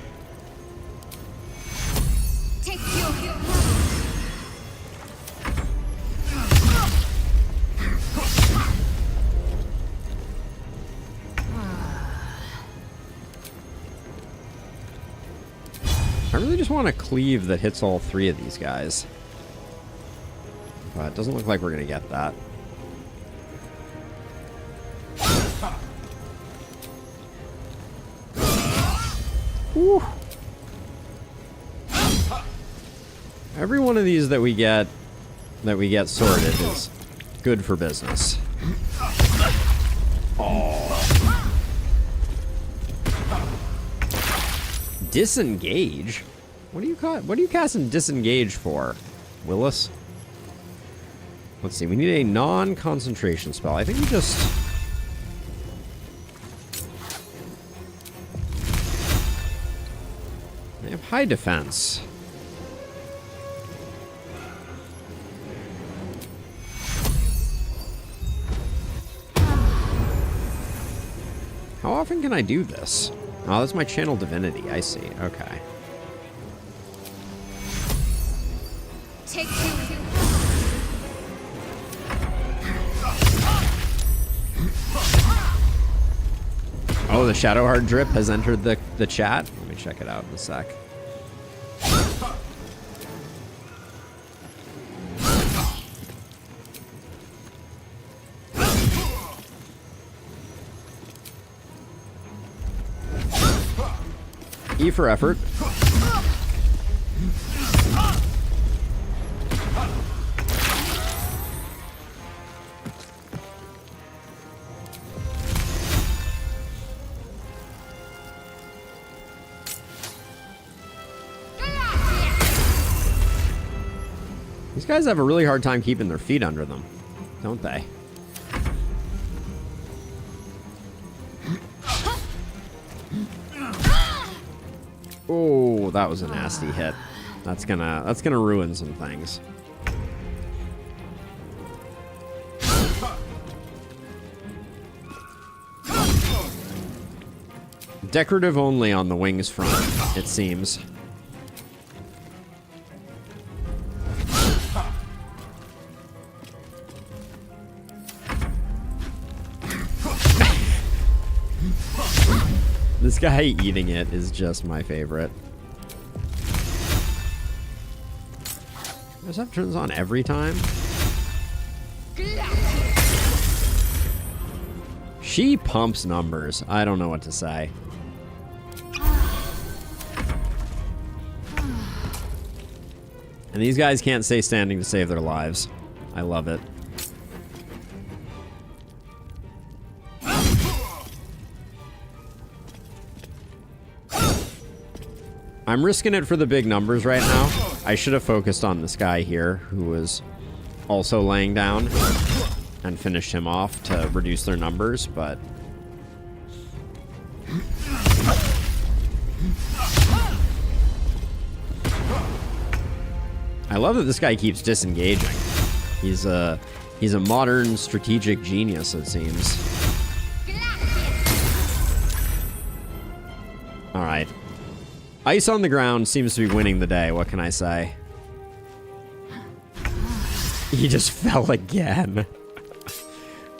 I really just want a cleave that hits all 3 of these guys. But it doesn't look like we're going to get that. Whew. Every one of these that we get sorted is good for business. Oh. Disengage? What are you casting disengage for? Willis? Let's see, we need a non-concentration spell. I think we just... They have high defense. How often can I do this? Oh, that's my channel divinity. I see. Okay. Oh, Oh, the Shadowheart drip has entered the chat. Let me check it out in a sec. E for effort. These guys have a really hard time keeping their feet under them, don't they? Oh, that was a nasty hit. That's gonna ruin some things. Decorative only on the wings front, it seems. This guy eating it is just my favorite. Does that turns on every time? She pumps numbers. I don't know what to say. And these guys can't stay standing to save their lives. I love it. I'm risking it for the big numbers right now. I should have focused on this guy here who was also laying down and finished him off to reduce their numbers, but... I love that this guy keeps disengaging. He's a modern strategic genius, it seems. All right. Ice on the ground seems to be winning the day. What can I say? He just fell again.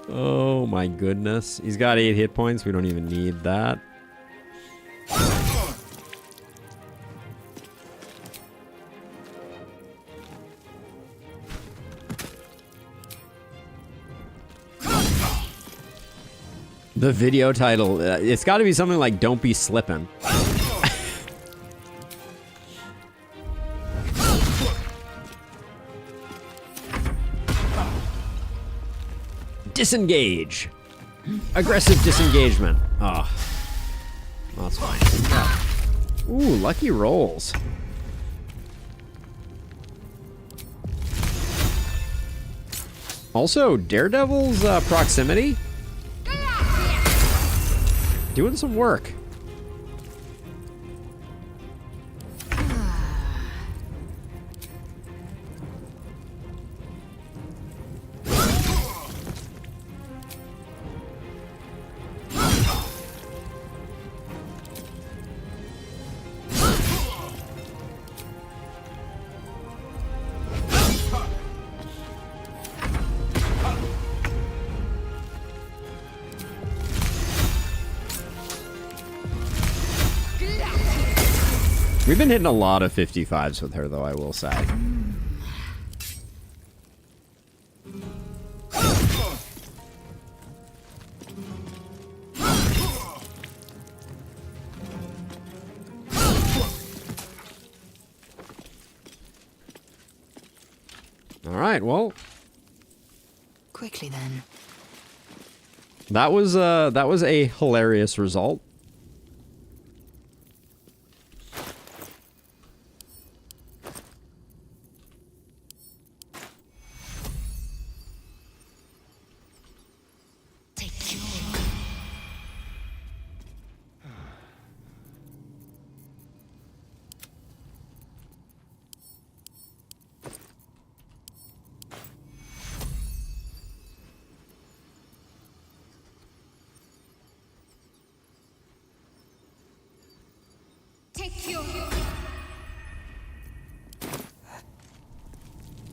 Oh my goodness. He's got 8 hit points. We don't even need that. The video title, it's got to be something like "Don't Be Slippin'." Disengage. Aggressive disengagement. Oh. Well, that's fine. Ooh, lucky rolls. Also, Daredevil's proximity. Doing some work. We've been hitting a lot of 55s with her, though, I will say. All right, well. Quickly then. That was a hilarious result.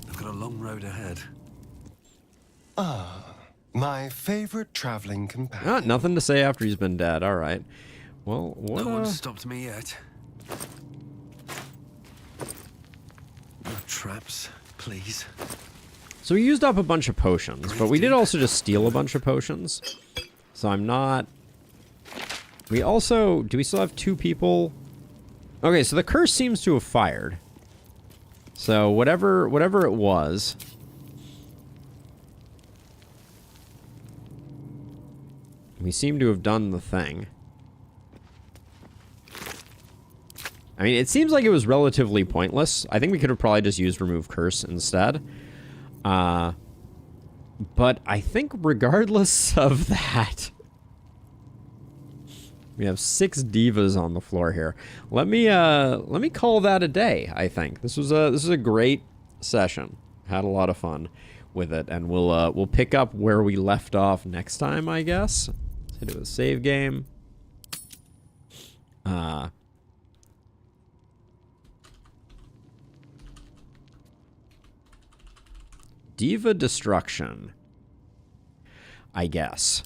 I've got a long road ahead. Ah, My favorite traveling companion. Nothing to say after he's been dead. All right. Well, what? No one's stopped me yet. No traps, please. So we used up a bunch of potions, but we did also just steal a bunch of potions. So I'm not... We also... Do we still have 2 people? Okay, so the curse seems to have fired. So whatever it was... We seem to have done the thing. I mean, it seems like it was relatively pointless. I think we could have probably just used remove curse instead. But I think regardless of that, we have 6 divas on the floor here. Let me call that a day. I think this was a great session. Had a lot of fun with it, and we'll pick up where we left off next time, I guess. Let's hit a save game. Diva destruction, I guess.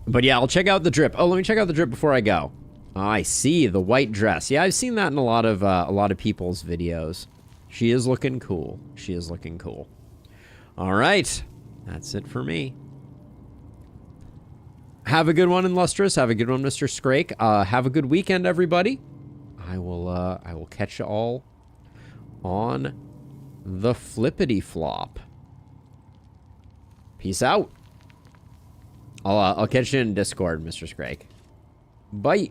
But yeah, I'll check out the drip. Oh, let me check out the drip before I go. Oh, I see the white dress. Yeah, I've seen that in a lot of people's videos. She is looking cool. She is looking cool. All right, that's it for me. Have a good one, Illustrious. Have a good one, Mr. Scrake. Have a good weekend, everybody. I will catch you all on the flippity flop. Peace out. I'll catch you in Discord, Mr. Scrake. Bye.